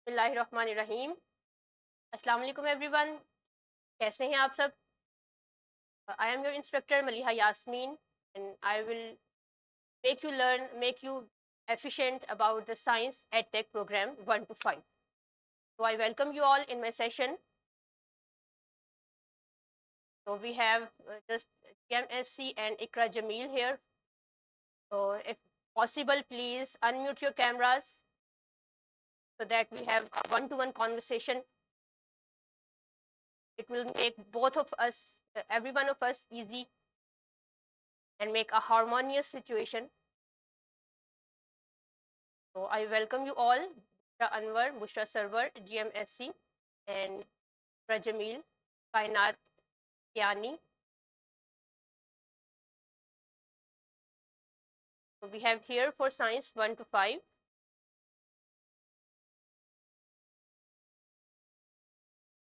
बिस्मिल्लाहिर्रहमानिर्रहीम। अस्सलाम वालेकुम एवरीवन। कैसे हैं आप सब? I am your instructor Maliha Yasmeen and I will make you efficient about the science edtech program 1 to 5. So I welcome you all in my session. So we have just GMSC and Ikra Jamil here. So if possible, please unmute your cameras so that we have a one-to-one conversation. It will make both of us, every one of us, easy and make a harmonious situation. So I welcome you all, Bushra Anwar, Bushra Sarwar, GMSC, and Rajamil, Kainat Kiani. So we have here for science 1 to 5.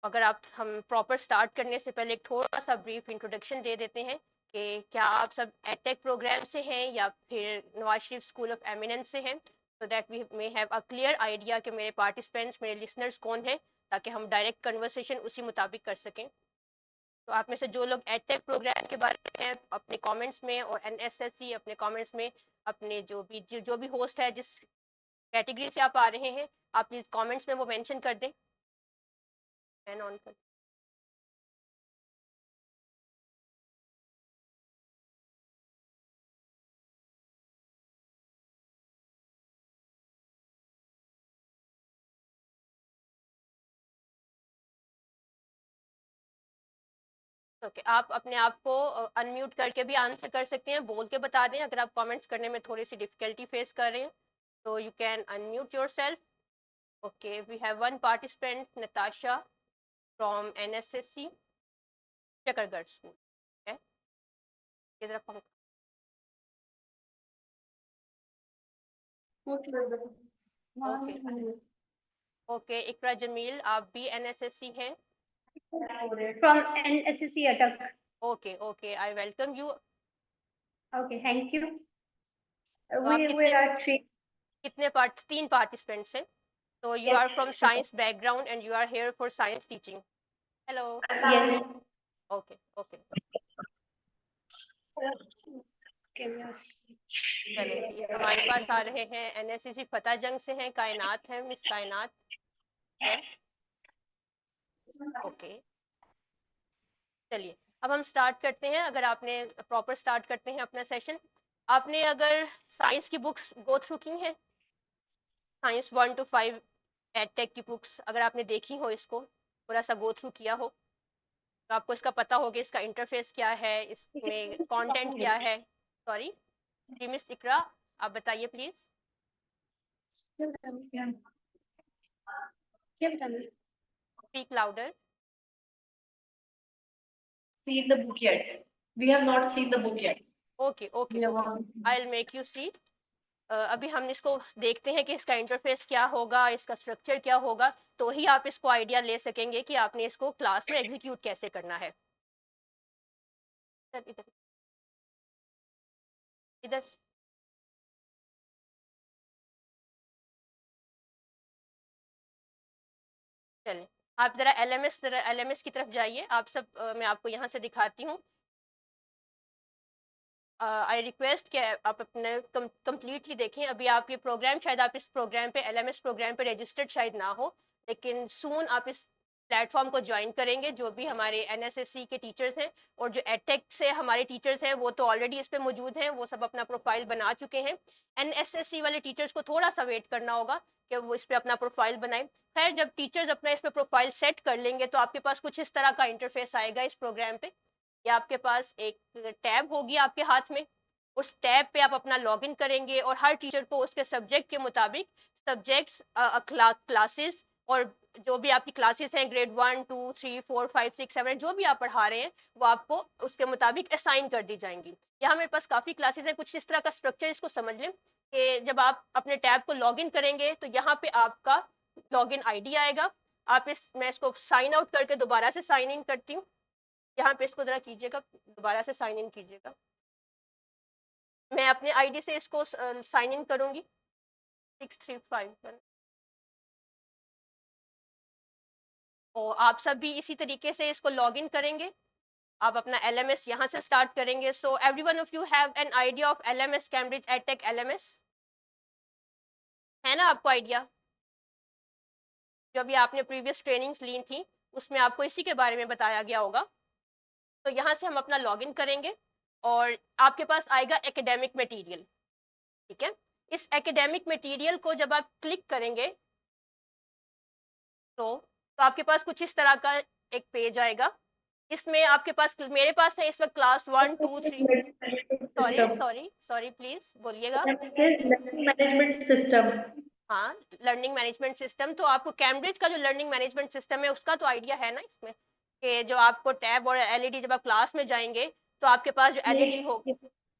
अगर आप हम proper start करने से पहले एक थोड़ा सा brief introduction दे देते हैं कि क्या आप सब एडटेक प्रोग्राम से हैं या फिर Nawaz Sharif school of eminence से हैं, so that we may have a clear idea कि मेरे पार्टिसिपेंट्स, मेरे लिसनर्स कौन हैं, ताकि हम डायरेक्ट कन्वर्सेशन उसी मुताबिक कर सकें। तो आप में से जो लोग एडटेक प्रोग्राम के बारे में हैं, अपने कमेंट्स में, और एनएसएससी अपने कमेंट्स में अपने जो भी होस्ट है, जिस कैटेगरी से आप आ रहे हैं, आप प्लीज कमेंट्स में वो मेंशन कर दें। फैन ऑन कर। ओके, आप अपने आप को अनम्यूट करके भी आंसर कर सकते हैं, बोल के बता दें अगर आप कमेंट्स करने में थोड़ी सी डिफिकल्टी फेस कर रहे हैं, तो you can unmute yourself. Okay, we have one participant, Natasha from NSSC Shakargarh school. है इधर पंखा। ओके ओके, इकरा जमील, आप भी एनएसएससी हैं? From NSSC Attack. Okay okay, I welcome you. Okay, thank you. तो आप We are three. कितने तीन पार्टिसिपेंट्स हैं? तो you Yes. Are from science background and you are here for science teaching. Hello. Yes. Okay okay, चलें जी, हमारे पास आ रहे हैं एनएससीसी फतेह जंग से हैं, कायनात है, मिस कायनात है। ओके, चलिए अब हम स्टार्ट करते हैं। अगर आपने प्रॉपर स्टार्ट करते हैं अपना सेशन। आपने अगर साइंस की बुक्स गो थ्रू की हैं, साइंस 1 to 5 एडटेक की बुक्स अगर आपने देखी हो, इसको थोड़ा सा गो थ्रू किया हो, तो आपको इसका पता होगा इसका इंटरफेस क्या है, इसमें कंटेंट क्या है। सॉरी जी, मिस इकरा, आप बताइए please. Speak louder. Seen the book yet. We have not seen the book yet. Okay okay okay, I will make you see. अभी हम इसको देखते हैं कि इसका इंटरफेस क्या होगा, इसका स्ट्रक्चर क्या होगा, तो ही आप इसको आइडिया ले सकेंगे कि आपने इसको क्लास में एग्जीक्यूट कैसे करना है। इधर इधर इधर। चलिए, आप जरा एलएमएस की तरफ जाइए। आप सब मैं आपको यहाँ से दिखाती हूँ। आई रिक्वेस्ट कि आप अपने कंप्लीटली देखें। अभी आप ये प्रोग्राम, शायद आप इस प्रोग्राम पे, एलएमएस प्रोग्राम पे रजिस्टर्ड शायद ना हो, लेकिन सून आप इस प्लेटफॉर्म को ज्वाइन करेंगे। जो भी हमारे एनएसएससी के टीचर्स हैं और जो एडटेक से हमारे टीचर्स हैं, वो तो ऑलरेडी इस पे मौजूद हैं, वो सब अपना प्रोफाइल बना चुके हैं। एनएसएससी वाले टीचर्स को थोड़ा सा वेट करना होगा कि वो इस पे अपना प्रोफाइल बनाए। खैर, जब टीचर्स अपना इस पे प्रोफाइल सेट कर लेंगे, तो आपके पास कुछ इस तरह का इंटरफेस आएगा इस प्रोग्राम पे। या आपके पास एक टैब होगी आपके हाथ में, उस टैब पे आप अपना लॉगिन करेंगे और हर टीचर को उसके सब्जेक्ट के मुताबिक सब्जेक्ट्स, क्लासेस, और जो भी आपकी क्लासेस हैं, ग्रेड 1 2 3 4 5 6 7, जो भी आप पढ़ा रहे हैं, वो आपको उसके मुताबिक असाइन कर दी जाएंगी। यहाँ मेरे पास काफी क्लासेस हैं। कुछ इस तरह का स्ट्रक्चर इसको समझ लें कि जब आप अपने टैब को लॉगिन करेंगे, तो यहाँ पे आपका लॉगिन आईडी आएगा। मैं इसको साइन आउट करके दोबारा से साइन इन करती हूँ। यहाँ पे इसको जरा कीजिएगा, दोबारा से साइन इन कीजिएगा। मैं अपने आईडी से इसको साइन इन करूंगी 6351। और आप सब भी इसी तरीके से इसको लॉग इन करेंगे। आप अपना LMS यहाँ से स्टार्ट करेंगे। So everyone of you have an idea of LMS, Cambridge edtech LMS, है ना आपको आइडिया? जो अभी आपने प्रीवियस ट्रेनिंग्स ली थी उसमें आपको इसी के बारे में बताया गया होगा। तो यहाँ से हम अपना लॉगिन करेंगे और आपके पास आएगा एकेडमिक मटेरियल, ठीक है। इस एकेडमिक मटेरियल को जब आप क्लिक करेंगे तो आपके पास कुछ इस तरह का एक पेज आएगा। इसमें आपके पास, मेरे पास है इस वक्त क्लास 1 2 3, सॉरी प्लीज बोलिएगा। Management system. हाँ, लर्निंग मैनेजमेंट सिस्टम। तो आपको कैम्ब्रिज का जो लर्निंग मैनेजमेंट सिस्टम है उसका तो आइडिया है ना इसमें, कि जो आपको टैब और LED जब आप क्लास में जाएंगे तो आपके पास जो LED हो।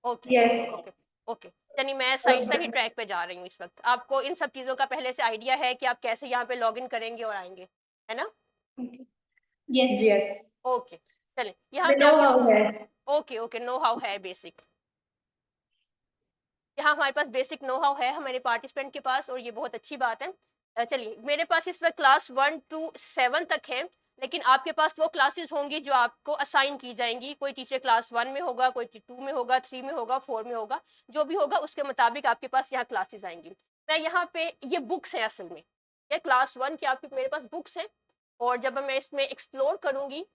ओके ओके ओके, यानी मैं सही ट्रैक पे जा रही हूँ इस वक्त। आपको इन सब चीजों का पहले से आइडिया है कि आप कैसे यहाँ पे लॉग इन करेंगे और आएंगे, है ना? Yes. ओके, चलिए यहाँ पे आपके ओके नो हाउ है बेसिक। यहाँ हमारे पास बेसिक नो हाउ है हमारे पार्टिसिपेंट के पास, और ये बहुत अच्छी बात है। चलिए, मेरे पास इस वक्त क्लास 1 to 7 तक है, लेकिन आपके पास वो क्लासेस होंगी जो आपको असाइन की जाएंगी। कोई टीचर क्लास 1 में होगा, कोई 2 में होगा, 3 में होगा, 4 में होगा, जो भी होगा उसके मुताबिक आपके पास यहाँ क्लासेस आएंगी। मैं यहाँ पे, ये बुक्स है असल में, ये क्लास 1 की आपकी मेरे पास बुक्स है। और जब मैं इसमें एक्सप्लोर करूंगी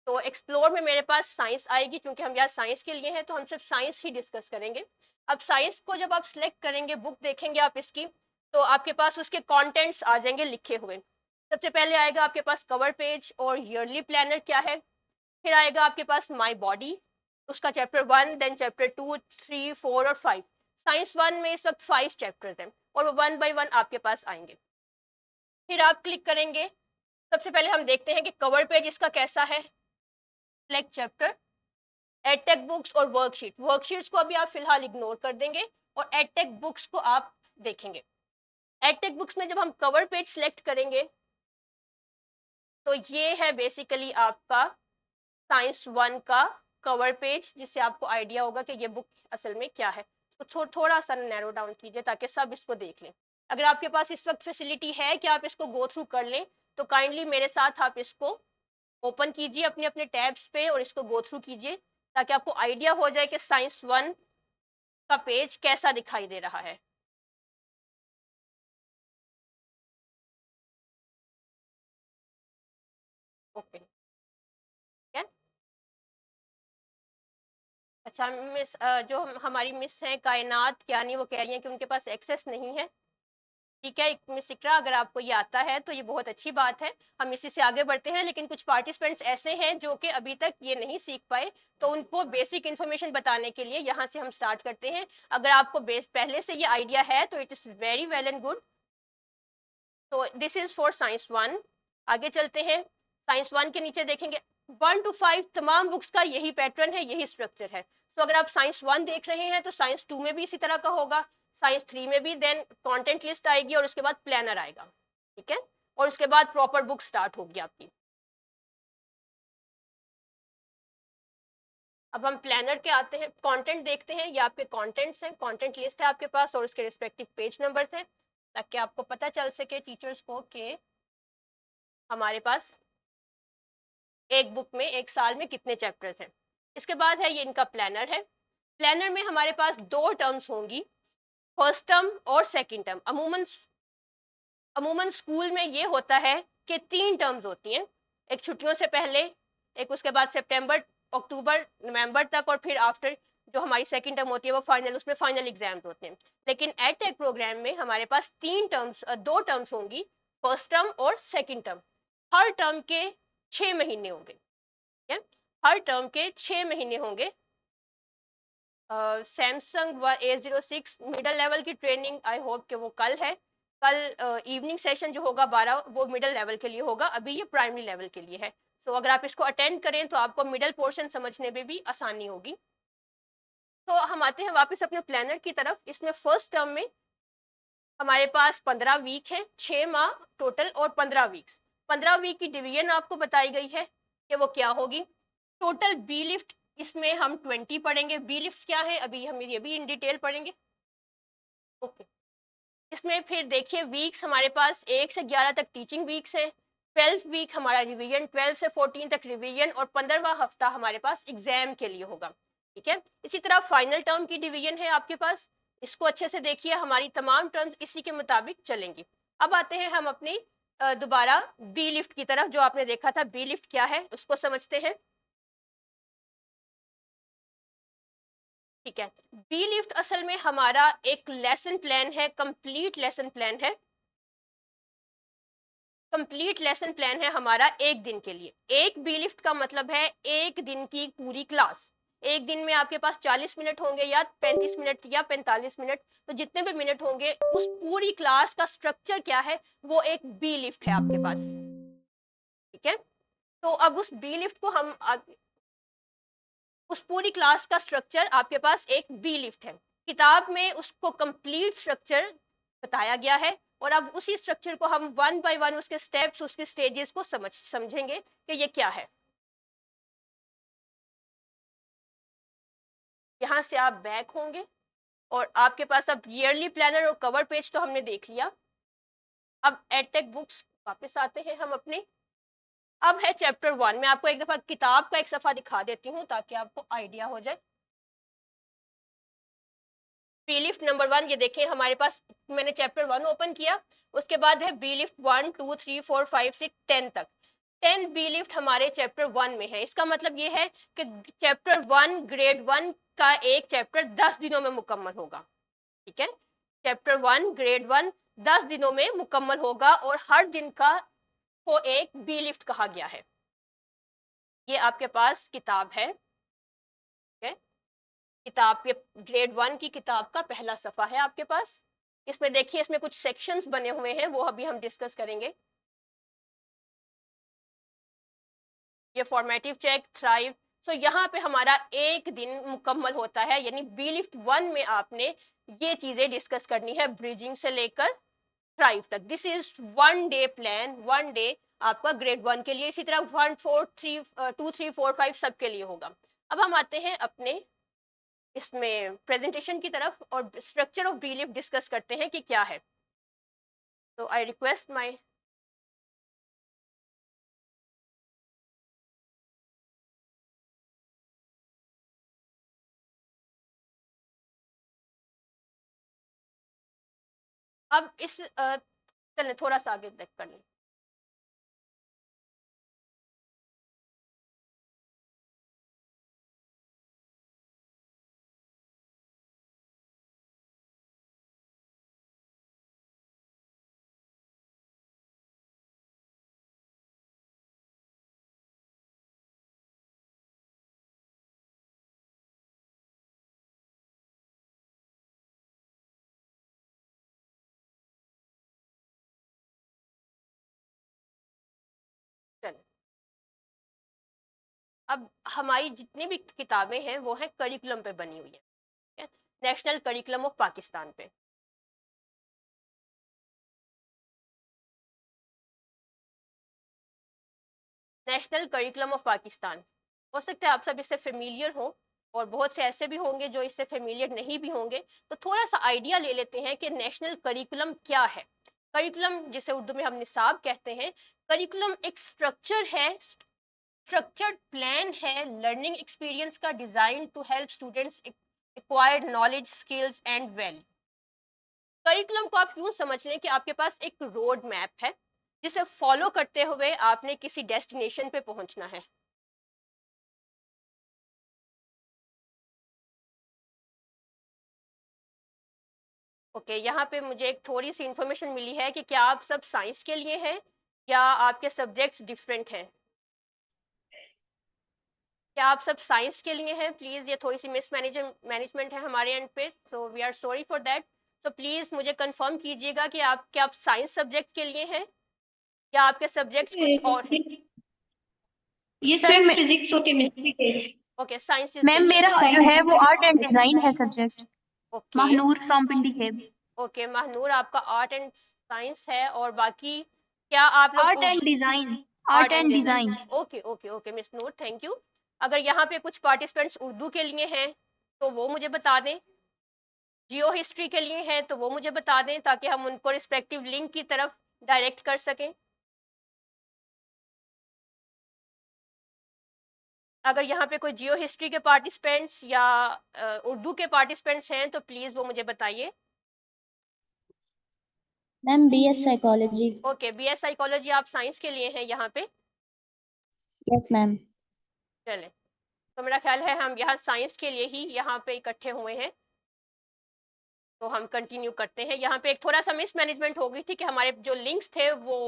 तो एक्सप्लोर में मेरे पास साइंस आएगी, क्योंकि हम यहाँ साइंस के लिए हैं तो हम सिर्फ साइंस ही डिस्कस करेंगे। अब साइंस को जब आप सिलेक्ट करेंगे, बुक देखेंगे आप इसकी, तो आपके पास उसके कंटेंट्स आ जाएंगे लिखे हुए। सबसे पहले आएगा आपके पास कवर पेज और ईयरली प्लानर क्या है। फिर आएगा आपके पास माय बॉडी, उसका चैप्टर 1, देन चैप्टर 2 3 4 और 5। साइंस 1 में इस वक्त 5 चैप्टर्स हैं और वो 1 by 1 आपके पास आएंगे। फिर आप क्लिक करेंगे, सबसे पहले हम देखते हैं कि कवर पेज इसका कैसा है। सिलेक्ट चैप्टर, एडटेक बुक्स और वर्कशीट्स को अभी आप फिलहाल इग्नोर कर देंगे और एडटेक बुक्स को आप देखेंगे। एडटेक बुक्स में जब हम कवर पेज सिलेक्ट करेंगे तो ये है बेसिकली आपका साइंस 1 का कवर पेज, जिससे आपको आइडिया होगा कि ये बुक असल में क्या है। तो थोड़ा सा नैरो डाउन कीजिए ताकि सब इसको देख लें। अगर आपके पास इस वक्त फैसिलिटी है कि आप इसको गो थ्रू कर लें तो काइंडली मेरे साथ आप इसको ओपन कीजिए अपने अपने टैब्स पे और इसको गो थ्रू कीजिए, ताकि आपको आइडिया हो जाए कि साइंस 1 का पेज कैसा दिखाई दे रहा है। ओके, ठीक है। अच्छा मिस, जो हमारी मिस है कायनात यानी, वो कह रही हैं कि उनके पास एक्सेस नहीं है। ठीक है मिस इकरा, अगर आपको ये आता है तो ये बहुत अच्छी बात है, हम इसी से आगे बढ़ते हैं। लेकिन कुछ पार्टिसिपेंट्स ऐसे हैं जो कि अभी तक ये नहीं सीख पाए, तो उनको बेसिक इन्फॉर्मेशन बताने के लिए यहाँ से हम स्टार्ट करते हैं। अगर आपको पहले से ये आइडिया है तो it is very well and good. तो दिस इज फॉर साइंस 1। आगे चलते हैं, साइंस 1 के नीचे देखेंगे 1 to 5 तमाम बुक्स का यही पैटर्न है, यही स्ट्रक्चर है। तो अगर आप साइंस 1 देख रहे हैं तो साइंस 2 में भी इसी तरह का होगा, साइंस 3 में भी। देन कंटेंट लिस्ट आएगी और उसके बाद प्लानर आएगा, ठीक है, और उसके बाद प्रॉपर बुक स्टार्ट होगी आपकी। अब हम प्लानर के आते हैं, कंटेंट देखते हैं। ये आपके कंटेंट्स हैं, कंटेंट लिस्ट है आपके पास और उसके रिस्पेक्टिव पेज नंबर्स हैं, ताकि आपको पता चल सके टीचर्स को कि हमारे पास एक बुक में एक साल में कितने चैप्टर्स हैं। इसके बाद है ये इनका प्लानर है। प्लानर में हमारे पास 2 टर्म्स होंगी, फर्स्ट टर्म और सेकंड टर्म। अमूमन स्कूल में ये होता है कि 3 टर्म्स होती हैं, एक छुट्टियों से पहले, एक उसके बाद सितंबर अक्टूबर नवंबर तक, और फिर आफ्टर जो हमारी सेकंड टर्म होती है वो फाइनल, उसमें फाइनल एग्जाम्स होते हैं। लेकिन एडटेक प्रोग्राम में हमारे पास 2 टर्म्स होंगी, फर्स्ट टर्म और सेकंड टर्म। हर टर्म के 6 महीने होंगे, ठीक है, हर टर्म के 6 महीने होंगे। सैमसंग A06 मिडिल लेवल की ट्रेनिंग आई होप कि वो कल है। कल इवनिंग सेशन जो होगा 12, वो मिडिल लेवल के लिए होगा, अभी ये प्राइमरी लेवल के लिए है। तो अगर आप इसको अटेंड करें तो आपको मिडिल पोर्शन समझने में भी आसानी होगी। तो हम आते हैं वापस अपने प्लानर की तरफ। इसमें फर्स्ट टर्म में हमारे पास 15 वीक है, 6 माह टोटल और 15 वीक्स। 15 वीक की डिवीजन आपको बताई गई है कि वो क्या होगी। टोटल बी लिफ्ट इसमें हम 20 पढ़ेंगे। बी लिफ्ट क्या है अभी हम ये भी इन डिटेल पढ़ेंगे। ओके, इसमें फिर देखिए वीक्स हमारे पास 1 से 11 तक टीचिंग वीक्स हैं, 12 वीक हमारा रिवीजन, 12 से 14 तक रिवीजन, और 15वां हफ्ता हमारे पास एग्जाम के लिए होगा। ठीक है, इसी तरह फाइनल टर्म की डिवीजन है आपके पास, इसको अच्छे से देखिए, हमारी तमाम टर्म्स इसी के मुताबिक चलेंगी। अब आते हैं हम अपनी दोबारा बी लिफ्ट की तरफ। जो आपने देखा था बी लिफ्ट क्या है उसको समझते हैं। ठीक है, बी लिफ्ट असल में हमारा एक लेसन प्लान है, कंप्लीट लेसन प्लान है। कंप्लीट लेसन प्लान है हमारा एक दिन के लिए। एक बी लिफ्ट का मतलब है एक दिन की पूरी क्लास। एक दिन में आपके पास 40 मिनट होंगे या 35 मिनट या 45 मिनट, तो जितने भी मिनट होंगे उस पूरी क्लास का स्ट्रक्चर क्या है, वो एक बी लिफ्ट है आपके पास। ठीक है, तो अब उस बी लिफ्ट को हम उस पूरी क्लास का स्ट्रक्चर आपके पास एक बी लिफ्ट है। किताब में उसको कंप्लीट स्ट्रक्चर बताया गया है, और अब उसी स्ट्रक्चर को हम वन बाय वन उसके स्टेप्स, उसके स्टेजेस को समझेंगे कि ये क्या है। यहाँ से आप बैक होंगे और आपके पास अब ईयरली प्लानर और कवर पेज तो हमने देख लिया। अब एडटेक बुक्स वापस आते हैं हम अपने। अब है चैप्टर 1। मैं आपको एक दफा किताब का एक सफा दिखा देती हूँ ताकि आपको आइडिया हो जाए। बी लिफ्ट नंबर 1, ये देखें हमारे पास, मैंने चैप्टर 1 ओपन किया, उसके बाद है बी लिफ्ट 1 2 3 4 5 6 10 तक। 10 बी लिफ्ट हमारे चैप्टर 1 में है। इसका मतलब ये है कि चैप्टर 1 ग्रेड 1 का एक चैप्टर 10 दिनों में मुकम्मल होगा। ठीक है, चैप्टर 1 ग्रेड 1 10 दिनों में मुकम्मल होगा, और हर दिन का को एक बी लिफ्ट कहा गया है। ये आपके पास किताब है। ठीक है, किताब के ग्रेड 1 की किताब का पहला सफा है आपके पास। इसमें देखिए, इसमें कुछ सेक्शंस बने हुए हैं, वो अभी हम डिस्कस करेंगे। ये फॉर्मेटिव चेक, थ्राइव। तो यहाँ पे हमारा एक दिन मुकम्मल होता है, यानी बी लिफ्ट 1 में आपने ये चीजें डिस्कस करनी है, ब्रिजिंग से लेकर थ्राइव तक। This is 1 day plan, 1 day आपका ग्रेड 1 के लिए। इसी तरह 1 4 3 2 3 4 5 सबके लिए होगा। अब हम आते हैं अपने इसमें प्रेजेंटेशन की तरफ, और structure of B lift discuss करते हैं कि क्या है। तो आई रिक्वेस्ट माय अब इस चलें थोड़ा सा आगे देख कर लें। चलें, अब हमारी जितनी भी किताबें हैं वो है करिकुलम पे बनी हुई है, नेशनल करिकुलम ऑफ पाकिस्तान पे। नेशनल करिकुलम ऑफ पाकिस्तान, हो सकता है आप सब इससे फेमिलियर हो, और बहुत से ऐसे भी होंगे जो इससे फेमिलियर नहीं भी होंगे। तो थोड़ा सा आइडिया ले लेते हैं कि नेशनल करिकुलम क्या है। करिकुलम जिसे उर्दू में हम निसाब कहते हैं, करिकुलम एक स्ट्रक्चर है, स्ट्रक्चर्ड प्लान है लर्निंग एक्सपीरियंस का, design to help students acquired knowledge, skills and value. Curriculum को आप यूं समझ लें कि आपके पास एक रोड मैप है, जिसे फॉलो करते हुए आपने किसी डेस्टिनेशन पे पहुंचना है। ओके, यहाँ पे मुझे एक थोड़ी सी इंफॉर्मेशन मिली है कि क्या आप सब साइंस के लिए हैं या आपके सब्जेक्ट्स डिफरेंट हैं। क्या आप सब साइंस के लिए हैं? प्लीज, ये थोड़ी सी मैनेजमेंट है हमारे एंड पे, so we are sorry for that. So please मुझे कंफर्म कीजिएगा कि आप क्या आप साइंस सब्जेक्ट के लिए हैं या आपके सब्जेक्ट्स कुछ और हैं। ये सर सिर्फ फिजिक्स और केमिस्ट्री के। ओके, साइंस मैम मेरा जो है वो आर्ट एंड ओके, डिजाइन है सब्जेक्ट। महानूर फ्रॉम पिंडी खेब। ओके महानूर, आपका आर्ट एंड साइंस है, और बाकी क्या आप लोग art and design. Art and design. Okay okay okay miss Noor, thank you. अगर यहाँ पे कुछ पार्टिसिपेंट्स उर्दू के लिए हैं तो वो मुझे बता दें, जियो हिस्ट्री के लिए हैं तो वो मुझे बता दें, ताकि हम उनको रिस्पेक्टिव लिंक की तरफ डायरेक्ट कर सकें। अगर यहाँ पे कोई जियो हिस्ट्री के पार्टिसिपेंट्स या उर्दू के पार्टिसिपेंट्स हैं तो प्लीज वो मुझे बताइए। Ma'am BS psychology. Okay, BS psychology आप साइंस के लिए हैं यहाँ पे। Yes ma'am. चले, तो मेरा ख्याल है हम यहाँ साइंस के लिए ही यहाँ पे इकट्ठे हुए हैं, तो हम कंटिन्यू करते हैं। यहाँ पे एक थोड़ा सा मिसमैनेजमेंट हो गई थी कि हमारे जो लिंक्स थे वो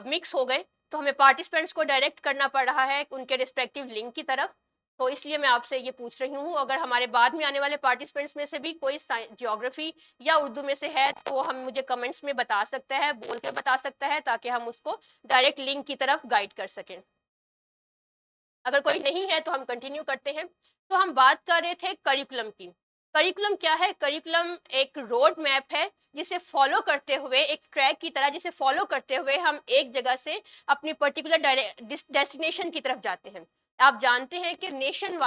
मिक्स हो गए, तो हमें पार्टिसिपेंट्स को डायरेक्ट करना पड़ रहा है उनके रिस्पेक्टिव लिंक की तरफ। तो इसलिए मैं आपसे ये पूछ रही हूँ, अगर हमारे बाद में आने वाले पार्टिसिपेंट्स में से भी कोई ज्योग्राफी या उर्दू में से है तो हम मुझे कमेंट्स में बता सकता है, बोल के बता सकता है, ताकि हम उसको डायरेक्ट लिंक की तरफ गाइड कर सकें। अगर कोई नहीं है तो हम कंटिन्यू करते हैं। तो हम बात कर रहे थे करिकुलम की। करिकुलम क्या है? करिकुलम एक रोड मैप है जिसे फॉलो करते हुए, एक ट्रैक की तरह जिसे फॉलो करते हुए हम एक जगह से अपनी पर्टिकुलर डेस्टिनेशन की तरफ जाते हैं। आप जानते हैं कि नेशन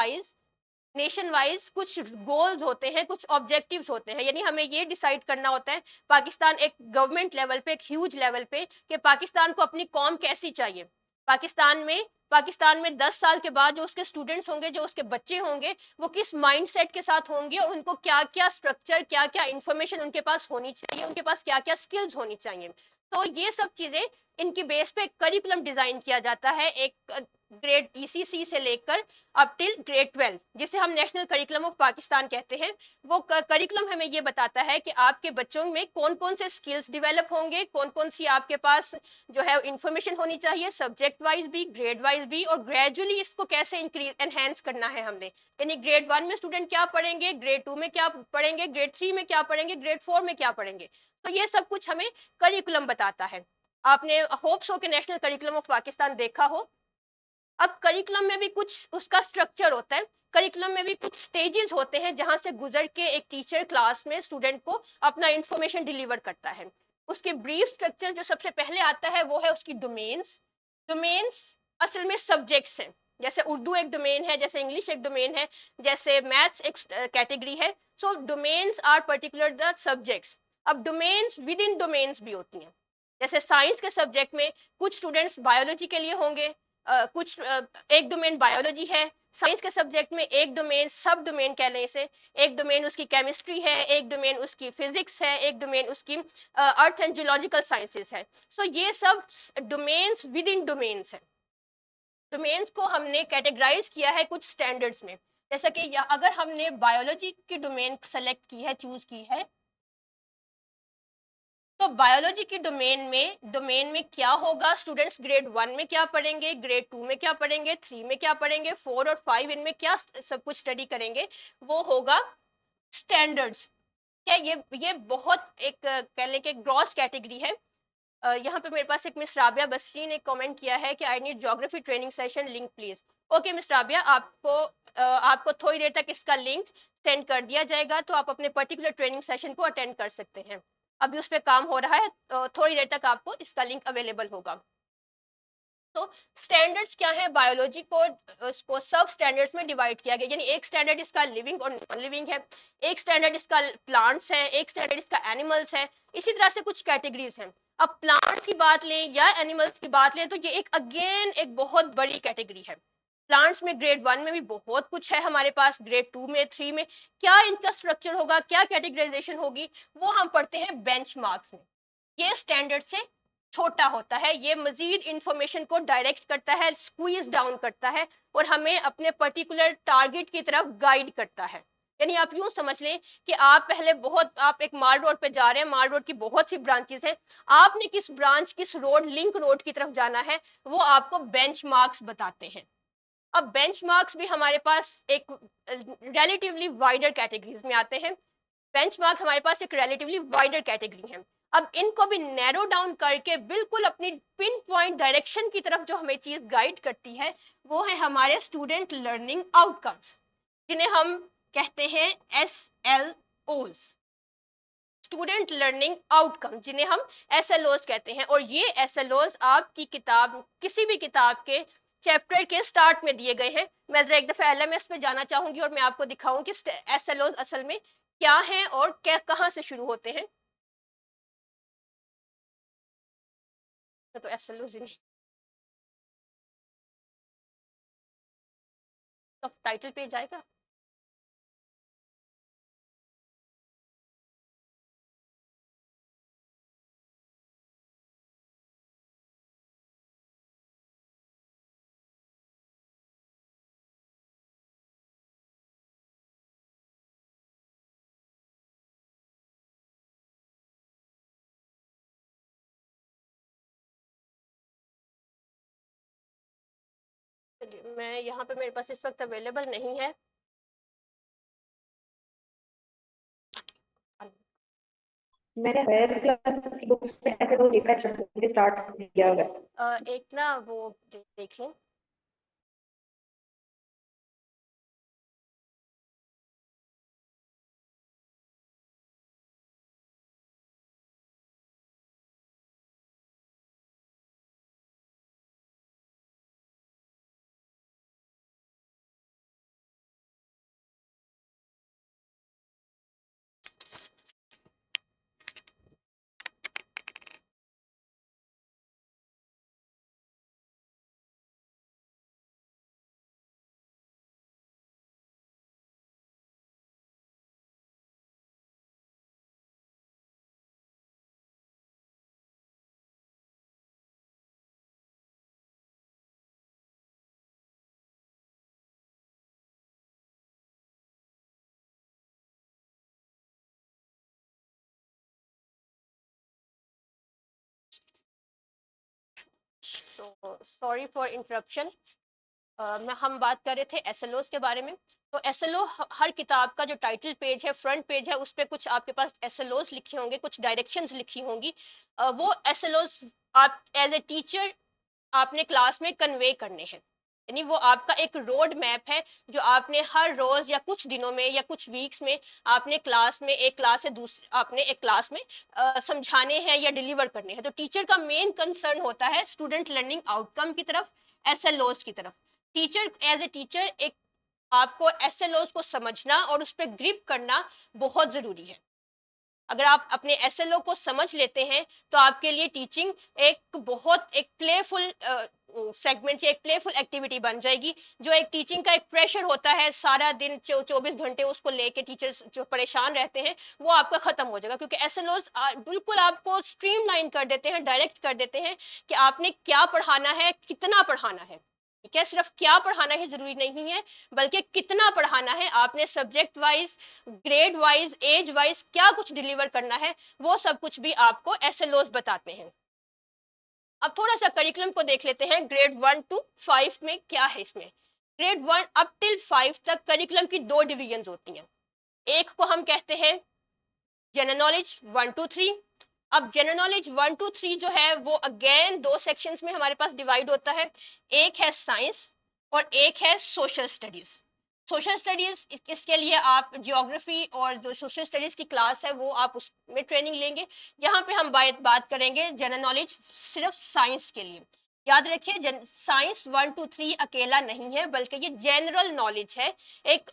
वाइज कुछ गोल्स होते हैं, कुछ ऑब्जेक्टिव्स होते हैं, यानी हमें ये डिसाइड करना होता है पाकिस्तान एक गवर्नमेंट लेवल पे, एक ह्यूज लेवल पे, कि पाकिस्तान को अपनी कौम कैसी चाहिए। पाकिस्तान में 10 साल के बाद जो उसके स्टूडेंट्स होंगे, जो उसके बच्चे होंगे, वो किस माइंडसेट के साथ होंगे और उनको क्या क्या स्ट्रक्चर, क्या क्या इंफॉर्मेशन उनके पास होनी चाहिए, उनके पास क्या क्या स्किल्स होनी चाहिए। तो ये सब चीजें, इनकी बेस पे करिकुलम डिजाइन किया जाता है, एक ग्रेड ECC से लेकर अप टिल ग्रेड 12, जिसे हम नेशनल करिकुलम ऑफ पाकिस्तान कहते हैं। वो करिकुलम हमें ये बताता है कि आपके बच्चों में कौन कौन से स्किल्स डेवलप होंगे, कौन कौन सी आपके पास जो है इंफॉर्मेशन होनी चाहिए, सब्जेक्ट वाइज भी, ग्रेड वाइज भी, और ग्रेजुअली इसको कैसे इंक्रीज एनहेंस करना है हमने। यानी ग्रेड 1 में स्टूडेंट क्या पढ़ेंगे, ग्रेड 2 में क्या पढ़ेंगे, ग्रेड 3 में क्या पढ़ेंगे, ग्रेड 4 में क्या पढ़ेंगे। तो ये सब कुछ हमें करिकुलम बताता है। आपने होप्स हो कि नेशनल करिकुलम ऑफ पाकिस्तान देखा हो। अब करिकुलम में भी कुछ उसका स्ट्रक्चर होता है, करिकुलम में भी कुछ स्टेजेस होते हैं जहां से गुजर के एक टीचर क्लास में स्टूडेंट को अपना इंफॉर्मेशन डिलीवर करता है। उसके ब्रीफ स्ट्रक्चर जो सबसे पहले आता है वो है उसकी डोमेन्स। डोमेन्स असल में सब्जेक्ट्स हैं, जैसे उर्दू एक डोमेन है, जैसे इंग्लिश एक डोमेन है, जैसे मैथ्स एक कैटेगरी है। So domains are particular the subjects. अब डोमेन्स विद इन डोमेन्स भी होती हैं। जैसे साइंस के सब्जेक्ट में कुछ स्टूडेंट्स बायोलॉजी के लिए होंगे, एक डोमेन बायोलॉजी है। साइंस के सब्जेक्ट में एक डोमेन, सब डोमेन कह लें इसे, एक डोमेन उसकी केमिस्ट्री है, एक डोमेन उसकी फिजिक्स है, एक डोमेन उसकी अर्थ एंड जियोलॉजिकल साइंसेस है। सो ये सब डोमेन्स विद इन डोमेन्स है। डोमेन्स को हमने कैटेगराइज किया है कुछ स्टैंडर्ड्स में। जैसा कि अगर हमने बायोलॉजी की डोमेन सेलेक्ट की है, चूज की है, तो बायोलॉजी की डोमेन में क्या होगा, स्टूडेंट्स ग्रेड 1 में क्या पढ़ेंगे, ग्रेड 2 में क्या पढ़ेंगे, 3 में क्या पढ़ेंगे, 4 और 5 इनमें क्या सब कुछ स्टडी करेंगे, वो होगा स्टैंडर्ड्स। क्या ये बहुत एक कह लें कि ग्रॉस कैटेगरी है। यहाँ पे मेरे पास एक मिस राबिया बस्सी ने कमेंट किया है कि I need geography training session link please. Okay miss Rabia, आपको थोड़ी देर तक इसका लिंक सेंड कर दिया जाएगा, तो आप अपने पर्टिकुलर ट्रेनिंग सेशन को अटेंड कर सकते हैं। अभी उस पर काम हो रहा है, तो थोड़ी देर तक आपको इसका लिंक अवेलेबल होगा। तो स्टैंडर्ड्स क्या है, बायोलॉजी को उसको सब स्टैंडर्ड्स में डिवाइड किया गया, यानी एक स्टैंडर्ड इसका लिविंग और नॉन लिविंग है, एक स्टैंडर्ड इसका प्लांट्स है, एक स्टैंडर्ड इसका एनिमल्स है। इसी तरह से कुछ कैटेगरीज हैं। अब प्लांट्स की बात लें या एनिमल्स की बात लें तो ये एक अगेन एक बहुत बड़ी कैटेगरी है। प्लांट्स में ग्रेड 1 में भी बहुत कुछ है हमारे पास, ग्रेड 2 में, 3 में क्या इनका स्ट्रक्चर होगा, क्या कैटेगराइजेशन होगी, वो हम पढ़ते हैं बेंचमार्क्स में। ये स्टैंडर्ड से छोटा होता है, ये मजीद इंफॉर्मेशन को डायरेक्ट करता है, स्क्वीज डाउन करता है और हमें अपने पर्टिकुलर टारगेट की तरफ गाइड करता है। यानी आप यूं समझ लें कि आप एक माल रोड पे जा रहे हैं, माल रोड की बहुत सी ब्रांचेस हैं, आपने किस ब्रांच, किस रोड, लिंक रोड की तरफ जाना है, वो आपको बेंचमार्क्स बताते हैं। अब बेंचमार्क्स भी हमारे पास एक रिलेटिवली वाइडर कैटेगरीज में आते हैं। बेंचमार्क हमारे पास एक रिलेटिवली वाइडर कैटेगरी है। अब इनको भी नैरो डाउन करके बिल्कुल अपनी पिन पॉइंट डायरेक्शन की तरफ जो हमें चीज गाइड करती है, वो है हमारे स्टूडेंट लर्निंग आउटकम्स, जिन्हें हम कहते हैं SLOs, स्टूडेंट लर्निंग आउटकम, जिन्हें हम SLOs कहते हैं। और ये SLOs आपकी किताब, किसी भी किताब के चैप्टर के स्टार्ट में दिए गए हैं। मैं जरा एक दफा LMS पे जाना चाहूंगी और मैं आपको दिखाऊंगी SLOs असल में क्या है और क्या कहाँ से शुरू होते हैं। तो SLOs टाइटल पेज आएगा। मैं यहाँ पे मेरे पास इस वक्त अवेलेबल नहीं है। मैंने हायर क्लासेस की बुक्स में ऐसे तो लिखना स्टार्ट किया हुआ है। एक ना वो देख लें। तो सॉरी फॉर इंटरप्शन। हम बात कर रहे थे एसएलओस के बारे में। तो एसएलओ हर किताब का जो टाइटल पेज है, फ्रंट पेज है, उस पे कुछ आपके पास एसएलओस लिखे होंगे, कुछ डायरेक्शंस लिखी होंगी। वो एसएलओस आप एज ए टीचर आपने क्लास में कन्वे करने हैं। यानी वो आपका एक रोड मैप है जो आपने हर रोज या कुछ दिनों में या कुछ वीक्स में आपने क्लास में एक क्लास से दूसरी आपने एक क्लास में समझाने हैं या डिलीवर करने हैं। तो टीचर का मेन कंसर्न होता है स्टूडेंट लर्निंग आउटकम की तरफ, एसएलओस की तरफ। टीचर एज ए टीचर एक आपको एसएलओस को समझना और उस पर ग्रिप करना बहुत जरूरी है। अगर आप अपने एसएलओ को समझ लेते हैं तो आपके लिए टीचिंग एक बहुत एक प्लेफुल सेगमेंट या एक प्लेफुल एक्टिविटी बन जाएगी। जो एक टीचिंग का एक प्रेशर होता है सारा दिन 24 घंटे उसको लेके टीचर्स जो परेशान रहते हैं, वो आपका खत्म हो जाएगा, क्योंकि एसएलओस बिल्कुल आपको स्ट्रीमलाइन कर देते हैं, डायरेक्ट कर देते हैं कि आपने क्या पढ़ाना है, कितना पढ़ाना है। क्या सिर्फ क्या पढ़ाना है जरूरी नहीं है, बल्कि कितना पढ़ाना है, आपने subject wise, grade wise, age wise क्या कुछ डिलीवर करना है, वो सब कुछ भी आपको एसएलओस बताते हैं। अब थोड़ा सा करिकुलम को देख लेते हैं। ग्रेड 1 to 5 में क्या है। इसमें ग्रेड 1 अप टिल 5 तक करिकुलम की दो डिवीजन होती हैं। एक को हम कहते हैं जनरल नॉलेज 1 to 3। अब जनरल नॉलेज 1 to 3 जो है वो अगेन दो सेक्शंस में हमारे पास डिवाइड होता है। एक है साइंस और एक है सोशल स्टडीज। सोशल स्टडीज इसके लिए आप ज्योग्राफी और जो सोशल स्टडीज की क्लास है वो आप उसमें ट्रेनिंग लेंगे। यहाँ पे हम बात करेंगे जनरल नॉलेज सिर्फ साइंस के लिए। याद रखिए साइंस 1 to 3 अकेला नहीं है, बल्कि ये जनरल नॉलेज है। एक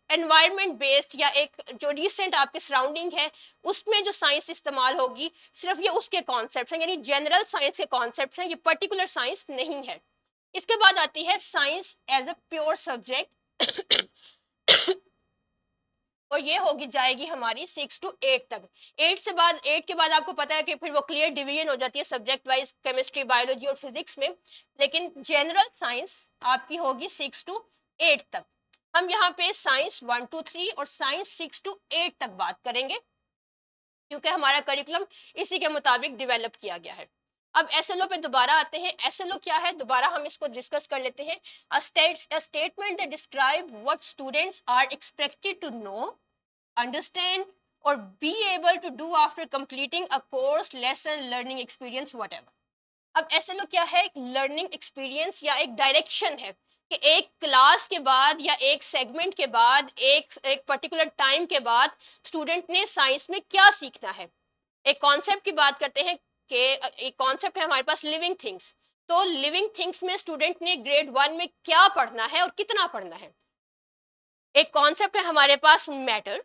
एनवायरमेंट बेस्ड या एक जो रिसेंट आपके सराउंडिंग है उसमें जो साइंस इस्तेमाल होगी, सिर्फ ये उसके कॉन्सेप्ट हैं, यानी जनरल साइंस के कॉन्सेप्ट हैं, ये पर्टिकुलर साइंस नहीं है। इसके बाद आती है science as a pure subject और ये होगी जाएगी हमारी 6 to 8 तक। 8 के बाद आपको पता है कि फिर वो क्लियर डिवीजन हो जाती है सब्जेक्ट वाइज, केमिस्ट्री, बायोलॉजी और फिजिक्स में। लेकिन जनरल साइंस आपकी होगी 6 to 8 तक। हम यहाँ पे साइंस 1 to 3 और साइंस 6 to 8 तक बात करेंगे, क्योंकि हमारा करिकुलम इसी के मुताबिक डेवलप किया गया है। अब एसएलओ पे दोबारा आते हैं। एसएलओ क्या है, दोबारा हम इसको डिस्कस कर लेते हैं। A statement that describe what students are expected to know, understand or be able to do after completing a course, lesson, learning experience, whatever। अब एसएलओ क्या है, एक लर्निंग एक्सपीरियंस या एक डायरेक्शन है कि एक क्लास के बाद या एक सेगमेंट के बाद एक पर्टिकुलर टाइम के बाद स्टूडेंट ने साइंस में क्या सीखना है। एक कॉन्सेप्ट की बात करते हैं कि एक कॉन्सेप्ट है हमारे पास लिविंग थिंग्स। तो लिविंग थिंग्स में स्टूडेंट ने ग्रेड 1 में क्या पढ़ना है और कितना पढ़ना है। एक कॉन्सेप्ट है हमारे पास मैटर।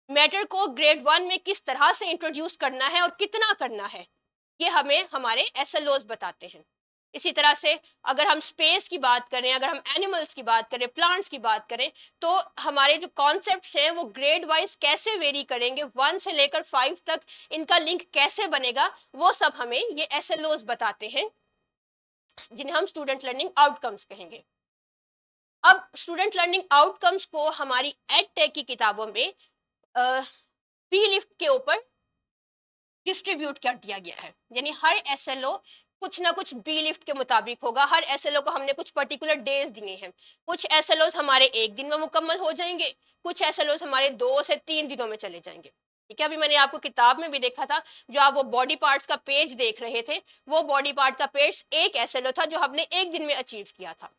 मैटर को ग्रेड 1 में किस तरह से इंट्रोड्यूस करना है और कितना करना है, ये हमें हमारे एसएलओस बताते हैं। इसी तरह से अगर हम स्पेस की बात करें, अगर हम एनिमल्स की बात करें, प्लांट्स की बात करें, तो हमारे जो कॉन्सेप्ट्स हैं वो ग्रेड वाइज कैसे वेरी करेंगे, 1 से लेकर 5 तक इनका लिंक कैसे बनेगा, वो सब हमें ये SLOs बताते हैं, जिन्हें हम स्टूडेंट लर्निंग आउटकम्स कहेंगे। अब स्टूडेंट लर्निंग आउटकम्स को हमारी एडटेक की किताबों में बी लिफ्ट के ऊपर डिस्ट्रीब्यूट कर दिया गया है, यानी हर SLO कुछ ना कुछ बी लिफ्ट के मुताबिक होगा। हर SLO को हमने कुछ पर्टिकुलर डेज दिए हैं। कुछ SLOs हमारे 1 दिन में मुकम्मल हो जाएंगे, कुछ SLOs हमारे 2 से 3 दिनों में चले जाएंगे। ठीक है, अभी मैंने आपको किताब में भी देखा था, जो आप वो बॉडी पार्ट्स का पेज देख रहे थे, वो बॉडी पार्ट का पेज एक SLO था जो हमने 1 दिन में अचीव किया था।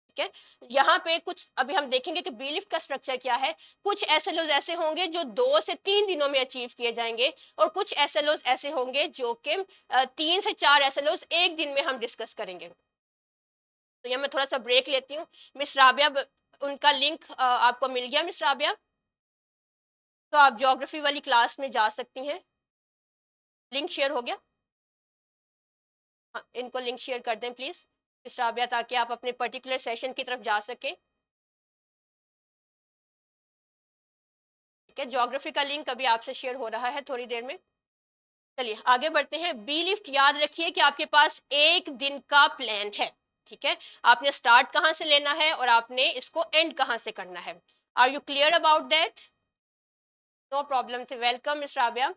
ठीक है, यहाँ पे कुछ अभी हम देखेंगे कि बी लिफ्ट का स्ट्रक्चर क्या है। कुछ SLOs ऐसे होंगे जो 2 से 3 दिनों में अचीव किए जाएंगे, और कुछ SLOs ऐसे होंगे जो कि 3 से 4 SLOs 1 दिन में हम डिस्कस करेंगे। तो ये मैं थोड़ा सा ब्रेक लेती हूँ। मिस राबिया, उनका लिंक आपको मिल गया मिस राबिया? तो आप ज्योग्राफी वाली क्लास में जा सकती हैं। लिंक शेयर हो गया? हाँ, इनको लिंक शेयर कर दें प्लीज मिस राबिया, ताकि आप अपने पर्टिकुलर सेशन की तरफ जा सके। ठीक है, ज्योग्राफी का लिंक अभी आपसे शेयर हो रहा है थोड़ी देर में। चलिए आगे बढ़ते हैं। बी लिफ्ट, याद रखिए कि आपके पास 1 दिन का प्लान है। ठीक है, आपने स्टार्ट कहां से लेना है और आपने इसको एंड कहां से करना है। Are you clear about that? No problem थे। Welcome miss Rabia.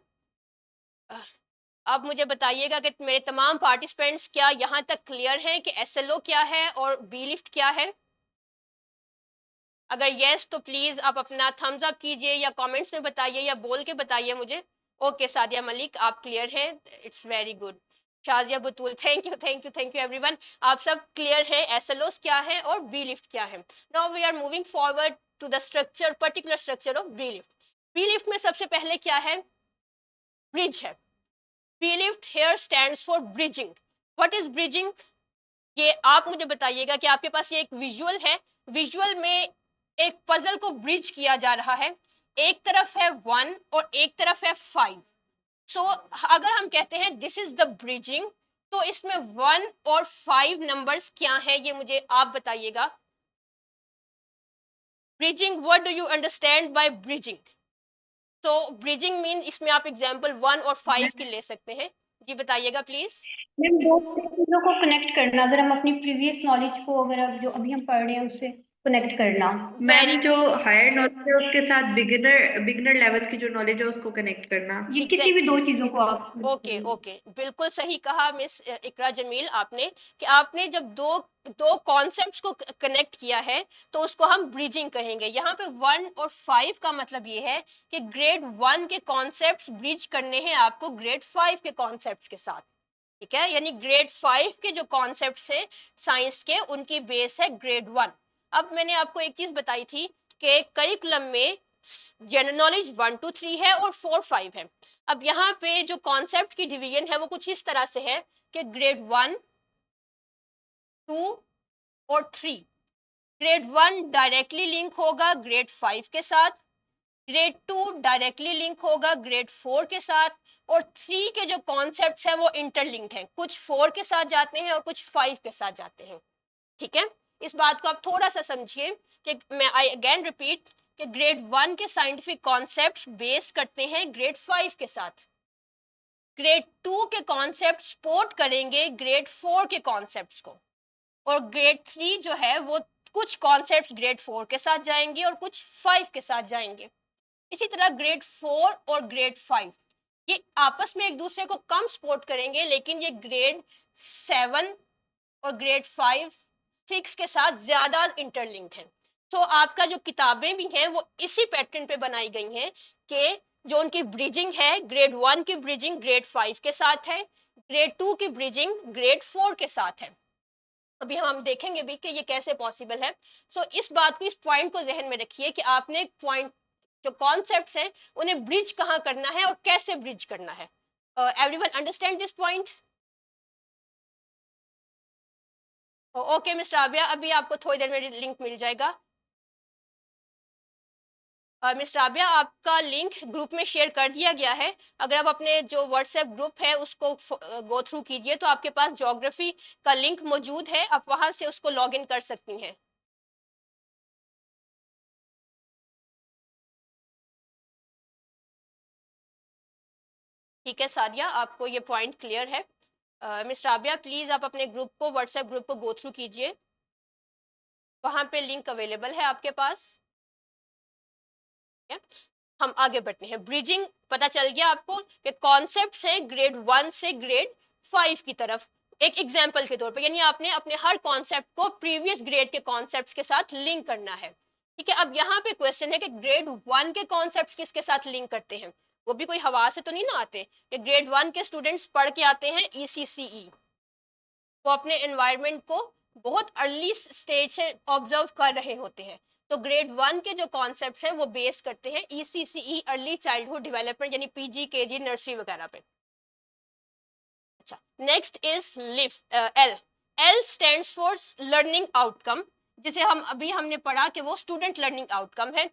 अब मुझे बताइएगा कि मेरे तमाम पार्टिसिपेंट्स क्या यहाँ तक क्लियर हैं कि SLO क्या है और बी लिफ्ट क्या है? अगर यस तो प्लीज आप अपना थम्स अप कीजिए, या कमेंट्स में बताइए, या बोल के बताइए मुझे। ओके सादिया मलिक, आप क्लियर हैं, it's very good. Shazia Batool, thank you thank you thank you everyone, आप सब क्लियर है SLOs क्या है और बी लिफ्ट क्या है। Now we are moving forward to the structure, particular structure of B lift. B lift में सबसे पहले क्या है? ब्रिज है। B lift here stands for bridging. What is bridging? ये आप मुझे बताइएगा कि आपके पास ये एक विजुअल है, विजुअल में एक पजल को ब्रिज किया जा रहा है। एक तरफ है 1 और एक तरफ है 5। सो अगर हम कहते हैं दिस इज द ब्रिजिंग, तो इसमें 1 और 5 नंबर्स क्या है, ये मुझे आप बताइएगा। Bridging, what do you understand by bridging? तो ब्रिजिंग मीन, इसमें आप एग्जांपल 1 और 5 की ले सकते हैं। जी बताइएगा प्लीज। मैम, दो चीजों को कनेक्ट करना, अगर हम अपनी प्रीवियस नॉलेज को, अगर अब जो अभी हम पढ़ रहे हैं उससे कनेक्ट करना। वेरी मैम, जो हायर नॉलेज है उसके साथ बिगिनर लेवल की जो नॉलेज है उसको कनेक्ट करना। ये किसी भी दो चीजों को आप ओके ओके, बिल्कुल सही कहा मिस इकरा जमील आपने, कि आपने जब दो दो कॉन्सेप्ट्स को कनेक्ट किया है तो उसको हम ब्रिजिंग कहेंगे। यहाँ पे 1 और 5 का मतलब ये है कि ग्रेड 1 के कॉन्सेप्ट्स ब्रिज करने हैं आपको ग्रेड 5 के कॉन्सेप्ट्स के साथ। ठीक है, यानी ग्रेड 5 के जो कॉन्सेप्ट्स है साइंस के, उनकी बेस है ग्रेड 1। अब मैंने आपको एक चीज बताई थी कि करिकुलम में जनरल नॉलेज 1 to 3 है और 4 5 है। अब यहाँ पे जो कॉन्सेप्ट की डिवीजन है वो कुछ इस तरह से है कि ग्रेड 1, 2 और 3। ग्रेड 1 डायरेक्टली लिंक होगा ग्रेड 5 के साथ, ग्रेड 2 डायरेक्टली लिंक होगा ग्रेड 4 के साथ, और 3 के जो कॉन्सेप्ट्स हैं वो इंटरलिंक्ड हैं, कुछ 4 के साथ जाते हैं और कुछ 5 के साथ जाते हैं। ठीक है, इस बात को आप थोड़ा सा समझिए कि मैं आई अगेन रिपीट कि ग्रेड 1 के साइंटिफिक कॉन्सेप्ट्स बेस करते हैं ग्रेड 5 के साथ, ग्रेड 2 के कॉन्सेप्ट सपोर्ट करेंगे ग्रेड 4 के कॉन्सेप्ट्स को, और ग्रेड 3 जो है वो कुछ कॉन्सेप्ट्स ग्रेड 4 के साथ जाएंगे और कुछ 5 के साथ जाएंगे। इसी तरह ग्रेड 4 और ग्रेड 5 ये आपस में एक दूसरे को कम सपोर्ट करेंगे, लेकिन ये ग्रेड 7 और ग्रेड 5 6 के साथ ज्यादा इंटरलिंक्ड हैं। तो आपका जो किताबें भी हैं वो इसी पैटर्न पे बनाई गई हैं कि जो उनकी ब्रिजिंग है, ग्रेड 1 की ब्रिजिंग ग्रेड 5 के साथ है, ग्रेड 2 की ब्रिजिंग ग्रेड 4 के साथ है। अभी हम देखेंगे भी कि ये कैसे पॉसिबल है। सो इस बात को, इस पॉइंट को जहन में रखिए कि आपने पॉइंट, जो कॉन्सेप्ट्स हैं उन्हें ब्रिज कहाँ करना है और कैसे ब्रिज करना है। Everyone understand this point? Okay mister Rabia, अभी आपको थोड़ी देर में लिंक मिल जाएगा। मिस राबिया, आपका लिंक ग्रुप में शेयर कर दिया गया है। अगर आप अपने जो व्हाट्सएप ग्रुप है उसको गो थ्रू कीजिए तो आपके पास ज्योग्राफी का लिंक मौजूद है, आप वहां से उसको लॉग इन कर सकती हैं। ठीक है सादिया, आपको ये पॉइंट क्लियर है। मिस राबिया, प्लीज आप अपने ग्रुप को, व्हाट्सएप ग्रुप को गो थ्रू कीजिए, वहां पे लिंक अवेलेबल है आपके पास। हम आगे बढ़ते हैं। ब्रिजिंग पता चल गया आपको कि कॉन्सेप्ट है ग्रेड 1 से ग्रेड 5 की तरफ, एक एग्जांपल के तौर पे, यानी आपने अपने हर कॉन्सेप्ट को प्रीवियस ग्रेड के कॉन्सेप्ट्स के साथ लिंक करना है। ठीक है, अब यहाँ पे क्वेश्चन है कि ग्रेड 1 के कॉन्सेप्ट्स किसके साथ लिंक करते हैं? वो भी कोई हवा से तो नहीं ना आते कि ग्रेड 1 के स्टूडेंट्स पढ़ के आते हैं ECCE, वो अपने एनवायरनमेंट को बहुत अर्ली स्टेज से ऑब्जर्व कर रहे होते हैं। तो ग्रेड 1 के जो कॉन्सेप्ट्स हैं वो बेस करते हैं ECCE, अर्ली चाइल्डहुड डेवलपमेंट, यानी PG KG नर्सरी वगैरह पे। अच्छा, next is L। L stands for learning outcome, जिसे हमने पढ़ा कि वो स्टूडेंट लर्निंग आउटकम है।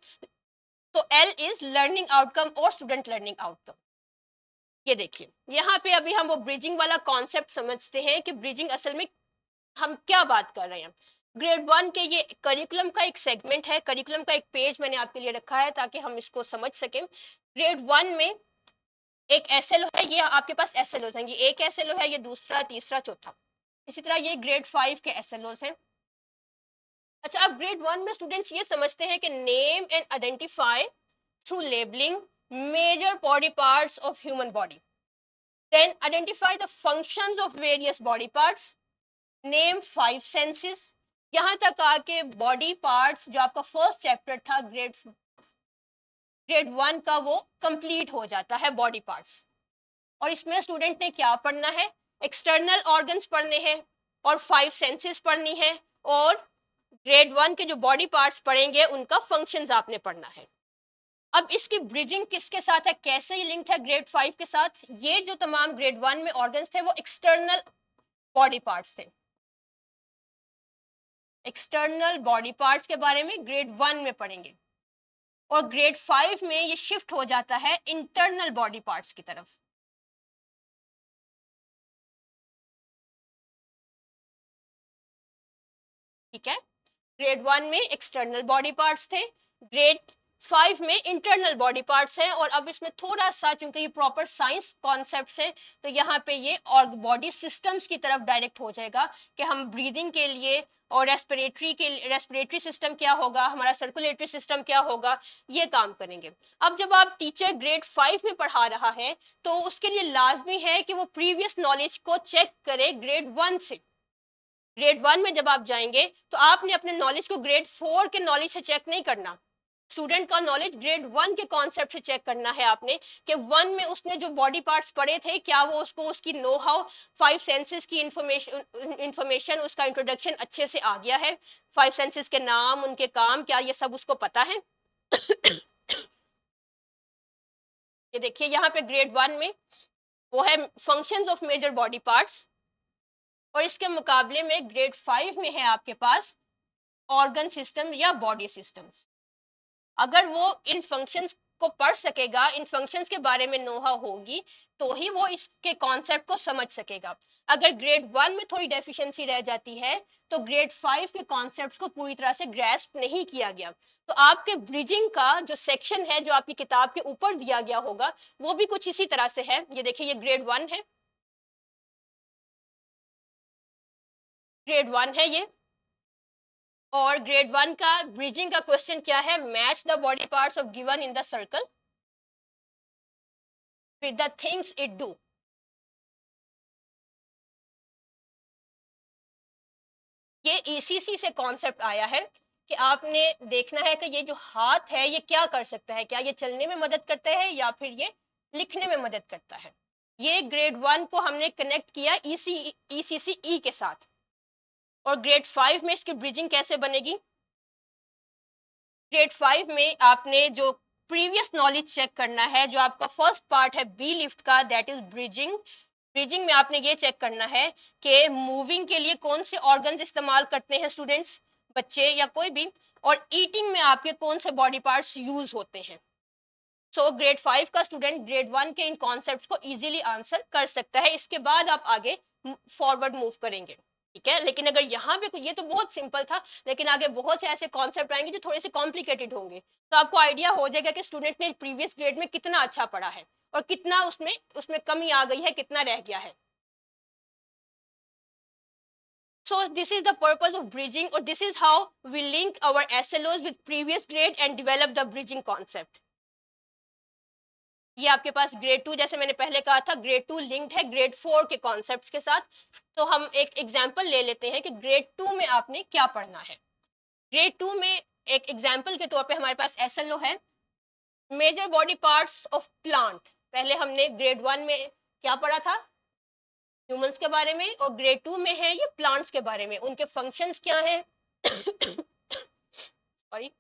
तो L इज लर्निंग आउटकम और स्टूडेंट लर्निंग आउटकम। ये देखिए यहाँ पे अभी हम वो ब्रिजिंग वाला कॉन्सेप्ट समझते हैं कि ब्रिजिंग असल में हम क्या बात कर रहे हैं। ग्रेड 1 के ये करिकुलम का एक सेगमेंट है, करिकुलम का एक पेज मैंने आपके लिए रखा है ताकि हम इसको समझ सकें। ग्रेड 1 में एक SLO है, ये आपके पास SLOs हैं, ये एक SLO है, ये दूसरा, तीसरा, चौथा। इसी तरह ये ग्रेड 5 के SLOs हैं। अच्छा, अब ग्रेड 1 में स्टूडेंट्स ये समझते हैं कि name and identify through labelling major body parts of human body, then identify the functions of various body parts, name 5 senses. यहां तक आके बॉडी पार्ट्स जो आपका फर्स्ट चैप्टर था ग्रेड 1 का वो कंप्लीट हो जाता है, बॉडी पार्ट्स। और इसमें स्टूडेंट ने क्या पढ़ना है? एक्सटर्नल ऑर्गन्स पढ़ने हैं और 5 सेंसेस पढ़नी है, और ग्रेड 1 के जो बॉडी पार्ट्स पढ़ेंगे उनका फंक्शंस आपने पढ़ना है। अब इसकी ब्रिजिंग किसके साथ है, कैसे ये लिंक है ग्रेड 5 के साथ? ये जो तमाम ग्रेड 1 में ऑर्गन्स थे वो एक्सटर्नल बॉडी पार्ट्स थे। एक्सटर्नल बॉडी पार्ट्स के बारे में ग्रेड 1 में पढ़ेंगे, और ग्रेड 5 में ये शिफ्ट हो जाता है इंटरनल बॉडी पार्ट्स की तरफ। ठीक है, ग्रेड 1 में एक्सटर्नल बॉडी पार्ट्स थे, ग्रेड 5 में इंटरनल बॉडी पार्ट्स हैं। और अब इसमें थोड़ा सा, चूंकि ये प्रॉपर साइंस कॉन्सेप्ट्स है, तो यहाँ पे ये और बॉडी सिस्टम्स की तरफ डायरेक्ट हो जाएगा कि हम ब्रीदिंग के लिए और रेस्पिरेटरी सिस्टम क्या होगा, हमारा सर्कुलेटरी सिस्टम क्या होगा, ये काम करेंगे। अब जब आप टीचर ग्रेड 5 में पढ़ा रहा है तो उसके लिए लाजमी है कि वो प्रीवियस नॉलेज को चेक करे ग्रेड 1 से। ग्रेड 1 में जब आप जाएंगे तो आपने अपने नॉलेज को ग्रेड 4 के नॉलेज से चेक नहीं करना। स्टूडेंट का नॉलेज ग्रेड 1 के कॉन्सेप्ट से चेक करना है आपने कि 1 में उसने जो बॉडी पार्ट्स पढ़े थे, क्या वो उसको उसकी नो हाउ 5 सेंसेस की इंफॉर्मेशन उसका इंट्रोडक्शन अच्छे से आ गया है, 5 सेंसेस के नाम, उनके काम, क्या ये सब उसको पता है? ये देखिए यहाँ पे ग्रेड 1 में वो है functions of major body parts, और इसके मुकाबले में ग्रेड 5 में है आपके पास ऑर्गन सिस्टम या बॉडी सिस्टम्स। अगर वो इन फंक्शंस को पढ़ सकेगा, इन फंक्शंस के बारे में नोहा होगी, तो ही वो इसके कॉन्सेप्ट को समझ सकेगा। अगर ग्रेड 1 में थोड़ी डेफिशिएंसी रह जाती है तो ग्रेड 5 के कॉन्सेप्ट्स को पूरी तरह से ग्रैस्प नहीं किया गया। तो आपके ब्रिजिंग का जो सेक्शन है, जो आपकी किताब के ऊपर दिया गया होगा, वो भी कुछ इसी तरह से है। ये देखिए, ये ग्रेड 1 है, ग्रेड 1 है ये। और ग्रेड 1 का ब्रिजिंग का क्वेश्चन क्या है? Match the body parts of given in the circle with the things it do. ये ECC से कॉन्सेप्ट आया है कि आपने देखना है कि ये जो हाथ है ये क्या कर सकता है, क्या ये चलने में मदद करता है या फिर ये लिखने में मदद करता है। ये ग्रेड 1 को हमने कनेक्ट किया ECCE के साथ। और ग्रेड 5 में इसकी ब्रिजिंग कैसे बनेगी? ग्रेड 5 में आपने जो प्रीवियस नॉलेज चेक करना है, जो आपका फर्स्ट पार्ट है बी लिफ्ट का, दैट इज ब्रिजिंग। ब्रिजिंग में आपने ये चेक करना है कि मूविंग के लिए कौन से ऑर्गन्स इस्तेमाल करते हैं स्टूडेंट्स? बच्चे या कोई भी, और ईटिंग में आपके कौन से बॉडी पार्ट्स यूज होते हैं। सो ग्रेड 5 का स्टूडेंट ग्रेड 1 के इन कॉन्सेप्ट्स को इजीली आंसर कर सकता है। इसके बाद आप आगे फॉरवर्ड मूव करेंगे, ठीक है। लेकिन अगर यहाँ पे ये तो बहुत सिंपल था, लेकिन आगे बहुत से ऐसे कॉन्सेप्ट आएंगे जो थोड़े से कॉम्प्लिकेटेड होंगे, तो आपको आइडिया हो जाएगा कि स्टूडेंट ने प्रीवियस ग्रेड में कितना अच्छा पढ़ा है और कितना उसमें उसमें कमी आ गई है, कितना रह गया है। So this is the purpose of bridging, or this is how we link our SLOs with previous grade and develop the bridging concept. ये आपके पास ग्रेड 2, जैसे मैंने पहले कहा था, ग्रेड 2 लिंक्ड है ग्रेड 4 के कॉन्सेप्ट्स के साथ। तो हम एक एग्जांपल ले लेते हैं कि ग्रेड 2 में आपने क्या पढ़ना है। ग्रेड 2 में एक एग्जांपल के तौर पे हमारे पास SLO है, major body parts of plant. पहले हमने ग्रेड 1 में क्या पढ़ा था, ह्यूमंस के बारे में, और ग्रेड 2 में है ये प्लांट्स के बारे में, उनके फंक्शंस क्या हैं सॉरी,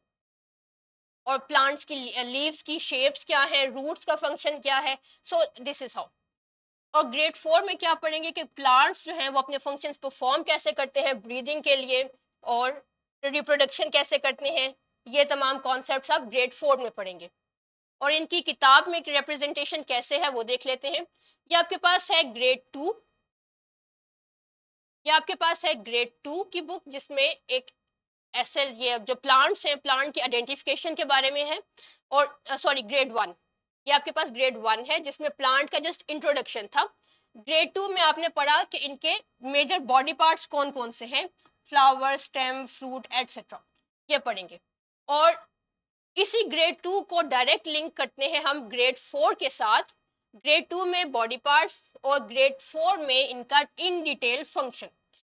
और प्लांट्स की लीव्स की शेप्स क्या है, रूट्स का फंक्शन क्या है। So this is how. और ग्रेड 4 में क्या पढ़ेंगे कि प्लांट्स जो हैं वो अपने फंक्शंस परफॉर्म कैसे करते हैं ब्रीदिंग के लिए, और रिप्रोडक्शन कैसे करते हैं। ये तमाम कॉन्सेप्ट्स आप ग्रेड 4 में पढ़ेंगे। और इनकी किताब में रिप्रेजेंटेशन कैसे है वो देख लेते हैं। ये आपके पास है ग्रेड 2, ये आपके पास है ग्रेड 2 की बुक, जिसमें एक SL ये जो प्लांट्स हैं, प्लांट की आइडेंटिफिकेशन के बारे में है। और सॉरी ग्रेड 1, ये आपके पास ग्रेड 1 है जिसमें प्लांट का जस्ट इंट्रोडक्शन था। ग्रेड 2 में आपने पढ़ा कि इनके मेजर बॉडी पार्ट्स कौन कौन से हैं, फ्लावर, स्टेम, फ्रूट एटसेट्रा, ये पढ़ेंगे। और इसी ग्रेड 2 को डायरेक्ट लिंक करते हैं हम ग्रेड 4 के साथ। ग्रेड 2 में बॉडी पार्ट्स और ग्रेड 4 में इनका इन डिटेल फंक्शन।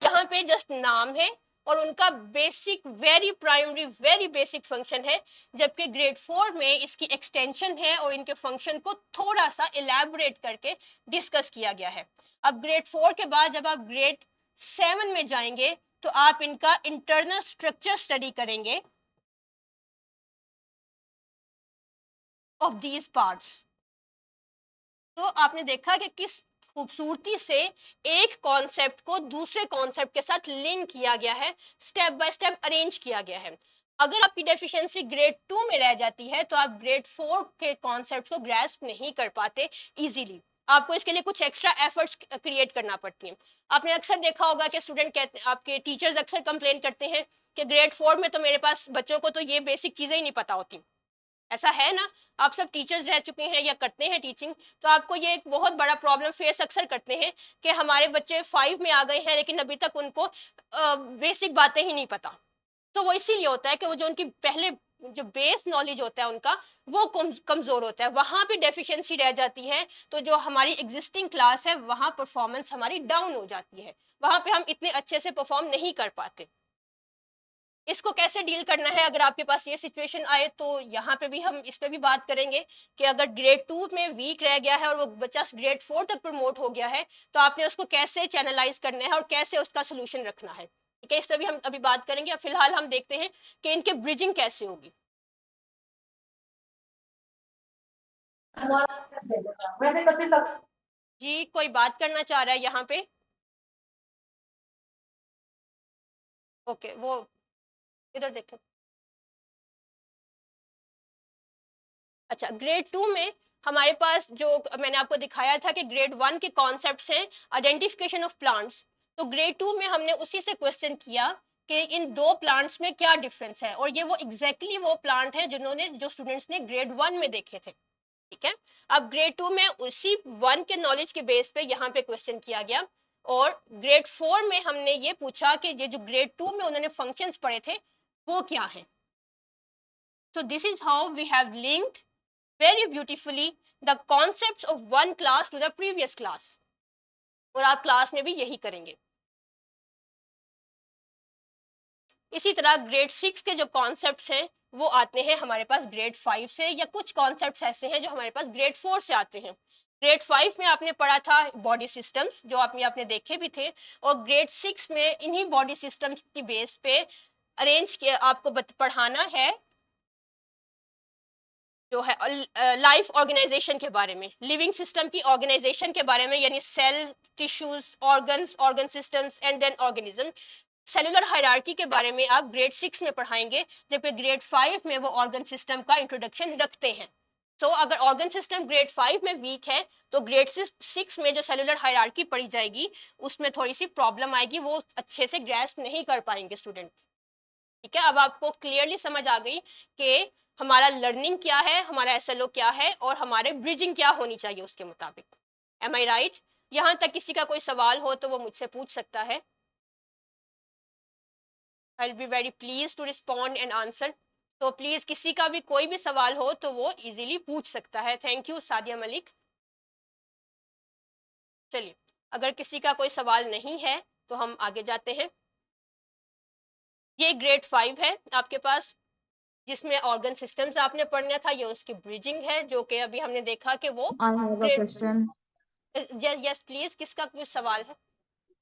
यहाँ पे जस्ट नाम है और उनका basic very primary very basic function है, जबकि ग्रेड 4 में इसकी एक्सटेंशन है और इनके फंक्शन को थोड़ा सा इलेबोरेट करके डिस्कस किया गया है। अब ग्रेड 4 के बाद जब आप ग्रेड 7 में जाएंगे तो आप इनका इंटरनल स्ट्रक्चर स्टडी करेंगे ऑफ दीज पार्ट्स। तो आपने देखा कि किस खूबसूरती से एक कॉन्सेप्ट को दूसरे कॉन्सेप्ट के साथ लिंक किया गया है, स्टेप बाय स्टेप अरेंज किया गया है। अगर आपकी डेफिशिएंसी ग्रेड 2 में रह जाती है तो आप ग्रेड 4 के कॉन्सेप्ट को ग्रैस्प नहीं कर पाते इजीली। आपको इसके लिए कुछ एक्स्ट्रा एफर्ट्स क्रिएट करना पड़ती है। आपने अक्सर देखा होगा कि स्टूडेंट कहते, आपके टीचर्स अक्सर कंप्लेन करते हैं कि ग्रेड 4 में तो मेरे पास बच्चों को तो ये बेसिक चीजें ही नहीं पता होती। ऐसा है ना, आप सब टीचर्स रह चुके हैं या करते हैं टीचिंग, तो आपको ये एक बहुत बड़ा प्रॉब्लम फेस अक्सर करते हैं कि हमारे बच्चे 5 में आ गए हैं लेकिन अभी तक उनको बेसिक बातें ही नहीं पता। तो वो इसीलिए होता है कि वो जो उनकी पहले जो बेस नॉलेज होता है उनका वो कमजोर होता है, वहां पे डेफिशिएंसी रह जाती है। तो जो हमारी एग्जिस्टिंग क्लास है वहां परफॉर्मेंस हमारी डाउन हो जाती है, वहां पे हम इतने अच्छे से परफॉर्म नहीं कर पाते। इसको कैसे डील करना है अगर आपके पास ये सिचुएशन आए, तो यहाँ पे भी हम इस पे भी बात करेंगे कि अगर ग्रेड 2 में वीक रह गया है और वो बच्चा ग्रेड 4 तक प्रमोट हो गया है तो आपने उसको कैसे चैनलाइज करना है और कैसे उसका सोल्यूशन रखना है, ठीक है। इस पे भी हम अभी बात करेंगे। फिलहाल हम देखते हैं कि इनके ब्रिजिंग कैसे होगी। जी कोई बात करना चाह रहा है यहाँ पे? ओके, वो इधर देखें। अच्छा, ग्रेड 2 में हमारे पास जो मैंने आपको दिखाया था कि ग्रेड 1 के कॉन्सेप्ट्स हैं आइडेंटिफिकेशन ऑफ प्लांट्स, तो ग्रेड 2 में हमने उसी से क्वेश्चन किया कि इन दो प्लांट्स में क्या डिफरेंस है, और ये वो एग्जैक्टली वो प्लांट है जिन्होंने जो स्टूडेंट्स ने ग्रेड 1 में देखे थे, ठीक है। अब ग्रेड 2 में उसी 1 के नॉलेज के बेस पे यहाँ पे क्वेश्चन किया गया, और ग्रेड 4 में हमने ये पूछा कि ये जो ग्रेड 2 में उन्होंने फंक्शंस पढ़े थे वो क्या है। So this is how we have linked very beautifully the concepts of one class to the previous class, और आप क्लास में भी यही करेंगे। इसी तरह ग्रेड 6 के जो कॉन्सेप्ट्स हैं वो आते हैं हमारे पास ग्रेड 5 से, या कुछ कॉन्सेप्ट्स ऐसे हैं जो हमारे पास ग्रेड 4 से आते हैं। ग्रेड 5 में आपने पढ़ा था बॉडी सिस्टम्स, जो आपने देखे भी थे, और ग्रेड 6 में इन्हीं बॉडी सिस्टम्स की बेस पे अरेंज किया आपको पढ़ाना है जो है लाइफ ऑर्गेनाइजेशन के बारे में, लिविंग सिस्टम की ऑर्गेनाइजेशन के बारे में, यानी cell, tissues, organs, organ systems and then organism. Cellular hierarchy के बारे में आप ग्रेड 6 में पढ़ाएंगे, जबकि ग्रेड 5 में वो ऑर्गन सिस्टम का इंट्रोडक्शन रखते हैं। तो अगर ऑर्गन सिस्टम ग्रेड 5 में वीक है तो ग्रेड 6 में जो सेलुलर हायरार्की पढ़ी जाएगी उसमें थोड़ी सी प्रॉब्लम आएगी, वो अच्छे से ग्रैस्प नहीं कर पाएंगे स्टूडेंट। ठीक है, अब आपको क्लियरली समझ आ गई कि हमारा लर्निंग क्या है, हमारा एसएलओ क्या है और हमारे ब्रिजिंग क्या होनी चाहिए उसके मुताबिक। एम आई राइट? यहां तक किसी का कोई सवाल हो तो वो मुझसे पूछ सकता है। I'll be very pleased to respond and answer. तो प्लीज किसी का भी कोई भी सवाल हो तो वो इजीली पूछ सकता है। Thank you Sadia Malik. चलिए, अगर किसी का कोई सवाल नहीं है तो हम आगे जाते हैं। ये ग्रेड 5 है आपके पास, जिसमें ऑर्गन सिस्टम्स आपने पढ़ना था, ये उसकी ब्रिजिंग है, जो कि अभी हमने देखा कि वो I have a question. Yes please, किसका कुछ सवाल है?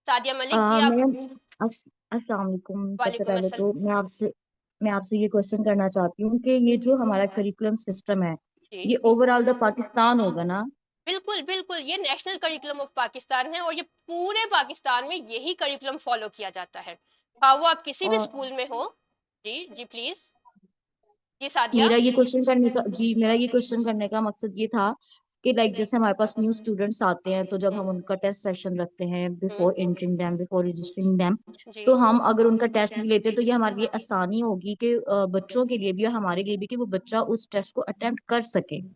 सादिया मलिक जी आप। मैम अस्सलाम वालेकुम। सबसे वालेकुम पहले तो अस्सलाम मैं आपसे ये क्वेश्चन करना चाहती हूँ कि ये जो हमारा करिकुलम सिस्टम है जी। ये ओवरऑल द पाकिस्तान होगा ना? बिल्कुल बिल्कुल, ये नेशनल करिकुलम ऑफ पाकिस्तान है और ये पूरे पाकिस्तान में यही करिकुलम फॉलो किया जाता है, वो आप किसी भी और स्कूल में हो। जी जी प्लीज। जी सादिया। मेरा ये क्वेश्चन करने का मकसद ये था कि लाइक जैसे हमारे पास न्यू स्टूडेंट्स आते हैं तो जब हम उनका टेस्ट सेशन रखते हैं before entering them, before registering them, जी तो हम अगर उनका टेस्ट भी लेते हैं तो ये हमारे लिए आसानी होगी कि बच्चों के लिए भी और हमारे लिए भी कि वो बच्चा उस टेस्ट को अटेम्प्ट कर सके on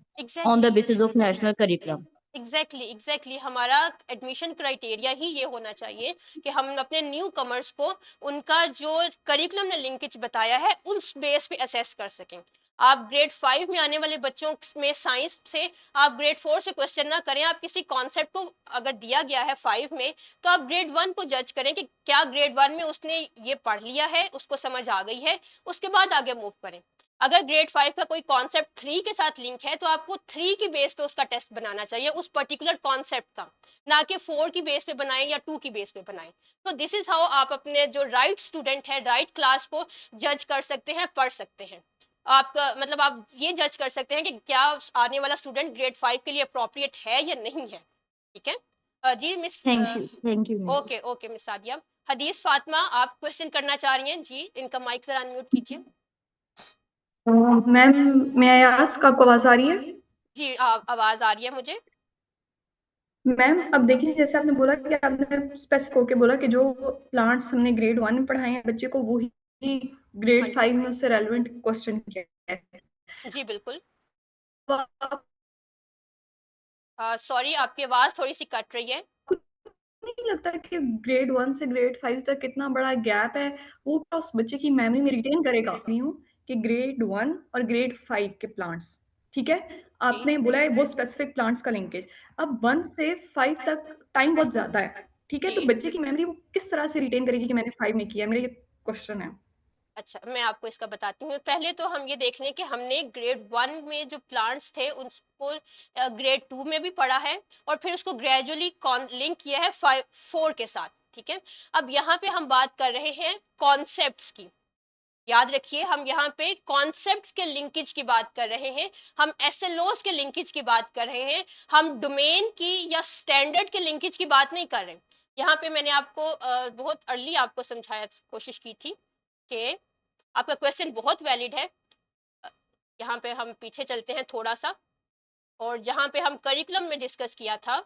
the exactly basis of national curriculum. Exactly हमारा एडमिशन क्राइटेरिया ही ये होना चाहिए कि हम अपने न्यू कमर्स को उनका जो करिकुलम ने लिंकेज बताया है उस बेस पे असेस कर सकें। आप ग्रेड 5 में आने वाले बच्चों में साइंस से आप ग्रेड 4 से क्वेश्चन ना करें, आप किसी कॉन्सेप्ट को अगर दिया गया है 5 में तो आप ग्रेड 1 को जज करें कि क्या ग्रेड 1 में उसने ये पढ़ लिया है, उसको समझ आ गई है, उसके बाद आगे मूव करें। अगर ग्रेड 5 का कोई कॉन्सेप्ट 3 के साथ लिंक है तो आपको 3 की बेस पे उसका टेस्ट बनाना चाहिए उस पर्टिकुलर कॉन्सेप्ट का, ना कि 4 की बेस पे बनाएं या 2 की बेस पे बनाएं। तो दिस इज हाउ आप अपने जो राइट स्टूडेंट है, राइट क्लास को जज कर सकते हैं, पढ़ सकते हैं। आपका मतलब आप ये जज कर सकते हैं कि क्या आने वाला स्टूडेंट ग्रेड 5 के लिए अप्रोप्रिएट है या नहीं है। ठीक है। जी miss. Thank you miss. Okay okay miss Sadia. Hadees Fatima आप क्वेश्चन करना चाह रही हैं जी, इनका माइक जरा अनम्यूट कीजिए। मैम मैं आस्क, आपको आवाज आ रही है? जी आवाज आ रही है मुझे। मैम अब देखिए, जैसे आपने बोला कि आपने स्पेसिफिक होके बोला कि जो प्लांट्स हमने ग्रेड 1 में पढ़ाए हैं बच्चे को, वो ही हाँ ग्रेड जी 5 में उससे रेलेवेंट क्वेश्चन किया है। जी बिल्कुल। तो आपको सॉरी आपकी आवाज थोड़ी सी कट रही है। नहीं लगता कि ग्रेड 1 से ग्रेड 5 तक कितना बड़ा गैप है, वो क्या उस बच्चे की मेमोरी में रिटेन करेगा? नहीं हूँ कि ग्रेड 1 और ग्रेड 5 के प्लांट्स, ठीक है, जी आपने बोला है वो स्पेसिफिक प्लांट्स का लिंकेज। अब 1 से 5 तक टाइम बहुत ज्यादा है, ठीक है, तो जी बच्चे की मेमोरी वो किस तरह से रिटेन करेगी कि मैंने 5 में किया? मेरा ये क्वेश्चन है। अच्छा, मैं आपको इसका बताती हूँ। पहले तो हम ये देख लें कि हमने ग्रेड 1 में जो प्लांट्स थे उसको ग्रेड 2 में भी पढ़ा है और फिर उसको ग्रेजुअली लिंक किया है 4 के साथ। ठीक है, अब यहाँ पे हम बात कर रहे हैं कॉन्सेप्ट्स की। याद रखिए, हम यहाँ पे कॉन्सेप्ट्स के लिंकेज की बात कर रहे हैं, हम एसएलओस के लिंकेज की बात कर रहे हैं, हम डोमेन की या स्टैंडर्ड के लिंकेज की बात नहीं कर रहे। यहाँ पे मैंने आपको बहुत अर्ली आपको समझाया कोशिश की थी कि आपका क्वेश्चन बहुत वैलिड है। यहाँ पे हम पीछे चलते हैं थोड़ा सा, और जहाँ पे हम करिकुलम में डिस्कस किया था,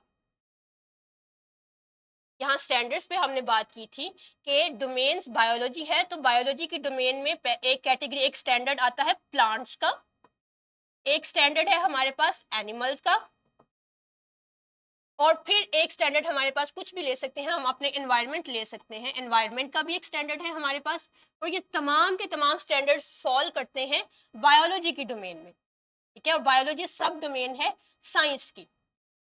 यहाँ स्टैंडर्ड्स पे हमने बात की थी कि डोमेन्स बायोलॉजी है तो बायोलॉजी की डोमेन में एक कैटेगरी, एक स्टैंडर्ड आता है प्लांट्स का, एक स्टैंडर्ड है हमारे पास एनिमल्स का, और फिर एक स्टैंडर्ड हमारे पास कुछ भी ले सकते हैं, हम अपने एनवायरनमेंट ले सकते हैं, एनवायरनमेंट का भी एक स्टैंडर्ड है हमारे पास। और ये तमाम के तमाम स्टैंडर्ड्स फॉल करते हैं बायोलॉजी की डोमेन में। ठीक है, और बायोलॉजी सब डोमेन है साइंस की।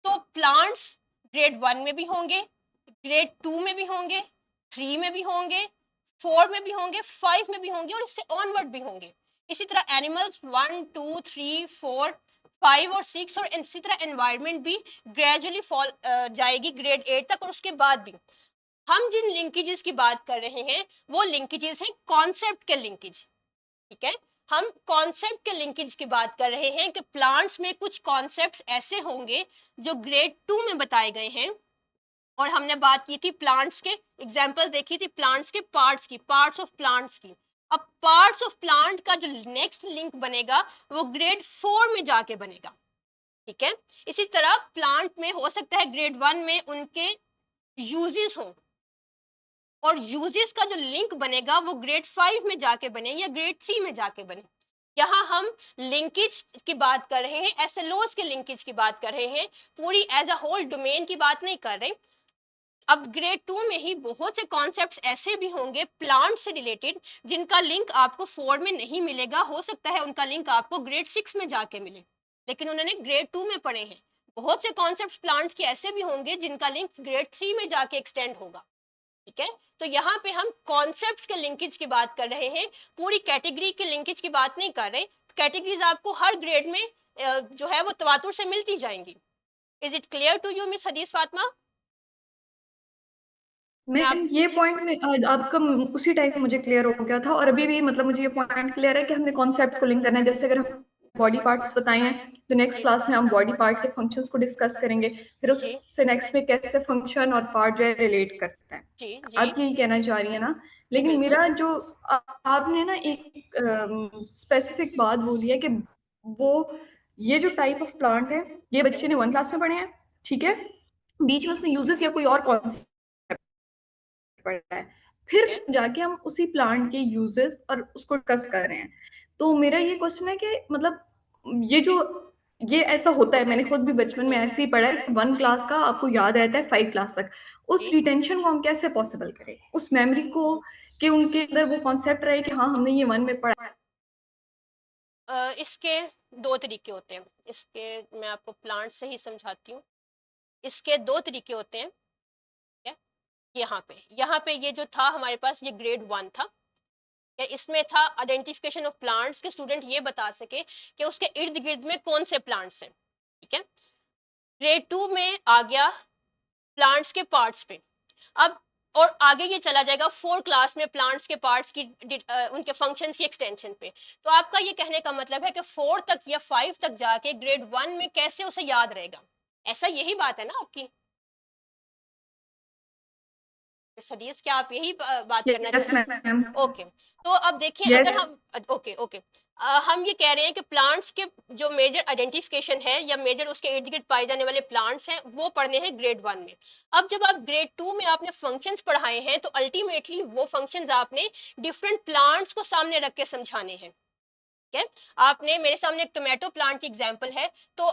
तो प्लांट्स ग्रेड 1 में भी होंगे, ग्रेड 2 में भी होंगे, 3 में भी होंगे, 4 में भी होंगे, 5 में भी होंगे और इससे ऑनवर्ड भी होंगे। इसी तरह एनिमल्स 1 2 3 4 5 और 6, और इसी तरह एनवायरनमेंट भी ग्रेजुअली फॉल जाएगी ग्रेड 8 तक। और उसके बाद भी हम जिन लिंकेजेस की बात कर रहे हैं वो लिंकेजेस हैं कॉन्सेप्ट के लिंकेज। ठीक है, हम कॉन्सेप्ट के लिंकेज की बात कर रहे हैं कि प्लांट्स में कुछ कॉन्सेप्ट्स ऐसे होंगे जो ग्रेड 2 में बताए गए हैं और हमने बात की थी प्लांट्स के, एग्जाम्पल देखी थी प्लांट्स के पार्ट्स की, पार्ट्स ऑफ प्लांट्स की। अब पार्ट्स ऑफ प्लांट का जो नेक्स्ट लिंक बनेगा वो ग्रेड 4 में जाके बनेगा, ठीक है। इसी तरह प्लांट में हो सकता है ग्रेड 1 में उनके यूजेस हो, और यूजेस का जो लिंक बनेगा वो ग्रेड 5 में जाके बने या ग्रेड 3 में जाके बने। यहाँ हम लिंकेज की बात कर रहे हैं, एसएलओस के लिंकेज की बात कर रहे हैं, पूरी एज अ होल डोमेन की बात नहीं कर रहे। अब ग्रेड 2 में ही बहुत से कॉन्सेप्ट्स ऐसे भी होंगे प्लांट से रिलेटेड जिनका लिंक आपको 4 में नहीं मिलेगा, हो सकता है उनका लिंक आपको ग्रेड 6 में जाके मिले, लेकिन उन्होंने ग्रेड 2 में पढ़े हैं। बहुत से कॉन्सेप्ट्स प्लांट्स के ऐसे भी होंगे जिनका लिंक ग्रेड 3 में जाके एक्सटेंड होगा, ठीक है। तो यहाँ पे हम कॉन्सेप्ट्स के लिंकेज की बात कर रहे हैं, पूरी कैटेगरी के लिंकेज की बात नहीं कर रहे। कैटेगरीज आपको हर ग्रेड में जो है वो तवातुर से मिलती जाएंगी। Is it clear to you miss Hadees Fatima? Ma'am ये पॉइंट में आपका उसी टाइम मुझे क्लियर हो गया था, और अभी भी मतलब मुझे ये पॉइंट क्लियर है कि हमने कॉन्सेप्ट्स को लिंक करना है। जैसे अगर हम बॉडी पार्ट्स बताए हैं तो नेक्स्ट क्लास में हम बॉडी पार्ट के फंक्शंस को डिस्कस करेंगे, फिर जी उससे नेक्स्ट में कैसे फंक्शन और पार्ट जो है रिलेट करते हैं। जी जी आप यही कहना चाह रही है ना? जी लेकिन बिल्कुल। मेरा जो आपने ना एक स्पेसिफिक बात बोली है कि वो ये जो टाइप ऑफ प्लांट है ये बच्चे ने 1 क्लास में पढ़े हैं, ठीक है, बीच में उसने यूजेस या कोई और कॉन्सेप्ट पढ़ा है, फिर जाके हम उसी प्लांट के यूजेस और उसको डिस्कस कर रहे हैं। तो मेरा ये क्वेश्चन है कि मतलब ये ऐसा होता है, मैंने खुद भी बचपन में ऐसे ही पढ़ा है कि 1 क्लास का आपको याद रहता है 5 क्लास तक। उस जी रिटेंशन को हम कैसे पॉसिबल करें, उस मेमोरी को, कि उनके अंदर वो कॉन्सेप्ट रहे कि हाँ हमने ये 1 में पढ़ा है। इसके 2 तरीके होते हैं। इसके मैं आपको प्लांट से ही समझाती हूँ। इसके 2 तरीके होते हैं, ठीक है। यहाँ पे ये जो था हमारे पास ये ग्रेड 1 था, या इसमें था आइडेंटिफिकेशन ऑफ प्लांट्स के स्टूडेंट ये बता सके कि उसके इर्द गिर्द में कौन से प्लांट्स हैं, ठीक है। ग्रेड 2 में आ गया प्लांट्स के पार्ट्स पे। अब और आगे ये चला जाएगा 4 क्लास में प्लांट्स के पार्ट्स की उनके फंक्शंस की एक्सटेंशन पे। तो आपका ये कहने का मतलब है कि 4 तक या 5 तक जाके ग्रेड 1 में कैसे उसे याद रहेगा, ऐसा यही बात है ना आपकी हदीस? क्या आप यही बात करना यस चाहते हैं? मैम। ओके। तो अब देखिए यस। अगर हम ओके ओके हम ये कह रहे हैं कि प्लांट्स के जो मेजर आइडेंटिफिकेशन है या मेजर उसके इर्द गिर्द पाए जाने वाले प्लांट्स हैं वो पढ़ने हैं ग्रेड 1 में। अब जब आप ग्रेड 2 में आपने फंक्शंस पढ़ाए हैं तो अल्टीमेटली वो फंक्शंस आपने डिफरेंट प्लांट्स को सामने रख के समझाने हैं, ठीक है। आपने मेरे सामने एक टोमेटो प्लांट की एग्जांपल है, तो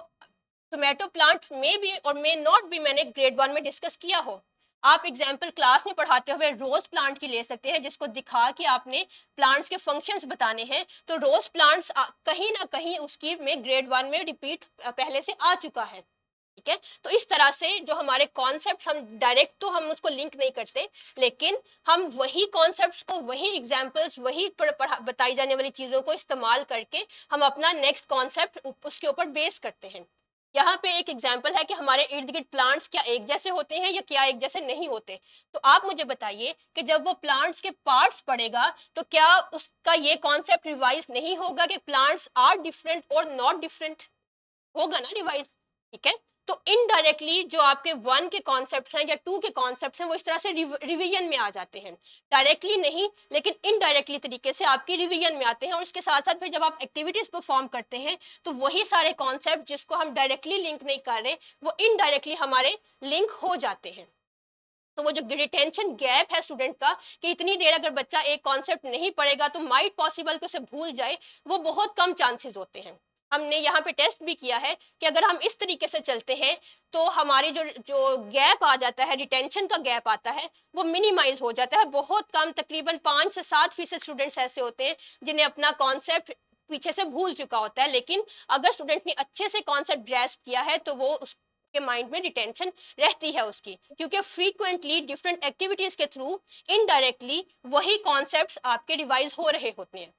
टोमेटो प्लांट में भी और मे नॉट भी मैंने ग्रेड 1 में डिस्कस किया हो। आप एग्जाम्पल क्लास में पढ़ाते हुए रोज प्लांट की ले सकते हैं जिसको दिखा कि आपने प्लांट्स के फंक्शंस बताने हैं, तो रोज प्लांट्स कहीं ना कहीं उसकी में ग्रेड 1 में रिपीट पहले से आ चुका है, ठीक है। तो इस तरह से जो हमारे कॉन्सेप्ट हम डायरेक्ट तो हम उसको लिंक नहीं करते, लेकिन हम वही कॉन्सेप्ट्स को, वही एग्जांपल्स, वही बताई जाने वाली चीजों को इस्तेमाल करके हम अपना नेक्स्ट कॉन्सेप्ट उसके ऊपर बेस करते हैं। यहाँ पे एक एग्जांपल है कि हमारे इर्द गिर्द प्लांट्स क्या एक जैसे होते हैं या क्या एक जैसे नहीं होते। तो आप मुझे बताइए कि जब वो प्लांट्स के पार्ट्स पढ़ेगा तो क्या उसका ये कॉन्सेप्ट रिवाइज नहीं होगा कि प्लांट्स आर डिफरेंट और नॉट डिफरेंट? होगा ना रिवाइज, ठीक है। तो इनडायरेक्टली जो आपके 1 के कॉन्सेप्ट्स हैं या 2 के कॉन्सेप्ट्स हैं वो इस तरह से रिवीजन में आ जाते हैं, डायरेक्टली नहीं लेकिन इनडायरेक्टली तरीके से आपकी रिवीजन में आते हैं। और उसके साथ साथ फिर जब आप एक्टिविटीज परफॉर्म करते हैं तो वही सारे कॉन्सेप्ट जिसको हम डायरेक्टली लिंक नहीं कर रहे वो इनडायरेक्टली हमारे लिंक हो जाते हैं। तो वो जो रिटेंशन गैप है स्टूडेंट का कि इतनी देर अगर बच्चा एक कॉन्सेप्ट नहीं पढ़ेगा तो माइट पॉसिबल कि उसे भूल जाए, वो बहुत कम चांसेस होते हैं। हमने यहाँ पे टेस्ट भी किया है कि अगर हम इस तरीके से चलते हैं तो हमारी जो जो गैप आ जाता है, रिटेंशन का गैप आता है, वो मिनिमाइज हो जाता है। बहुत कम, तकरीबन 5 से 7% स्टूडेंट्स ऐसे होते हैं जिन्हें अपना कॉन्सेप्ट पीछे से भूल चुका होता है। लेकिन अगर स्टूडेंट ने अच्छे से कॉन्सेप्ट ग्रैस्प किया है तो वो उसके माइंड में रिटेंशन रहती है उसकी, क्योंकि फ्रीक्वेंटली डिफरेंट एक्टिविटीज के थ्रू इनडायरेक्टली वही कॉन्सेप्ट्स आपके रिवाइज हो रहे होते हैं,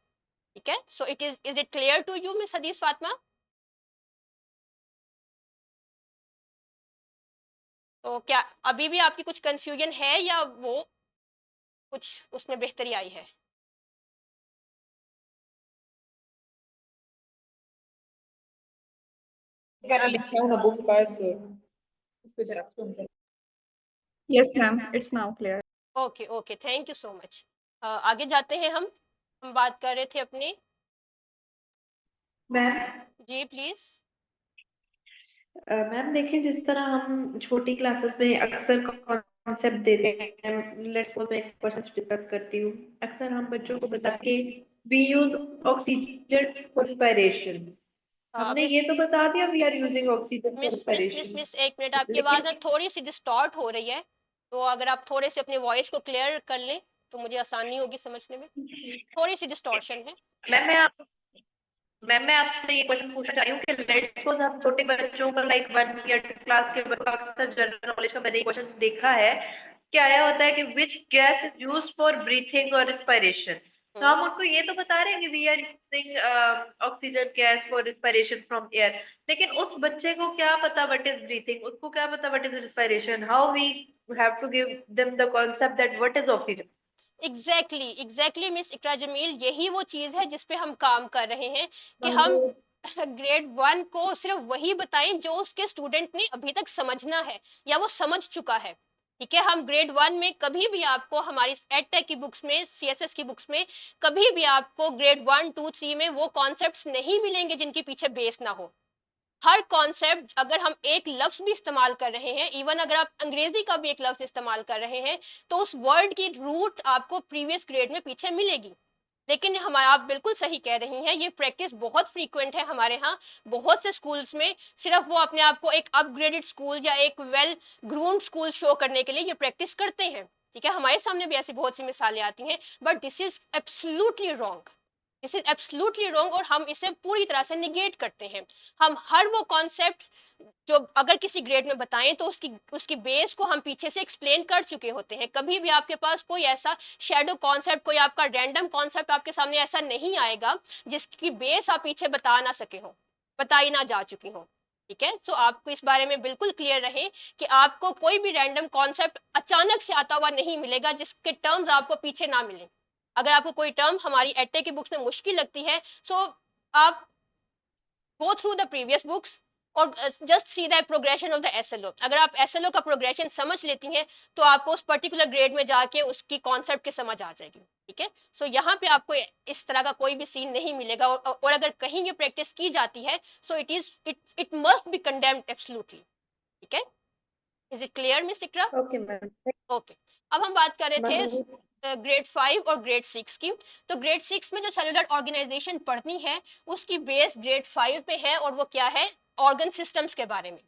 ठीक है। So is it clear to you miss Hadees Fatima? तो क्या अभी भी आपकी कुछ कंफ्यूजन है या वो कुछ उसमें बेहतरी आई है? लिखा हूँ ना बुक पास उस पे जरा Yes, ma'am. It's now clear. Okay okay, thank you so much. आगे जाते हैं हम बात कर रहे थे अपने। Ma'am ji please. मैम देखिए, जिस तरह हम छोटी क्लासेस में अक्सर कॉन्सेप्ट देते हैं, लेट्स सपोज मैं क्वेश्चन डिस्कस करती हूँ, अक्सर हम बच्चों को बता के we use oxygen for respiration, हमने ये तो बता दिया we are using oxygen for respiration, miss एक मिनट, आपकी आवाज ना थोड़ी सी डिस्टॉर्ट हो रही है, तो अगर आप थोड़े से अपनी वॉइस को क्लियर कर लें तो मुझे आसानी होगी समझने में। थोड़ी सी डिस्टॉर्शन है। मैम मैं आपसे ये क्वेश्चन पूछना चाह रही हूँ कि लेट्स सपोज हम छोटे बच्चों को लाइक 1 ईयर क्लास के बच्चों का अक्सर जनरल नॉलेज का मैंने क्वेश्चन देखा है कि आया होता है कि which gas is used for breathing और रेस्पिरेशन, तो हम उनको ये तो बता रहे हैं कि we are using oxygen gas for respiration from air, लेकिन उस बच्चे को क्या पता व्हाट इज ब्रीथिंग, उसको क्या पता what is respiration, how we have to give them the concept that what is oxygen. Exactly miss Iqra Jameel, यही वो चीज है जिस पे हम काम कर रहे हैं कि हम ग्रेड 1 को सिर्फ वही बताएं जो उसके स्टूडेंट ने अभी तक समझना है या वो समझ चुका है। ठीक है, हम ग्रेड 1 में कभी भी आपको हमारी एडटेक की बुक्स में, सीएसएस की बुक्स में कभी भी आपको ग्रेड 1 2 3 में वो कॉन्सेप्ट्स नहीं मिलेंगे जिनके पीछे बेस ना हो। हर कॉन्सेप्ट, अगर हम एक लफ्ज भी इस्तेमाल कर रहे हैं, इवन अगर आप अंग्रेजी का भी एक लफ्ज इस्तेमाल कर रहे हैं, तो उस वर्ड की रूट आपको प्रीवियस ग्रेड में पीछे मिलेगी। लेकिन हमारा, आप बिल्कुल सही कह रही हैं, ये प्रैक्टिस बहुत फ्रीक्वेंट है हमारे यहाँ बहुत से स्कूल्स में। सिर्फ वो अपने आप को एक अपग्रेडेड स्कूल या एक वेल ग्रूम्ड स्कूल शो करने के लिए ये प्रैक्टिस करते हैं। ठीक है, हमारे सामने भी ऐसी बहुत सी मिसालें आती हैं, but this is absolutely wrong, this is absolutely wrong, और हम इसे पूरी तरह से निगेट करते हैं। हम हर वो कॉन्सेप्ट जो अगर किसी ग्रेड में बताएं तो उसकी बेस को हम पीछे से एक्सप्लेन कर चुके होते हैं। कभी भी आपके पास कोई ऐसा शैडो कॉन्सेप्ट, कोई आपका रैंडम कॉन्सेप्ट आपके सामने ऐसा नहीं आएगा जिसकी बेस आप पीछे बता ना सके हो, बताई ना जा चुकी हो। ठीक है, सो आपको इस बारे में बिल्कुल क्लियर रहे कि आपको कोई भी रैंडम कॉन्सेप्ट अचानक से आता हुआ नहीं मिलेगा जिसके टर्म्स आपको पीछे ना मिले। अगर आपको कोई टर्म हमारी एडटेक की बुक्स में मुश्किल लगती है, सो आप go through the previous books और just see the progression of the SLO. अगर आप एसएलओ का प्रोग्रेशन समझ लेती हैं तो आपको उस पर्टिकुलर ग्रेड में जाके उसकी कॉन्सेप्ट की समझ आ जाएगी। ठीक है, सो यहाँ पे आपको इस तरह का कोई भी सीन नहीं मिलेगा, और अगर कहीं ये प्रैक्टिस की जाती है so it must be condemned absolutely. ठीक है, is it clear miss Iqra? Okay ma'am. Okay, अब हम बात कर रहे थे ग्रेड 5 और ग्रेड 6 की। तो ग्रेड 6 में जो सेलुलर ऑर्गेनाइजेशन पढ़नी है उसकी बेस ग्रेड 5 पे है, और वो क्या है, ऑर्गन सिस्टम्स के बारे में।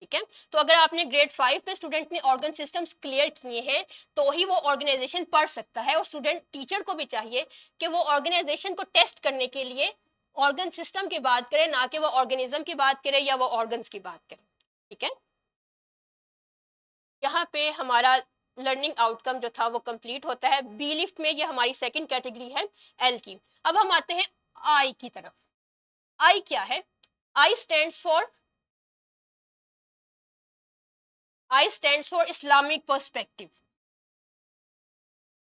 ठीक है, तो अगर आपने ग्रेड 5 पे स्टूडेंट ने ऑर्गन सिस्टम्स क्लियर किए हैं तो ही वो ऑर्गेनाइजेशन पढ़ सकता है, और स्टूडेंट टीचर को भी चाहिए कि वो ऑर्गेनाइजेशन को टेस्ट करने के लिए ऑर्गन सिस्टम की बात करे, ना कि वो ऑर्गेनिज्म की बात करे या वो ऑर्गन्स की बात करे। ठीक है, यहाँ पे हमारा लर्निंग आउटकम जो था वो कंप्लीट होता है। बी लिफ्ट में ये हमारी सेकंड कैटेगरी है, एल की। अब हम आते हैं आई की तरफ। आई क्या है? आई स्टैंड्स फॉर इस्लामिक पर्सपेक्टिव।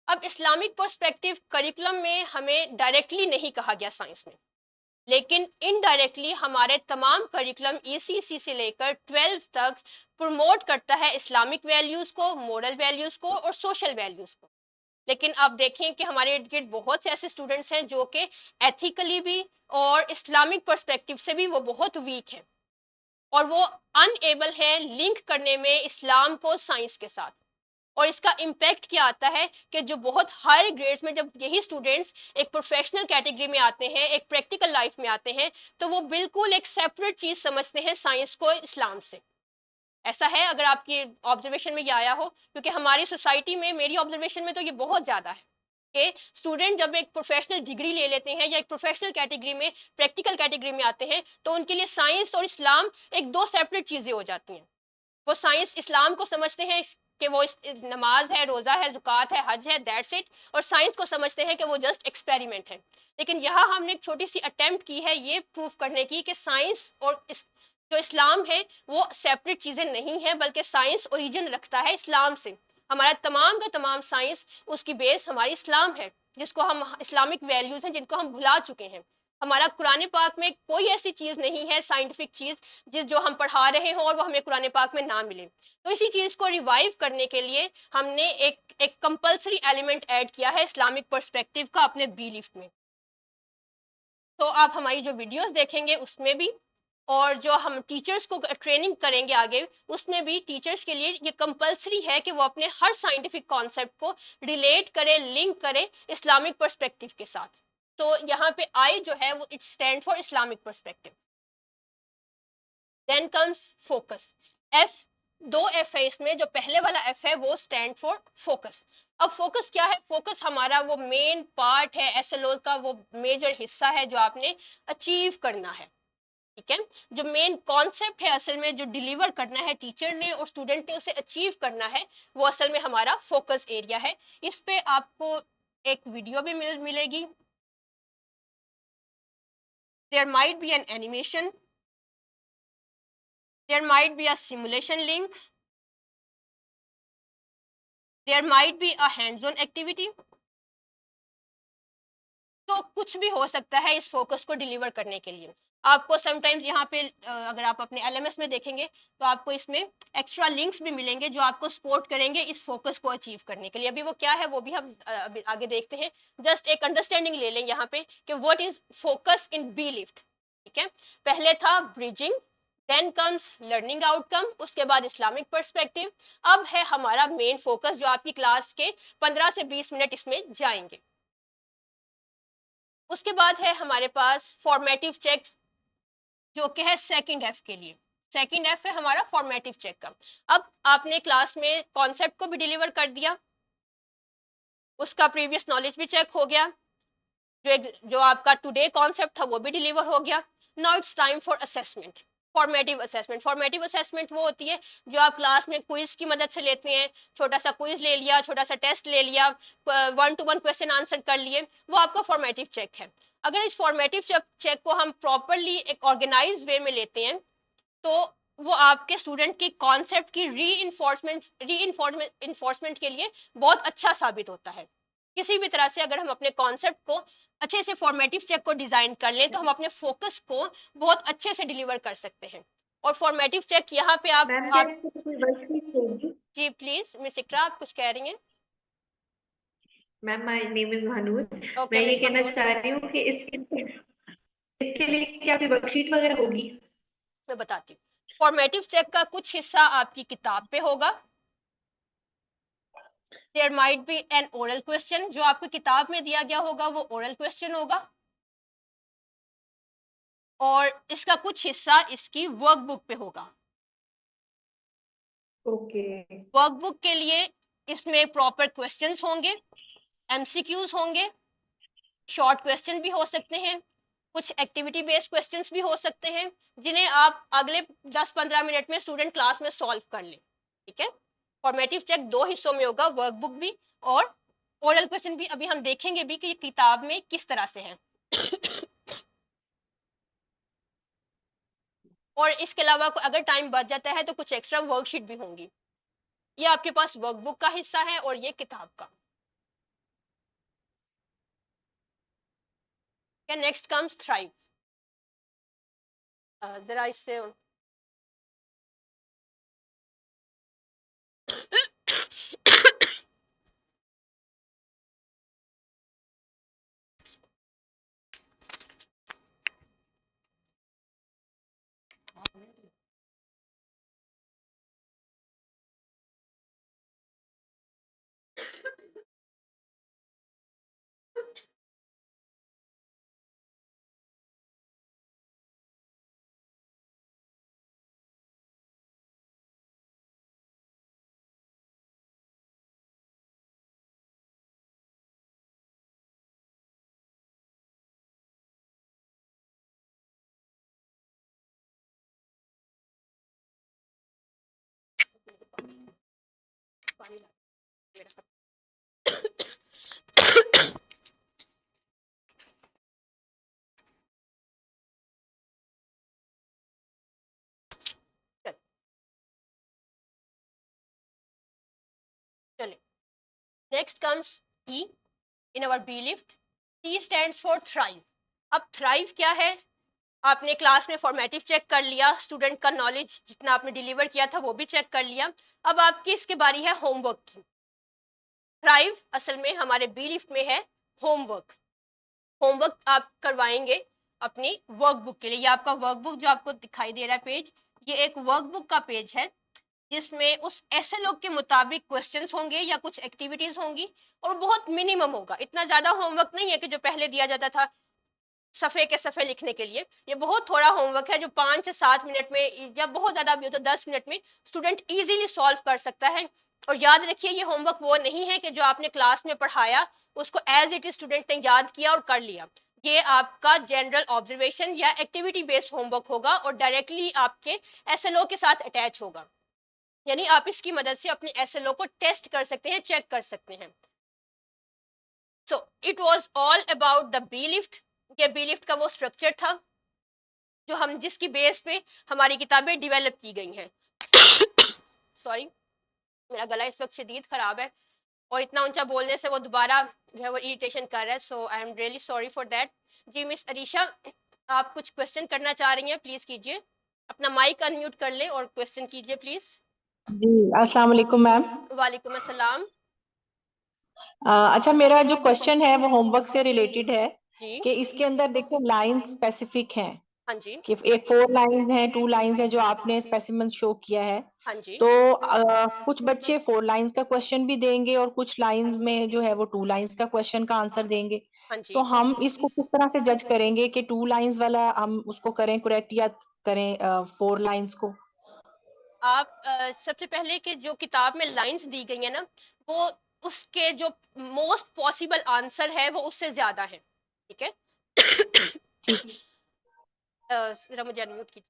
अब इस्लामिक पर्सपेक्टिव करिकुलम में हमें डायरेक्टली नहीं कहा गया साइंस में, लेकिन इनडायरेक्टली हमारे तमाम करिकुलम ईसीसी से लेकर 12 तक प्रमोट करता है इस्लामिक वैल्यूज को, मोरल वैल्यूज को और सोशल वैल्यूज को। लेकिन आप देखें कि हमारे इर्द गिर्द बहुत से ऐसे स्टूडेंट्स हैं जो कि एथिकली भी और इस्लामिक पर्सपेक्टिव से भी वो बहुत वीक हैं, और वो अनएबल है लिंक करने में इस्लाम को साइंस के साथ। और इसका इम्पैक्ट क्या आता है कि जो बहुत हाई ग्रेड्स में जब यही स्टूडेंट्स एक प्रोफेशनल कैटेगरी में आते हैं, एक प्रैक्टिकल लाइफ में आते हैं, तो वो बिल्कुल एक सेपरेट चीज समझते हैं साइंस को इस्लाम से। ऐसा है, अगर आपकी ऑब्जर्वेशन में ये आया हो, क्योंकि हमारी सोसाइटी में, मेरी ऑब्जर्वेशन में तो ये बहुत ज्यादा है कि स्टूडेंट जब एक प्रोफेशनल डिग्री ले लेते हैं या एक प्रोफेशनल कैटेगरी में, प्रैक्टिकल कैटेगरी में आते हैं, तो उनके लिए साइंस और इस्लाम एक दो सेपरेट चीजें हो जाती हैं। वो साइंस इस्लाम को समझते हैं कि वो नमाज है, रोजा है, जुकात है, हज है, दैट्स इट, और साइंस को समझते हैं कि वो जस्ट एक्सपेरिमेंट है। लेकिन यहाँ हमने एक छोटी सी अटेम्प्ट की है ये प्रूफ करने की कि साइंस और जो इस्लाम है वो सेपरेट चीजें नहीं है, बल्कि साइंस ओरिजिन रखता है इस्लाम से। हमारा तमाम का तमाम साइंस, उसकी बेस हमारी इस्लाम है, जिसको हम इस्लामिक वैल्यूज हैं जिनको हम भुला चुके हैं। हमारा कुरान पाक में कोई ऐसी चीज नहीं है, साइंटिफिक चीज जो हम पढ़ा रहे हो और वो हमें कुरान पाक में ना मिले। तो इसी चीज को रिवाइव करने के लिए हमने एक कंपल्सरी एलिमेंट ऐड किया है इस्लामिक पर्सपेक्टिव का अपने बी लिफ्ट में। तो आप हमारी जो वीडियोस देखेंगे उसमें भी, और जो हम टीचर्स को ट्रेनिंग करेंगे आगे, उसमें भी टीचर्स के लिए ये कंपलसरी है कि वो अपने हर साइंटिफिक कॉन्सेप्ट को रिलेट करे, लिंक करे इस्लामिक पर्सपेक्टिव के साथ। तो यहाँ पे आई जो है वो it stand for Islamic perspective. Then comes focus. F, दो एफ है इसमें, जो पहले वाला एफ है वो स्टैंड फॉर फोकस। अब फोकस क्या है? फोकस हमारा वो मेन पार्ट है, एसएलओ का वो मेजर हिस्सा है जो आपने अचीव करना है, ठीक है। जो मेन कॉन्सेप्ट है असल में जो डिलीवर करना है टीचर ने और स्टूडेंट ने उसे अचीव करना है, वो असल में हमारा फोकस एरिया है। इस पे आपको एक वीडियो भी मिलेगी। There might be an animation, there might be a simulation link, there might be a hands on activity. तो कुछ भी हो सकता है इस फोकस को डिलीवर करने के लिए। आपको समटाइम्स यहाँ पे अगर आप अपने एलएमएस में देखेंगे तो आपको इसमें एक्स्ट्रा लिंक्स भी मिलेंगे जो आपको सपोर्ट करेंगे इस फोकस को अचीव करने के लिए। अभी वो क्या है वो भी हम अभी आगे देखते हैं। जस्ट एक अंडरस्टैंडिंग ले लें यहाँ पे कि what is focus in B lift, ठीक है। पहले था bridging, then comes learning outcome, उसके बाद इस्लामिक पर्सपेक्टिव, अब है हमारा मेन फोकस जो आपकी क्लास के 15 से 20 मिनट इसमें जाएंगे। उसके बाद है हमारे पास फॉर्मेटिव चेक, जो कि है सेकंड एफ के लिए। सेकंड एफ है हमारा फॉर्मेटिव चेक का। अब आपने क्लास में कॉन्सेप्ट को भी डिलीवर कर दिया, उसका प्रीवियस नॉलेज भी चेक हो गया, जो आपका टुडे कॉन्सेप्ट था वो भी डिलीवर हो गया। Now it's time for assessment, formative assessment. Formative assessment वो होती है जो आप क्लास में क्विज की मदद से लेते हैं। छोटा सा क्विज ले लिया, छोटा सा टेस्ट ले लिया, 1-to-1 क्वेश्चन आंसर कर लिए, वो आपका फॉर्मेटिव चेक है। अगर इस फॉर्मेटिव चेक को हम प्रॉपरली एक ऑर्गेनाइज वे में लेते हैं तो वो आपके स्टूडेंट की कॉन्सेप्ट की री इन्फोर्समेंट के लिए बहुत अच्छा साबित होता है। किसी भी तरह से अगर हम अपने कॉन्सेप्ट को अच्छे से फॉर्मेटिव चेक को डिजाइन कर लें तो हम अपने फोकस को बहुत अच्छे से डिलीवर कर सकते हैं। और फॉर्मेटिव चेक यहाँ पे आप जी प्लीज मिस इकरा, आप कुछ कह रही हैं? Ma'am my name is Mahnoor. Okay मैं ये मिस कहना महानूर, चाह रही हूँ कि इसके लिए क्या कोई वर्कशीट वगैरह होगी? मैं बताती हूँ। फॉर्मेटिव चेक का कुछ हिस्सा आपकी किताब पे होगा। There might be an oral question, जो आपको किताब में दिया गया होगा वो ओरल क्वेश्चन होगा। और इसका कुछ हिस्सा इसकी वर्कबुक पे होगा। ओके। वर्कबुक के लिए इसमें प्रॉपर क्वेश्चंस होंगे, एमसीक्यूज होंगे, शॉर्ट क्वेश्चन भी हो सकते हैं, कुछ एक्टिविटी बेस्ड क्वेश्चंस भी हो सकते हैं जिन्हें आप अगले 10-15 मिनट में स्टूडेंट क्लास में सॉल्व कर ले, ठीक है। फॉर्मेटिव चेक दो हिस्सों में होगा, वर्कबुक भी और ओरल क्वेश्चन भी। अभी हम देखेंगे भी कि ये किताब में किस तरह से है। और इसके अलावा अगर टाइम बच जाता है तो कुछ एक्स्ट्रा वर्कशीट भी होंगी। ये आपके पास वर्कबुक का हिस्सा है और ये किताब का। Next comes thrive. जरा इससे चलिए, next comes E in our B lift. T stands for thrive. अब थ्राइव क्या है? आपने क्लास में फॉर्मेटिव चेक कर लिया, स्टूडेंट का नॉलेज जितना आपने डिलीवर किया था वो भी चेक कर लिया। अब आपकी इसके बारी है होमवर्क की। थ्राइव असल में हमारे बी लिफ्ट में है होमवर्क। होमवर्क आप करवाएंगे अपनी वर्कबुक के लिए। ये आपका वर्कबुक जो आपको दिखाई दे रहा है पेज, ये एक वर्कबुक का पेज है जिसमें उस एसएलओ के मुताबिक क्वेश्चंस होंगे या कुछ एक्टिविटीज होंगी, और बहुत मिनिमम होगा। इतना ज्यादा होमवर्क नहीं है कि जो पहले दिया जाता था सफे के सफे लिखने के लिए। ये बहुत थोड़ा होमवर्क है जो 5 से 7 मिनट में, या बहुत ज्यादा भी हो तो 10 मिनट में स्टूडेंट इजीली सॉल्व कर सकता है। और याद रखिए ये होमवर्क वो नहीं है कि जो आपने क्लास में पढ़ाया उसको एज इट इज स्टूडेंट ने याद किया और कर लिया। ये आपका जनरल ऑब्जर्वेशन या एक्टिविटी बेस्ड होमवर्क होगा और डायरेक्टली आपके एसएलओ के साथ अटैच होगा। यानी आप इसकी मदद से अपने एसएलओ को टेस्ट कर सकते हैं, चेक कर सकते हैं। So it was all about the B lift. ये बी लिफ्ट का वो स्ट्रक्चर था जो हम जिसकी बेस पे हमारी किताबें डेवलप की गई हैं। सॉरी, मेरा गला इस वक्त शदीद खराब है और इतना ऊंचा बोलने से वो दोबारा जो है वो इरिटेशन कर रहा है। So I am really sorry for that. जी मिस अरीशा, आप कुछ क्वेश्चन करना चाह रही हैं, प्लीज कीजिए। अपना माइक अनम्यूट कर ले और क्वेश्चन कीजिए प्लीज। जी अस्सलाम वालेकुम मैम। वालेकुम अस्सलाम। अच्छा, मेरा जो क्वेश्चन है वो होमवर्क से रिलेटेड है जी कि इसके अंदर देखो लाइंस स्पेसिफिक हैं हाँ जी कि एक 4 लाइंस हैं, 2 लाइंस हैं जो आपने स्पेसिमेन शो किया है। हाँ जी तो कुछ बच्चे 4 लाइंस का क्वेश्चन भी देंगे और कुछ लाइंस में जो है वो 2 लाइंस का क्वेश्चन का आंसर देंगे। हाँ तो जी। हम इसको किस तरह से जज करेंगे कि 2 लाइंस वाला हम उसको करें करेक्ट या करें 4 लाइंस को? आप सबसे पहले कि जो किताब में लाइंस दी गई है ना, वो उसके जो मोस्ट पॉसिबल आंसर है वो उससे ज्यादा है। ठीक है। ठीक। जरा मुझे अनम्यूट कीजिए।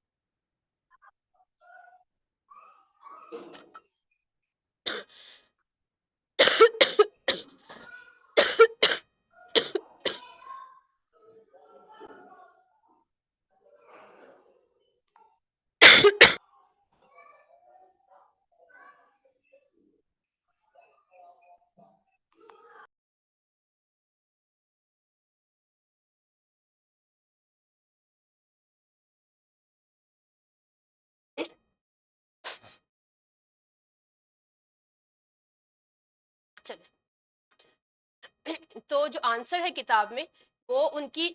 चलिए, तो जो आंसर है किताब में वो उनकी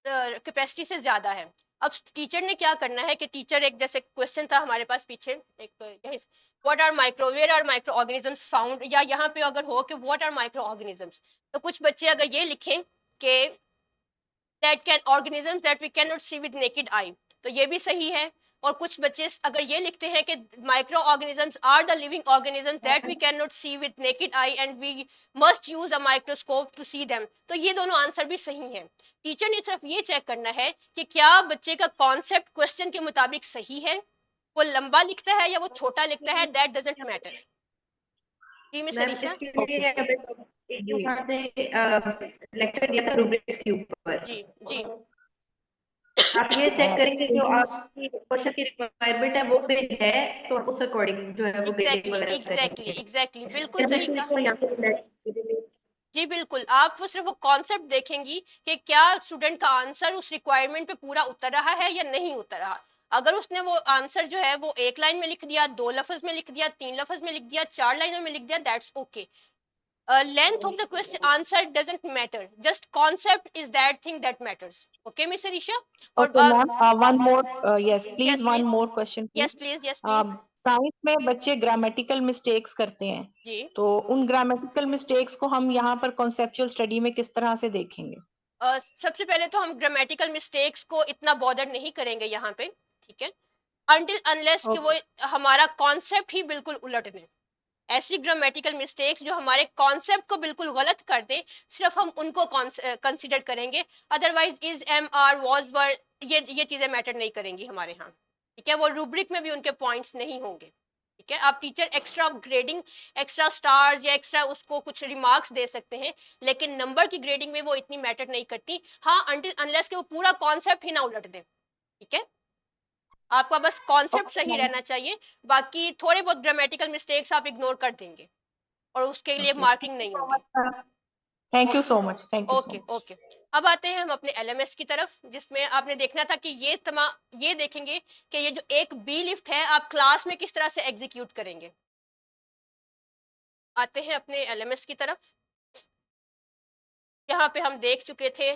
कैपेसिटी से ज्यादा है। अब टीचर ने क्या करना है कि टीचर एक जैसे क्वेश्चन था हमारे पास पीछे एक यही, what are micro where are microorganisms found, या यहाँ पे अगर हो कि व्हाट आर माइक्रो ऑर्गेनिजम्स, तो कुछ बच्चे अगर ये लिखें कि that can organisms that we cannot see with naked eye, तो ये भी सही है। और कुछ बच्चे अगर ये लिखते हैं कि microorganisms are the living organisms that we can not see with naked eye and we must use a microscope to see them, तो ये दोनों आंसर भी सही हैं। टीचर ने सिर्फ ये चेक करना है कि क्या बच्चे का कॉन्सेप्ट क्वेश्चन के मुताबिक सही है, वो लंबा लिखता है या वो छोटा लिखता है, दैट डजंट मैटर। जी मिस मैम अरीशा। इसके लिए एक जो आपने लेक्चर दिया था रूब्रिक्स के ऊपर, जी जी आप ये चेक करेंगे जो आपकी क्वेश्चन की रिक्वायरमेंट है वो फिर है तो आप उस अकॉर्डिंग जो है वो ग्रेडिंग वगैरह करेंगे। एग्जैक्टली बिल्कुल सही कहा। जी बिल्कुल, आप वो सिर्फ वो कॉन्सेप्ट देखेंगी कि क्या स्टूडेंट का आंसर उस रिक्वायरमेंट पे पूरा उतर रहा है या नहीं उतर रहा। अगर उसने वो आंसर जो है वो एक लाइन में लिख दिया, 2 लफ्ज में लिख दिया, 3 लफ्ज में लिख दिया, 4 लाइनों में लिख दिया, that's okay. Length of the question answer doesn't matter, just concept is that thing that matters. Okay Miss Arisha? और okay ma'am, one more, yes please, one please, more question yes please. please, yes please। Science में बच्चे grammatical mistakes करते हैं, जी तो उन grammatical mistakes को हम यहाँ पर कॉन्सेप्चुअल स्टडी में किस तरह से देखेंगे? सबसे पहले तो हम ग्रामेटिकल मिस्टेक्स को इतना बॉदर नहीं करेंगे यहाँ पे, ठीक है, until unless कि वो हमारा कॉन्सेप्ट ही बिल्कुल उलट दें। ऐसी ग्रामेटिकल मिस्टेक्स जो हमारे कॉन्सेप्ट को बिल्कुल गलत कर दे, सिर्फ हम उनको कंसीडर करेंगे। Otherwise is am are was were ये चीजें मैटर नहीं करेंगी हमारे यहाँ। ठीक है, वो रूब्रिक में भी उनके पॉइंट्स नहीं होंगे। ठीक है, आप teacher extra grading, extra stars या एक्स्ट्रा उसको कुछ रिमार्क्स दे सकते हैं, लेकिन नंबर की ग्रेडिंग में वो इतनी मैटर नहीं करती। हाँ, अनटिल अनलेस कि वो पूरा कॉन्सेप्ट ही ना उलट दे। ठीक है, आपका बस कॉन्सेप्ट सही रहना चाहिए, बाकी थोड़े बहुत ग्रामेटिकल मिस्टेक्स आप इग्नोर कर देंगे और उसके लिए मार्किंग नहीं होगी। Thank you so much, thank you so okay much. Okay. अब आते हैं हम अपने एलएमएस की तरफ, जिसमें आपने देखना था कि ये देखेंगे कि ये जो एक बी लिफ्ट है आप क्लास में किस तरह से एग्जीक्यूट करेंगे। आते हैं अपने एलएमएस की तरफ। यहाँ पे हम देख चुके थे,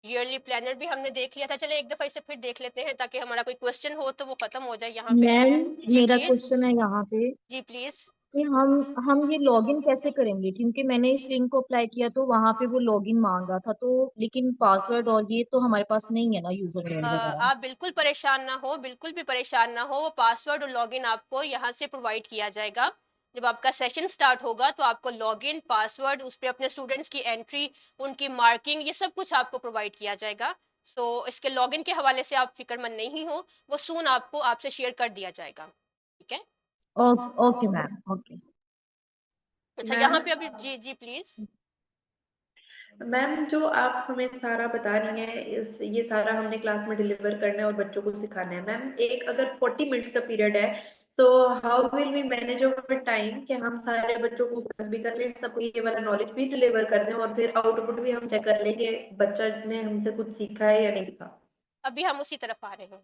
ईयरली प्लानर भी हमने देख लिया था। चले एक दफा इसे फिर देख लेते हैं ताकि हमारा कोई क्वेश्चन हो तो वो खत्म हो जाए यहाँ पे। मैम जी मेरा प्लीज, क्वेश्चन है यहाँ पे जी प्लीज। कि हम ये लॉगिन कैसे करेंगे, क्योंकि मैंने इस लिंक को अप्लाई किया तो वहां पे वो लॉगिन मांग रहा था, तो लेकिन पासवर्ड और ये तो हमारे पास नहीं है ना, यूजर नेम वगैरह। आप बिल्कुल परेशान ना हो, बिल्कुल भी परेशान ना हो। वो पासवर्ड और लॉगिन आपको यहाँ से प्रोवाइड किया जाएगा। जब आपका सेशन स्टार्ट होगा तो आपको लॉगिन, पासवर्ड, उस पे अपने स्टूडेंट्स की एंट्री, उनकी मार्किंग, ये सब कुछ आपको प्रोवाइड किया जाएगा। सो इसके लॉगिन के हवाले से आप फिक्रमंद नहीं हो, वो सून आपको आपसे शेयर कर दिया जाएगा। ठीक है, ओके मैम, ओके। अच्छा यहाँ मैम पे अभी जी जी प्लीज। मैम जो आप हमें सारा बता रही हैं ये सारा हमने क्लास में डिलीवर करना है और बच्चों को सिखाना है। मैम एक अगर 40 मिनट्स का पीरियड है तो how will we manage our time कि हम सारे बच्चों को फोकस भी कर लें, सबको ये वाला नॉलेज भी डिलीवर कर दें और फिर आउटपुट भी हम चेक कर लें कि बच्चा ने हमसे कुछ सीखा है या नहीं सीखा। अभी हम उसी तरफ आ रहे हैं।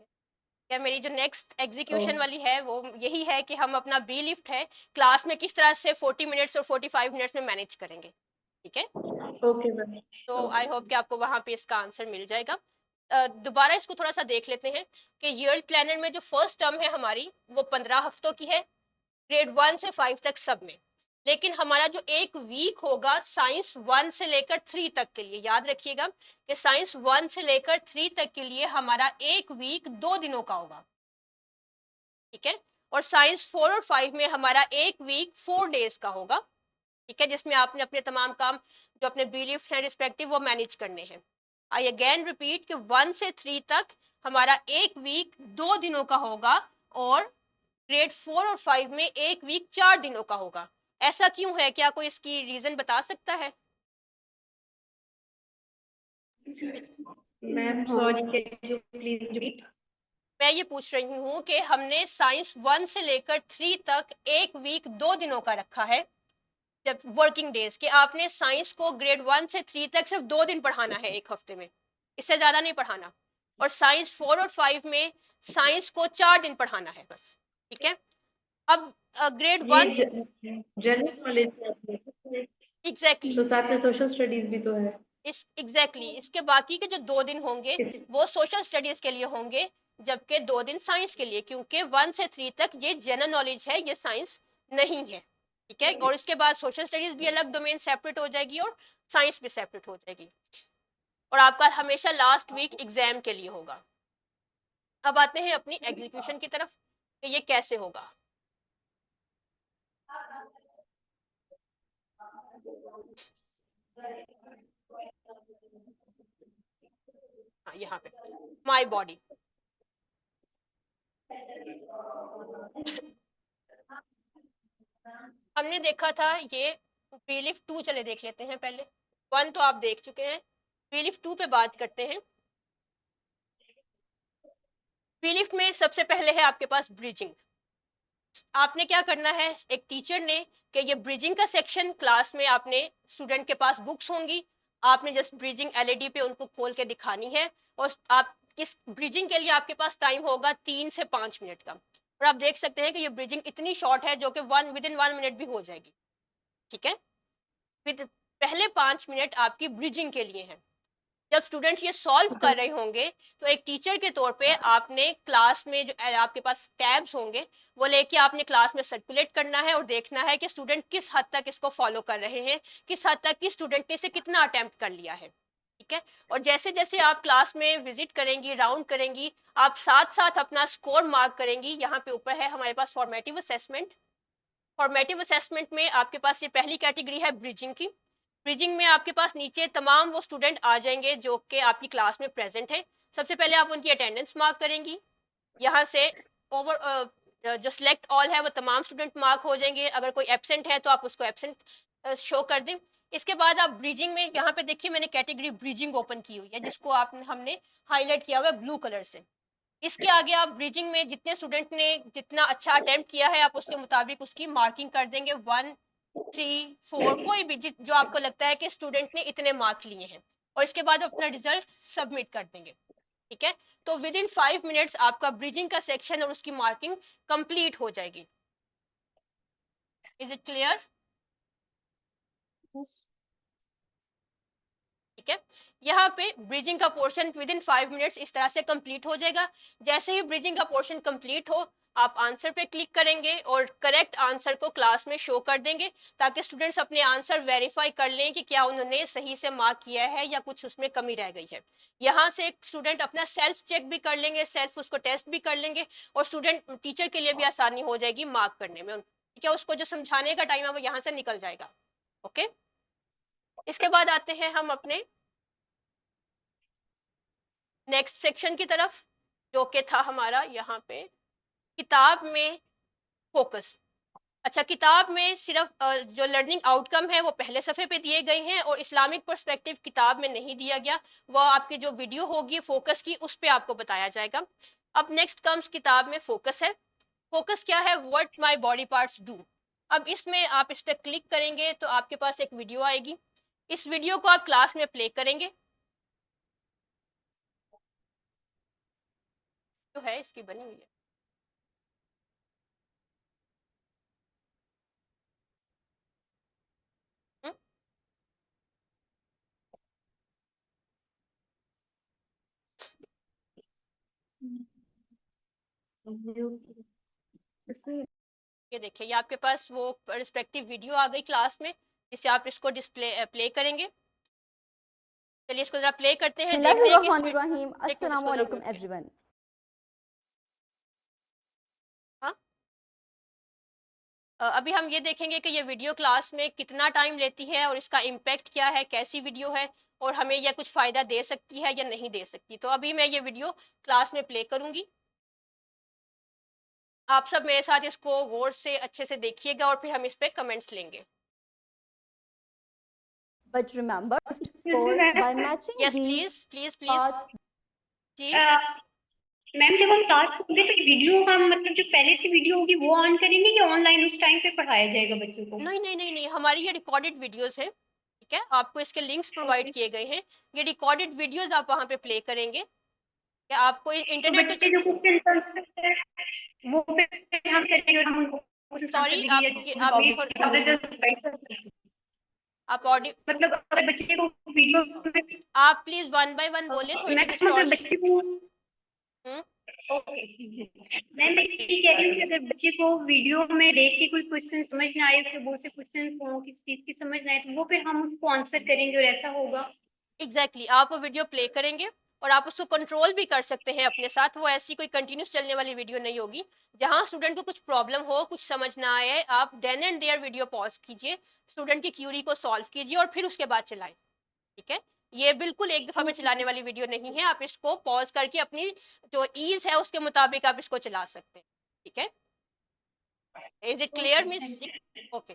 क्या मेरी जो नेक्स्ट ओ, एग्जीक्यूशन वाली है वो यही है कि हम अपना बी लिफ्ट है क्लास में किस तरह से 40 मिनट्स और 45 मिनट्स में मैनेज करेंगे। ठीक है, ओके मैम। तो आई होप कि आपको वहां पे इसका आंसर मिल जाएगा। दोबारा इसको थोड़ा सा देख लेते हैं कि ईयर प्लानर में जो फर्स्ट टर्म है हमारी वो 15 हफ्तों की है, ग्रेड 1 से 5 तक सब में। लेकिन हमारा जो एक वीक होगा साइंस 1 से लेकर 3 तक के लिए, याद रखिएगा कि साइंस 1 से लेकर 3 तक के लिए हमारा एक वीक 2 दिनों का होगा। ठीक है, और साइंस 4 और 5 में हमारा एक वीक 4 डेज का होगा। ठीक है, जिसमें आपने अपने तमाम काम जो अपने बिलीफ्स हैं रिस्पेक्टिव वो मैनेज करने हैं। आई अगेन रिपीट कि 1 से 3 तक हमारा एक वीक 2 दिनों का होगा और ग्रेड 4 और 5 में एक वीक 4 दिनों का होगा। ऐसा क्यों है, क्या कोई इसकी रीजन बता सकता है? Ma'am sorry, can you please repeat? मैं ये पूछ रही हूँ कि हमने साइंस 1 से लेकर 3 तक एक वीक 2 दिनों का रखा है, जब वर्किंग डेज के आपने साइंस को ग्रेड 1 से 3 तक सिर्फ 2 दिन पढ़ाना है एक हफ्ते में, इससे ज्यादा नहीं पढ़ाना। और साइंस 4 और 5 में साइंस को 4 दिन पढ़ाना है बस। ठीक है, अब ग्रेड ये 1 जनरल नॉलेज एग्जैक्टली तो साथ में सोशल स्टडीज भी तो है। इसके बाकी के जो 2 दिन होंगे वो सोशल स्टडीज के लिए होंगे, जबकि 2 दिन साइंस के लिए, क्योंकि 1 से 3 तक ये जनरल नॉलेज है, ये साइंस नहीं है। ठीक है, और इसके बाद सोशल स्टडीज भी अलग डोमेन सेपरेट हो जाएगी और साइंस भी सेपरेट हो जाएगी, और आपका हमेशा लास्ट वीक एग्जाम के लिए होगा। अब आते हैं अपनी एग्जीक्यूशन की तरफ कि ये कैसे होगा। हाँ, यहाँ पे माई बॉडी हमने देखा था ये बीलिफ 2, चले देख लेते हैं पहले। 1 तो आप देख चुके हैं, बीलिफ 2 पे बात करते हैं। बीलिफ में सबसे पहले है आपके पास ब्रिजिंग। आपने क्या करना है, एक टीचर ने कि ये ब्रिजिंग का सेक्शन क्लास में आपने स्टूडेंट के पास बुक्स होंगी, आपने जस्ट ब्रिजिंग एलईडी पे उनको खोल के दिखानी है, और आप किस ब्रिजिंग के लिए आपके पास टाइम होगा 3 से 5 मिनट का। और आप देख सकते हैं कि ये ब्रिजिंग इतनी शॉर्ट है जो कि विदिन 1 मिनट भी हो जाएगी। ठीक है, फिर पहले 5 मिनट आपकी ब्रिजिंग के लिए हैं। जब स्टूडेंट ये सॉल्व कर रहे होंगे तो एक टीचर के तौर पे आपने क्लास में जो आपके पास टैब्स होंगे वो लेके आपने क्लास में सर्कुलेट करना है और देखना है कि स्टूडेंट किस हद तक इसको फॉलो कर रहे हैं, किस हद तक कि स्टूडेंट ने इसे कितना अटेम्प्ट कर लिया है। ठीक है, और जैसे जैसे आप क्लास में विजिट करेंगी, राउंड करेंगी, आप साथ साथ अपना स्कोर मार्क करेंगी। यहाँ पे ऊपर है हमारे पास फॉर्मेटिव असेसमेंट। फॉर्मेटिव असेसमेंट में आपके पास ये पहली कैटेगरी है ब्रिजिंग की। ब्रिजिंग में आपके पास नीचे तमाम वो स्टूडेंट आ जाएंगे जो कि आपकी क्लास में प्रेजेंट है। सबसे पहले आप उनकी अटेंडेंस मार्क करेंगी। यहाँ से ओवर जो सिलेक्ट ऑल है वो तमाम स्टूडेंट मार्क हो जाएंगे, अगर कोई एब्सेंट है तो आप उसको एब्सेंट शो कर दें। इसके बाद आप ब्रिजिंग में, यहाँ पे देखिए मैंने कैटेगरी ब्रिजिंग ओपन की हुई है जिसको हमने हाईलाइट किया हुआ है ब्लू कलर से। इसके आगे आप ब्रिजिंग में जितने स्टूडेंट ने जितना अच्छा अटेम्प्ट किया है आप उसके मुताबिक उसकी मार्किंग कर देंगे 1, 3, 4 कोई भी जो आपको लगता है कि स्टूडेंट ने इतने मार्क लिए हैं, और इसके बाद अपना रिजल्ट सबमिट कर देंगे। ठीक है, तो विद इन 5 मिनट्स आपका ब्रिजिंग का सेक्शन और उसकी मार्किंग कंप्लीट हो जाएगी। Is it clear? ठीक है, यहाँ पे ब्रिजिंग का पोर्शन विद इन 5 मिनट्स इस तरह से कंप्लीट हो जाएगा। जैसे ही ब्रिजिंग का पोर्शन कंप्लीट हो, आप आंसर पे क्लिक करेंगे और करेक्ट आंसर को क्लास में शो कर देंगे, ताकि स्टूडेंट्स अपने आंसर वेरीफाई कर लें कि क्या उन्होंने सही से मार्क किया है या कुछ उसमें कमी रह गई है। यहाँ से एक स्टूडेंट अपना सेल्फ चेक भी कर लेंगे, सेल्फ उसको टेस्ट भी कर लेंगे, और स्टूडेंट टीचर के लिए भी आसानी हो जाएगी मार्क करने में। ठीक है, उसको जो समझाने का टाइम है वो यहाँ से निकल जाएगा। ओके, इसके बाद आते हैं हम अपने नेक्स्ट सेक्शन की तरफ, जो कि था हमारा यहाँ पे किताब में फोकस। अच्छा, किताब में सिर्फ जो लर्निंग आउटकम है वो पहले सफे पे दिए गए हैं, और इस्लामिक पर्सपेक्टिव किताब में नहीं दिया गया। वो आपकी जो वीडियो होगी फोकस की, उस पे आपको बताया जाएगा। अब नेक्स्ट कम्स किताब में फोकस है। फोकस क्या है? What my body parts do. अब इसमें आप इस पे क्लिक करेंगे तो आपके पास एक वीडियो आएगी। इस वीडियो को आप क्लास में प्ले करेंगे। जो है इसकी बनी हुई है। ये देखिए, ये आपके पास वो रिस्पेक्टिव वीडियो आ गई क्लास में, जिससे आप इसको डिस्प्ले प्ले करेंगे। चलिए इसको जरा प्ले करते हैं, देखते हैं कि बिस्मिल्लाहिर्रहमानिर्रहीम, अस्सलामु अलैकुम एवरीवन। अभी हम ये देखेंगे कि ये वीडियो क्लास में कितना टाइम लेती है और इसका इम्पैक्ट क्या है, कैसी वीडियो है, और हमें यह कुछ फायदा दे सकती है या नहीं दे सकती। तो अभी मैं ये वीडियो क्लास में प्ले करूंगी। आप सब मेरे साथ इसको गौर से अच्छे से देखिएगा और फिर हम इस पे कमेंट्स लेंगे। But remember, by matching yes the please part, जी। मैम जब हम क्लास खोलें तो वीडियो हम मतलब जो पहले से वीडियो होगी वो ऑन करेंगे कि ऑनलाइन उस टाइम पे पढ़ाया जाएगा बच्चों को? नहीं, हमारी ये रिकॉर्डेड वीडियोस है। ठीक है, आपको इसके लिंक्स प्रोवाइड किए गए हैं। ये रिकॉर्डेड वीडियोस आप वहां पे प्ले करेंगे। क्या आपको इंटरनेट बच्चे जो क्वेश्चन वो पे हम करेंगे और हम उनको सॉरी आप ऑडियो मतलब अगर बच्चे को वीडियो में आप प्लीज 1 बाय 1 बोले, थोड़ी सी मतलब बच्चे को मैं ये कह रही हूँ कि अगर बच्चे को वीडियो में देख के कोई क्वेश्चन समझ ना आए, उसके बहुत से क्वेश्चन हो किस चीज की समझ ना आए, तो वो फिर हम उसको आंसर करेंगे और ऐसा होगा। एग्जैक्टली आप वो वीडियो प्ले करेंगे और आप उसको कंट्रोल भी कर सकते हैं अपने साथ। वो ऐसी कोई कंटिन्यूस चलने वाली वीडियो नहीं होगी। जहां स्टूडेंट को कुछ प्रॉब्लम हो, कुछ समझ ना आए, आप then and there video pause कीजिए, स्टूडेंट की क्यूरी को सॉल्व कीजिए और फिर उसके बाद चलाएं। ठीक है, ये बिल्कुल एक दफा में चलाने वाली वीडियो नहीं है। आप इसको पॉज करके अपनी जो ईज है उसके मुताबिक आप इसको चला सकते हैं। ठीक है, is it clear miss? Okay,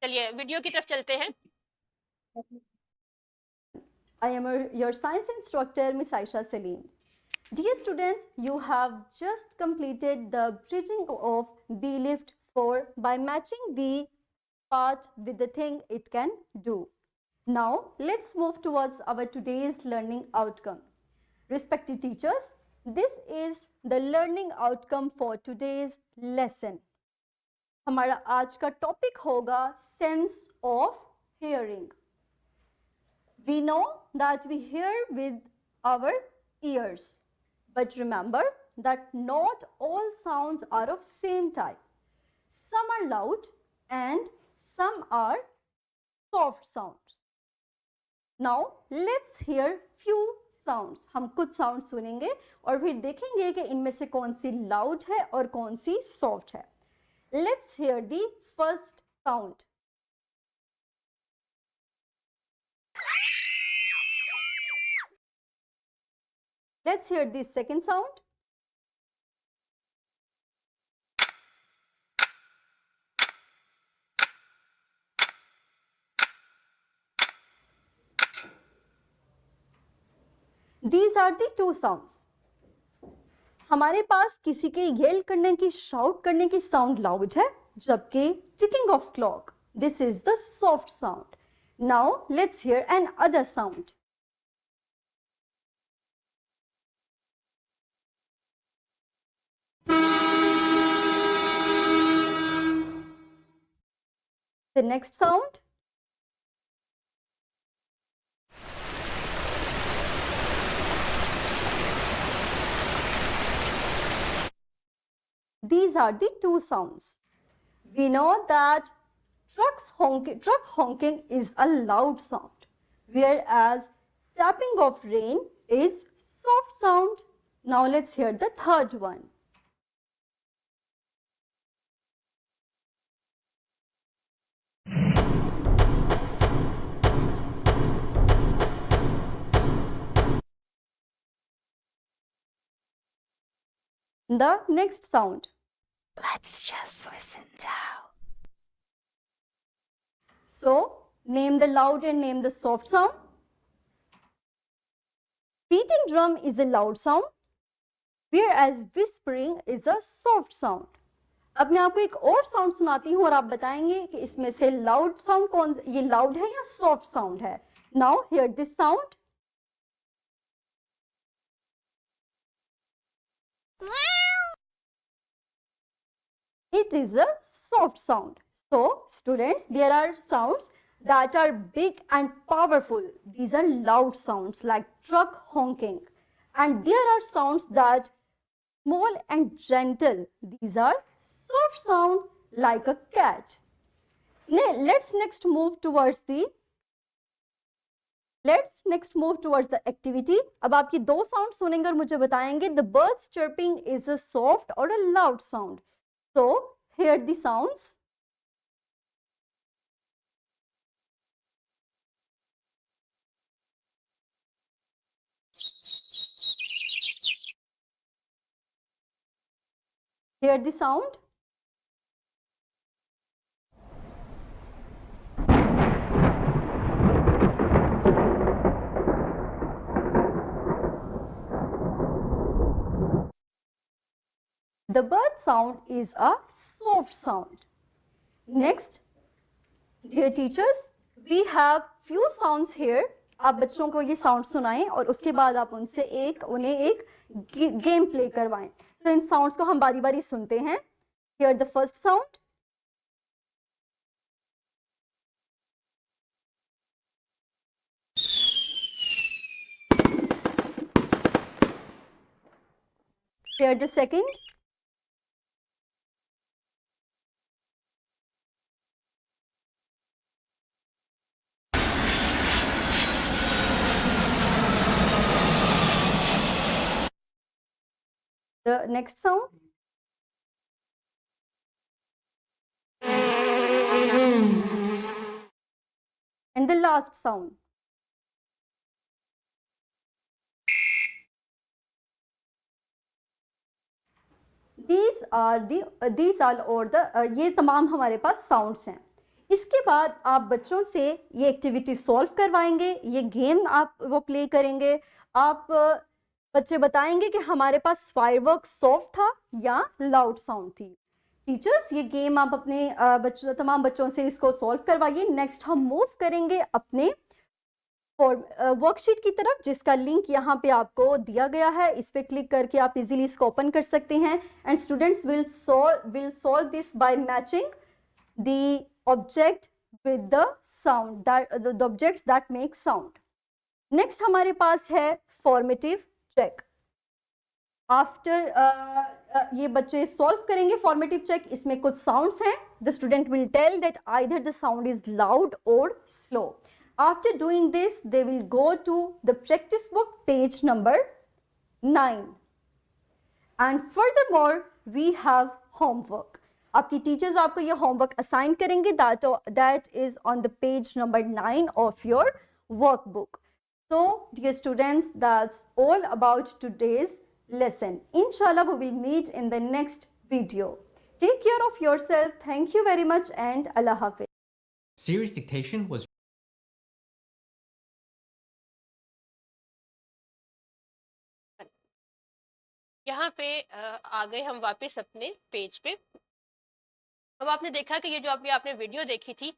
चलिए वीडियो की तरफ चलते हैं। I am your science instructor, Miss Aisha Salim. Dear students, you have just completed the bridging of B-Lift 4 by matching the part with the thing it can do. Now, let's move towards our today's learning outcome. Respected teachers, this is the learning outcome for today's lesson. हमारा आज का topic होगा sense of hearing. We know that we hear with our ears, but remember that not all sounds are of same type. Some are loud and some are soft sounds. Now let's hear few sounds. हम कुछ sounds सुनेंगे और फिर देखेंगे कि इनमें से कौन सी loud है और कौन सी soft है. Let's hear the first sound. Let's hear the second sound. These are the two sounds. हमारे पास किसी के येल करने की, शाउट करने की साउंड लाउड है, जबकि ticking of clock This is the soft sound. Now let's hear another sound. The next sound. These are the two sounds. We know that truck honking is a loud sound, whereas tapping of rain is soft sound. Now let's hear the third one. The next sound. Let's just listen now. So, name the loud and name the soft sound. Beating drum is a loud sound, whereas whispering is a soft sound. अब मैं आपको एक और sound सुनाती हूँ और आप बताएंगे कि इसमें से लाउड साउंड कौन, ये लाउड है या सॉफ्ट साउंड है. Now here this sound. It is a soft sound. So, students, there are sounds that are big and powerful. These are loud sounds like truck honking. And there are sounds that small and gentle. These are soft sounds like a cat. Let's next move towards the activity. अब आपकी दो sounds सुनेंगे और मुझे बताएंगे the birds chirping is a soft or a loud sound. So, hear the sounds. Hear the sound. The bird sound is a soft sound. Next, dear teachers, we have few sounds here. आप बच्चों को ये sound सुनाएं और उसके बाद आप उन्हें एक गेम प्ले करवाएं. तो इन साउंड्स को हम बारी बारी सुनते हैं. Hear the first sound. Hear the second. The next sound. And the last sound. These are ये तमाम हमारे पास साउंड्स हैं. इसके बाद आप बच्चों से ये एक्टिविटी सॉल्व करवाएंगे, ये गेम आप वो प्ले करेंगे. आप बच्चे बताएंगे कि हमारे पास फायरवर्क सॉफ्ट था या लाउड साउंड थी. टीचर्स, ये गेम आप अपने तमाम बच्चों से इसको सॉल्व करवाइए. नेक्स्ट हम मूव करेंगे अपने वर्कशीट की तरफ, जिसका लिंक यहाँ पे आपको दिया गया है. इस पे क्लिक करके आप इजीली इसको ओपन कर सकते हैं. And students will solve this by matching the object with the sound, the objects that make sound. Next हमारे पास है फॉर्मेटिव चेक. आफ्टर ये बच्चे सॉल्व करेंगे फॉर्मेटिव चेक. इसमें कुछ साउंड्स हैं. The student will tell that either the sound is loud or slow. After doing this, they will go to the practice book page number 9. And furthermore, we have homework. आपकी teachers आपको ये homework assign करेंगे. That is on the page number 9 of your workbook. So, dear students, that's all about today's lesson. Inshallah, we will meet in the next video. Take care of yourself. Thank you very much and Allah Hafiz. Series dictation was यहाँ पे आ गए हम वापस अपने page पे. अब आपने देखा कि ये जो अभी आपने वीडियो देखी थी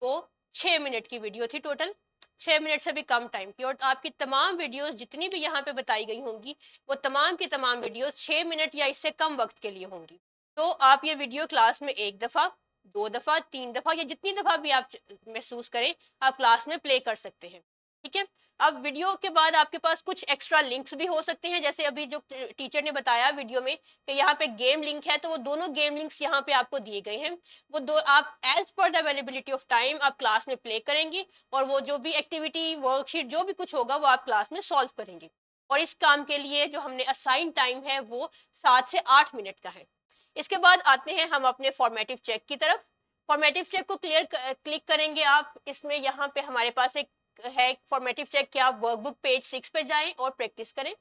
वो 6 मिनट की वीडियो थी, टोटल 6 मिनट से भी कम टाइम की, और आपकी तमाम वीडियोस जितनी भी यहाँ पे बताई गई होंगी वो तमाम की तमाम वीडियोस 6 मिनट या इससे कम वक्त के लिए होंगी। तो आप ये वीडियो क्लास में 1 दफा, 2 दफा, 3 दफा या जितनी दफा भी आप महसूस करें आप क्लास में प्ले कर सकते हैं। ठीक है। अब वीडियो के बाद आपके पास कुछ एक्स्ट्रा लिंक्स भी हो सकते हैं, जैसे अभी जो टीचर ने बताया वीडियो में कि यहाँ पे गेम लिंक है, तो वो दोनों गेम लिंक्स यहाँ पे आपको दिए गए हैं। वो दो आप as per the availability of time आप क्लास में प्ले करेंगे, और वो जो भी एक्टिविटी वर्कशीट जो भी कुछ होगा वो आप क्लास में सॉल्व करेंगे। और इस काम के लिए जो हमने असाइन टाइम है वो 7 से 8 मिनट का है। इसके बाद आते हैं हम अपने फॉर्मेटिव चेक की तरफ। फॉर्मेटिव चेक को क्लिक करेंगे आप। इसमें यहाँ पे हमारे पास एक है फॉर्मेटिव चेक कि आप वर्कबुक पेज 6 पे जाएं और प्रैक्टिस करें।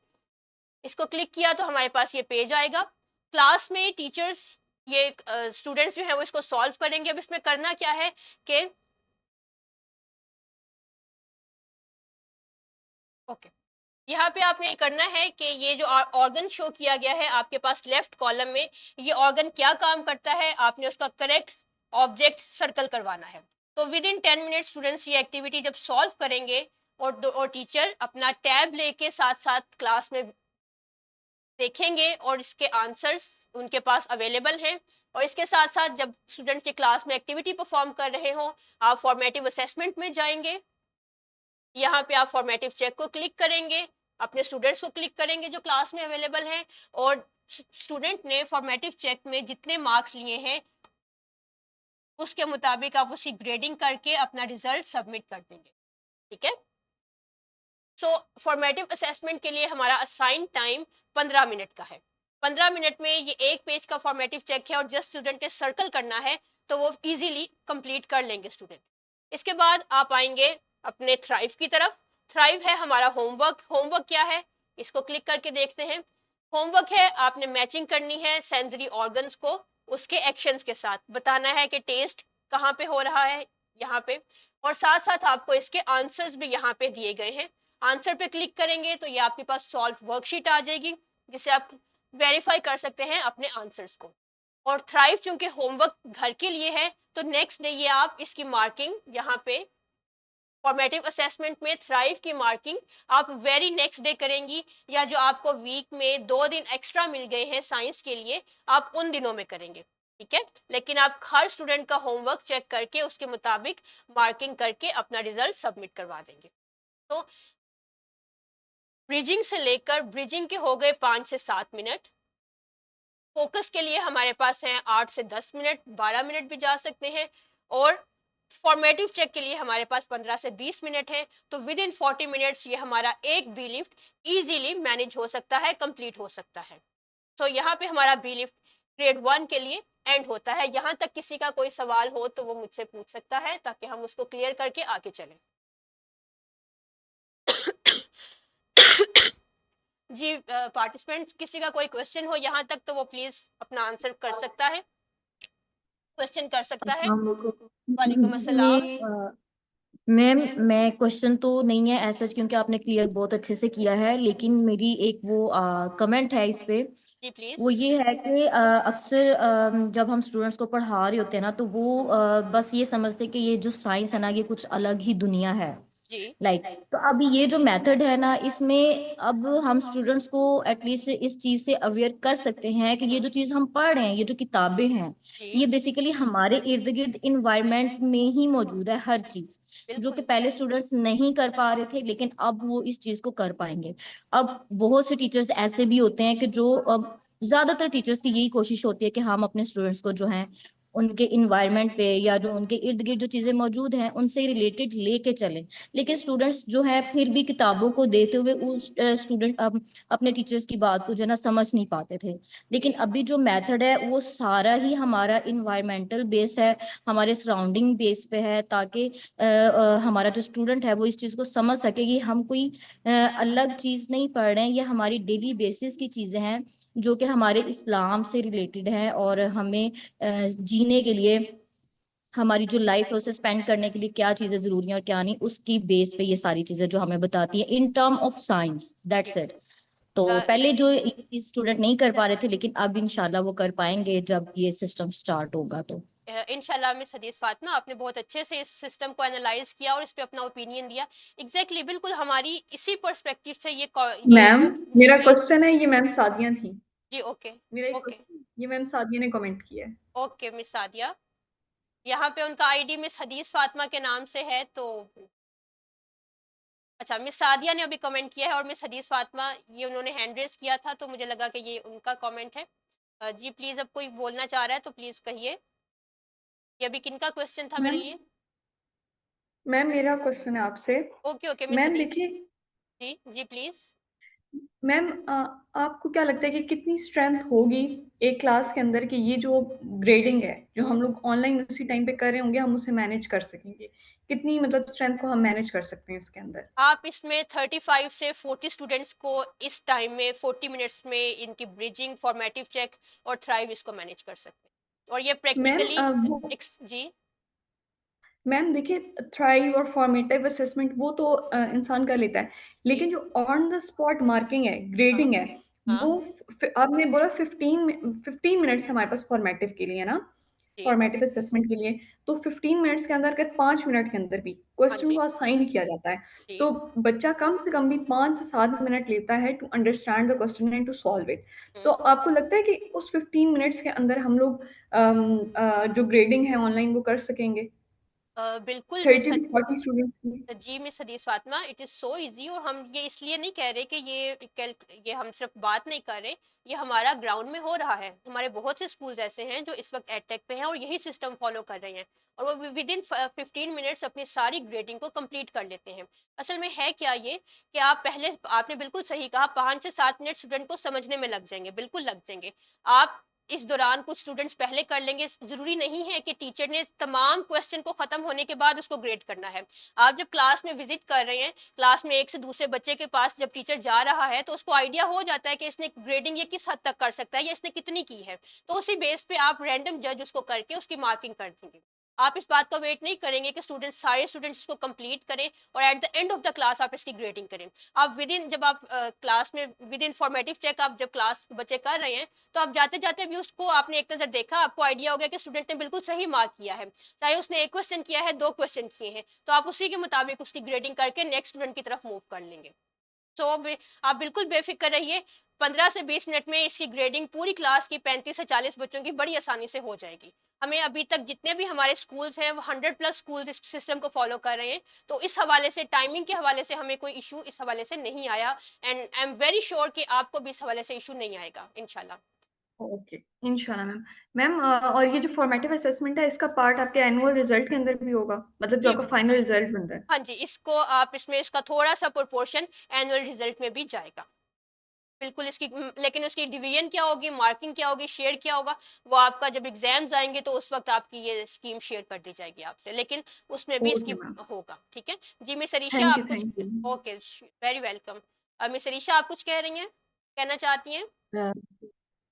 इसको क्लिक किया तो हमारे पास ये पेज आएगा। क्लास में टीचर्स ये स्टूडेंट्स जो है वो इसको सॉल्व करेंगे। अब इसमें करना क्या है कि ओके, यहाँ पे आपने करना है कि ये जो ऑर्गन शो किया गया है आपके पास लेफ्ट कॉलम में, ये ऑर्गन क्या काम करता है आपने उसका करेक्ट ऑब्जेक्ट सर्कल करवाना है। तो विद इन 10 मिनट स्टूडेंट्स ये एक्टिविटी जब सॉल्व करेंगे और टीचर अपना टैब लेके साथ साथ क्लास में देखेंगे और इसके आंसर्स उनके पास अवेलेबल हैं। और इसके साथ साथ जब स्टूडेंट्स के क्लास में एक्टिविटी परफॉर्म कर रहे हो आप फॉर्मेटिव असेसमेंट में जाएंगे। यहाँ पे आप फॉर्मेटिव चेक को क्लिक करेंगे, अपने स्टूडेंट्स को क्लिक करेंगे जो क्लास में अवेलेबल हैं, और स्टूडेंट ने फॉर्मेटिव चेक में जितने मार्क्स लिए हैं उसके मुताबिक आप उसी ग्रेडिंग करके अपना रिजल्ट सबमिट कर देंगे। ठीक है। सो फॉर्मेटिव असेसमेंट के लिए हमारा असाइन टाइम 15 मिनट का है। 15 मिनट में ये एक पेज का फॉर्मेटिव चेक है और जस्ट स्टूडेंट ने सर्कल करना है तो वो इजीली कंप्लीट कर लेंगे स्टूडेंट। इसके बाद आप आएंगे अपने थ्राइव की तरफ। थ्राइव है हमारा होमवर्क। होमवर्क क्या है इसको क्लिक करके देखते हैं। होमवर्क है आपने मैचिंग करनी है सेंसरी ऑर्गन्स को उसके एक्शंस के साथ, बताना है कि टेस्ट कहाँ पे हो रहा है यहाँ पे, और साथ साथ आपको इसके आंसर्स भी यहाँ पे दिए गए हैं। आंसर पे क्लिक करेंगे तो ये आपके पास सॉल्व वर्कशीट आ जाएगी जिसे आप वेरीफाई कर सकते हैं अपने आंसर्स को। और थ्राइव चूंकि होमवर्क घर के लिए है तो नेक्स्ट डे ये आप इसकी मार्किंग यहाँ पे फॉर्मेटिव असेसमेंट में थ्राइव की मार्किंग आप वेरी नेक्स्ट डे करेंगी, या जो आपको वीक में 2 दिन एक्स्ट्रा मिल गए हैं साइंस के लिए आप उन दिनों में करेंगे। ठीक है। लेकिन आप हर स्टूडेंट का होमवर्क चेक करके उसके मुताबिक मार्किंग करके अपना रिजल्ट सबमिट करवा देंगे। तो ब्रिजिंग से लेकर ब्रिजिंग के हो गए 5 से 7 मिनट। फोकस के लिए हमारे पास है 8 से 10 मिनट, 12 मिनट भी जा सकते हैं, और फॉर्मेटिव चेक के लिए हमारे पास 15 से 20 मिनट है। तो विद इन 40 मिनट्स ये हमारा एक बी लिफ्ट इजीली मैनेज हो सकता है, कंप्लीट हो सकता है। तो यहाँ पे हमारा बी लिफ्ट ग्रेड 1 के लिए एंड होता है। यहाँ तक किसी का कोई सवाल हो तो वो मुझसे पूछ सकता है ताकि हम उसको क्लियर करके आगे चलें। जी पार्टिसिपेंट्स किसी का कोई क्वेश्चन हो यहाँ तक तो वो प्लीज अपना आंसर कर सकता है, क्वेश्चन कर सकता है। वालेकुम अस्सलाम। मैम मैं क्वेश्चन तो नहीं है ऐसा क्योंकि आपने क्लियर बहुत अच्छे से किया है, लेकिन मेरी एक वो कमेंट है इस पे। जी प्लीज। वो ये है कि अक्सर जब हम स्टूडेंट्स को पढ़ा रहे होते हैं ना तो वो बस ये समझते हैं कि ये जो साइंस है ना ये कुछ अलग ही दुनिया है जी। तो अभी ये जो मेथड है ना इसमें अब हम स्टूडेंट्स को एटलीस्ट इस चीज से अवेयर कर सकते हैं कि ये जो चीज हम पढ़ रहे हैं ये जो किताबें हैं ये बेसिकली हमारे इर्द गिर्द इन्वायरमेंट में ही मौजूद है हर चीज, जो कि पहले स्टूडेंट्स नहीं कर पा रहे थे लेकिन अब वो इस चीज को कर पाएंगे। अब बहुत से टीचर्स ऐसे भी होते हैं कि जो अब ज्यादातर टीचर्स की यही कोशिश होती है कि हम अपने स्टूडेंट्स को जो है उनके इन्वायरमेंट पे या जो उनके इर्द गिर्द जो चीजें मौजूद हैं उनसे रिलेटेड लेके चलें, लेकिन स्टूडेंट्स जो है फिर भी किताबों को देते हुए उस स्टूडेंट अपने टीचर्स की बात को जो है ना समझ नहीं पाते थे। लेकिन अभी जो मेथड है वो सारा ही हमारा इन्वायरमेंटल बेस है, हमारे सराउंडिंग बेस पे है, ताकि हमारा जो स्टूडेंट है वो इस चीज को समझ सके कि हम कोई अलग चीज नहीं पढ़ रहे हैं, ये हमारी डेली बेसिस की चीजें हैं जो कि हमारे इस्लाम से रिलेटेड है और हमें जीने के लिए हमारी जो लाइफ है उसे स्पेंड करने के लिए क्या चीजें जरूरी हैं और क्या नहीं, उसकी बेस पे ये सारी चीजें जो हमें बताती है in term of science, that's it. तो पहले जो स्टूडेंट नहीं कर पा रहे थे लेकिन अब इंशाल्लाह वो कर पाएंगे जब ये सिस्टम स्टार्ट होगा। तो इंशाल्लाह मिस हदीस फातिमा, आपने बहुत अच्छे से इस सिस्टम को एनालाइज किया और इस पे अपना ओपिनियन दिया। एग्जैक्टली बिल्कुल हमारी इसी पर्सपेक्टिव से ये मैम जी मेरा प्लीज। क्वेश्चन है, ये मैम सादिया थी, जी ओके मेरा एक ओके question, ये मैम सादिया ने कमेंट किया है। ओके मिस सादिया, यहाँ पे उनका आईडी मिस हदीस फातिमा के नाम से है, तो अच्छा मिस सादिया ने अभी कमेंट किया है और मिस हदीस फातिमा ये उन्होंने हैंड रेज किया था, तो मुझे लगा कि ये उनका कमेंट है। जी प्लीज, अब कोई बोलना चाह रहा है तो प्लीज कहिए। ये अभी किनका क्वेश्चन था मेरे मैम लिए? मैम मेरा क्वेश्चन है आपसे। ओके ओके मिस मैम हदीस, देखिए, जी जी प्लीज। मैम आपको क्या लगता है कि कितनी स्ट्रेंथ होगी एक क्लास के अंदर कि ये जो ग्रेडिंग है जो हम लोग ऑनलाइन उसी टाइम पे कर रहे होंगे, हम उसे मैनेज कर सकेंगे? कितनी मतलब स्ट्रेंथ को हम मैनेज कर सकते हैं इसके अंदर? आप इसमें 35 से 40 स्टूडेंट्स को इस टाइम में 40 मिनट्स में इनकी ब्रिजिंग, फॉर्मेटिव चेक और थ्राइव इसको मैनेज कर सकते हैं, और ये मैम प्रैक्टिकली जी मैम देखिए, थ्राइव और फॉर्मेटिव असेसमेंट वो तो इंसान कर लेता है, लेकिन जो ऑन द स्पॉट मार्किंग है, ग्रेडिंग है, वो आपने बोला 15 मिनट्स हमारे पास फॉर्मेटिव के लिए ना, फॉर्मेटिव असेसमेंट के लिए, तो 15 मिनट्स के अंदर अगर 5 मिनट के अंदर भी क्वेश्चन को असाइन किया जाता है, तो बच्चा कम से कम भी 5 से 7 मिनट लेता है to understand the question and to solve it. तो आपको लगता है कि उस 15 मिनट्स के अंदर हम लोग जो ग्रेडिंग है ऑनलाइन वो कर सकेंगे बिल्कुल मिस 30 to 40 स्टूडेंट्स की? जी miss Hadees Fatima, it is so easy, और हम ये इसलिए नहीं कह रहे कि ये हम सिर्फ बात नहीं कर रहे, ये हमारा ग्राउंड में हो रहा है। हमारे बहुत से स्कूल्स ऐसे हैं जो इस वक्त एडटेक पे हैं और यही सिस्टम फॉलो कर रहे हैं, और वो विद इन 15 मिनट्स अपनी सारी ग्रेडिंग को कंप्लीट कर लेते हैं। असल में है क्या ये कि आप पहले, आपने बिल्कुल सही कहा, 5 से 7 मिनट स्टूडेंट को समझने में लग जाएंगे, बिल्कुल लग जाएंगे। आप इस दौरान कुछ स्टूडेंट्स पहले कर लेंगे, जरूरी नहीं है कि टीचर ने तमाम क्वेश्चन को खत्म होने के बाद उसको ग्रेड करना है। आप जब क्लास में विजिट कर रहे हैं, क्लास में एक से दूसरे बच्चे के पास जब टीचर जा रहा है, तो उसको आइडिया हो जाता है कि इसने ग्रेडिंग ये किस हद तक कर सकता है या इसने कितनी की है, तो उसी बेस पे आप रैंडम जज उसको करके उसकी मार्किंग कर देंगे। आप इस बात का वेट नहीं करेंगे कि सारे स्टूडेंट्स इसको कंप्लीट करें और at the end of the class आप इसकी ग्रेडिंग करें। आप विद इन, जब आप क्लास में विद इन फॉर्मेटिव चेक आप जब क्लास बच्चे कर रहे हैं, तो आप जाते जाते भी उसको आपने एक नजर देखा, आपको आइडिया हो गया कि स्टूडेंट ने बिल्कुल सही मार्क किया है, चाहे उसने एक क्वेश्चन किया है, 2 क्वेश्चन किए हैं, तो आप उसी के मुताबिक उसकी ग्रेडिंग करके नेक्स्ट स्टूडेंट की तरफ मूव कर लेंगे। तो आप बिल्कुल बेफिक्र रहिए, 15 से 20 मिनट में इसकी ग्रेडिंग पूरी क्लास की 35 से 40 बच्चों की बड़ी आसानी से हो जाएगी। हमें अभी तक जितने भी हमारे स्कूल्स हैं, वो 100+ स्कूल्स इस सिस्टम को फॉलो कर रहे हैं, तो इस हवाले से, टाइमिंग के हवाले से हमें कोई इशू इस हवाले से नहीं आया, and I am very sure कि आपको भी इस हवाले से इशू नहीं आएगा इंशाल्लाह। ओके, इंशाल्लाह मैम। मैम और ये जो फॉर्मेटिव असेसमेंट है, इसका पार्ट आपके एनुअल रिजल्ट के अंदर भी होगा, मतलब जो जी आपका फाइनल रिजल्ट बनता है? हाँ जी, इसको आप इसमें इसका थोड़ा सा प्रोपोर्शन एनुअल रिजल्ट में भी जाएगा, बिल्कुल। इसकी लेकिन उसकी डिवीजन क्या होगी, मार्किंग क्या होगी, शेयर क्या होगा, वो आपका जब एग्जाम्स आएंगे तो उस वक्त आपकी ये स्कीम शेयर कर दी जाएगी आपसे, लेकिन उसमें भी इसकी ओके मैम, होगा। ठीक है जी मिस अरीशा, थैंक आप यू, कुछ, thank you. Okay very welcome. Miss Arisha, आप कुछ कह रही हैं, कहना चाहती हैं? अ,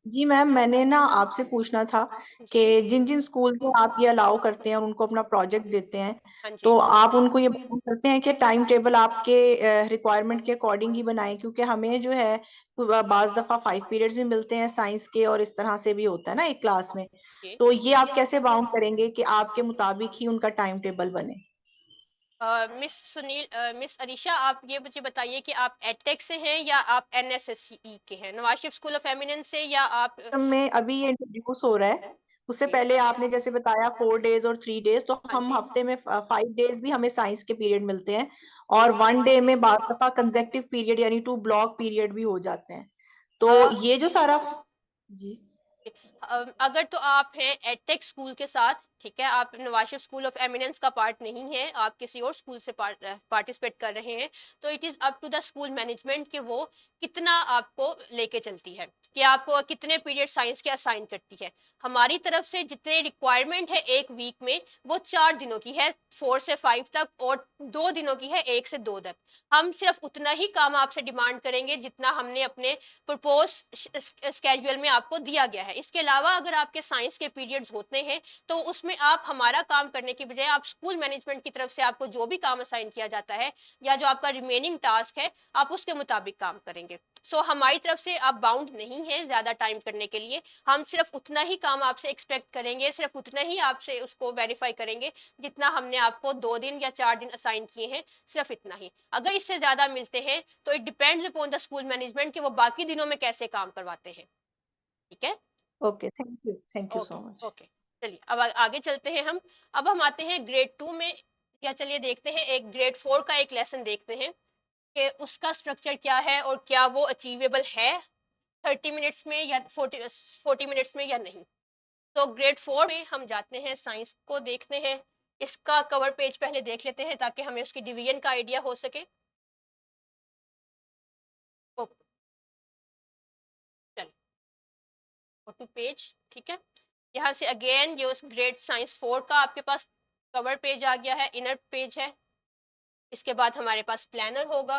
जी मैम, मैंने ना आपसे पूछना था कि जी जिन जिन स्कूल में आप ये अलाउ करते हैं और उनको अपना प्रोजेक्ट देते हैं, हाँ जी तो आप उनको ये बता करते हैं कि टाइम टेबल आपके रिक्वायरमेंट के अकॉर्डिंग ही बनाएं, क्योंकि हमें जो है बाज दफा 5 पीरियड्स भी मिलते हैं साइंस के, और इस तरह से भी होता है ना एक क्लास में। जी। तो ये आप कैसे बाउंड करेंगे कि आपके मुताबिक ही उनका टाइम टेबल बने? मिस अरीशा, आप ये मुझे बताइए कि आप एडटेक से हैं या आप एनएसएसई के हैं, Nawaz Sharif school of eminence से, या आप में अभी ये इंट्रोड्यूस हो रहा है। उससे पहले आपने जैसे बताया 4 डेज और 3 डेज, तो हाँ हम जी हफ्ते में 5 डेज भी हमें साइंस के पीरियड मिलते हैं, और 1 डे में बाद दफा कंसेक्टिव पीरियड यानी 2 ब्लॉक पीरियड भी हो जाते हैं। तो ये जो सारा जी अगर तो आप हैं एडटेक स्कूल के साथ, ठीक है, आप Nawaz Sharif school of eminence का पार्ट नहीं है, आप किसी और स्कूल से पार्टिसिपेट कर रहे हैं, तो it is up to the school management कि वो कितना आपको लेके चलती है, कि आपको कितने पीरियड साइंस के असाइन करती है। हमारी तरफ से जितने रिक्वायरमेंट है एक वीक में, वो 4 दिनों की है, 4 से 5 तक, और 2 दिनों की है, 1 से 2 तक। हम सिर्फ उतना ही काम आपसे डिमांड करेंगे जितना हमने अपने प्रपोज स्केड्यूल में आपको दिया गया है। इसके अलावा अलावा अगर आपके साइंस के पीरियड्स होते हैं तो उसमें आप हमारा काम करने की बजाय आप स्कूल मैनेजमेंट की तरफ से आपको जो भी काम असाइन किया जाता है या जो आपका रिमेनिंग टास्क है आप उसके मुताबिक काम करेंगे। सो हमारी तरफ से आप बाउंड नहीं है ज्यादा टाइम करने के लिए, हम सिर्फ उतना ही काम आपसे एक्सपेक्ट करेंगे, सिर्फ उतना ही आपसे उसको वेरीफाई करेंगे जितना हमने आपको 2 दिन या 4 दिन असाइन किए हैं, सिर्फ इतना ही। अगर इससे ज्यादा मिलते हैं तो it depends upon the school management कि वो बाकी दिनों में कैसे काम करवाते हैं। ठीक है, okay, thank you so much. Okay, चलिए अब आगे चलते हैं हम। अब हम आते हैं ग्रेड 2 में, या चलिए देखते हैं एक ग्रेड 4 का एक लेसन देखते हैं कि उसका स्ट्रक्चर क्या है और क्या वो अचीवेबल है 30 मिनट्स में या 40 मिनट्स में या नहीं। तो ग्रेड 4 में हम जाते हैं, साइंस को देखते हैं। इसका कवर पेज पहले देख लेते हैं ताकि हमें उसकी डिवीजन का आइडिया हो सके। टू पेज, ठीक है। यहाँ से अगेन ये उस ग्रेड साइंस 4 का आपके पास कवर पेज आ गया है, इनर पेज है। इसके बाद हमारे पास प्लानर होगा,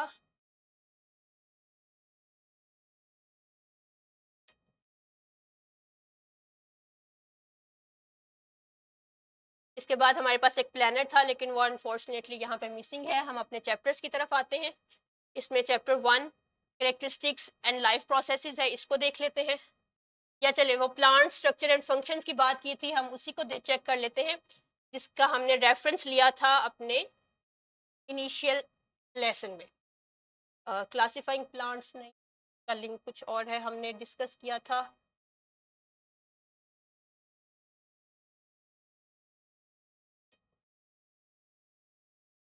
इसके बाद हमारे पास एक प्लानर था लेकिन वो अनफॉर्चुनेटली यहाँ पे मिसिंग है। हम अपने चैप्टर्स की तरफ आते हैं। इसमें chapter 1 characteristics and life processes है, इसको देख लेते हैं। या चले वो प्लांट स्ट्रक्चर एंड फंक्शंस की बात की थी, हम उसी को चेक कर लेते हैं जिसका हमने रेफरेंस लिया था अपने इनिशियल लेसन में। क्लासिफाइंग प्लांट्स नहीं, का लिंक कुछ और है, हमने डिस्कस किया था।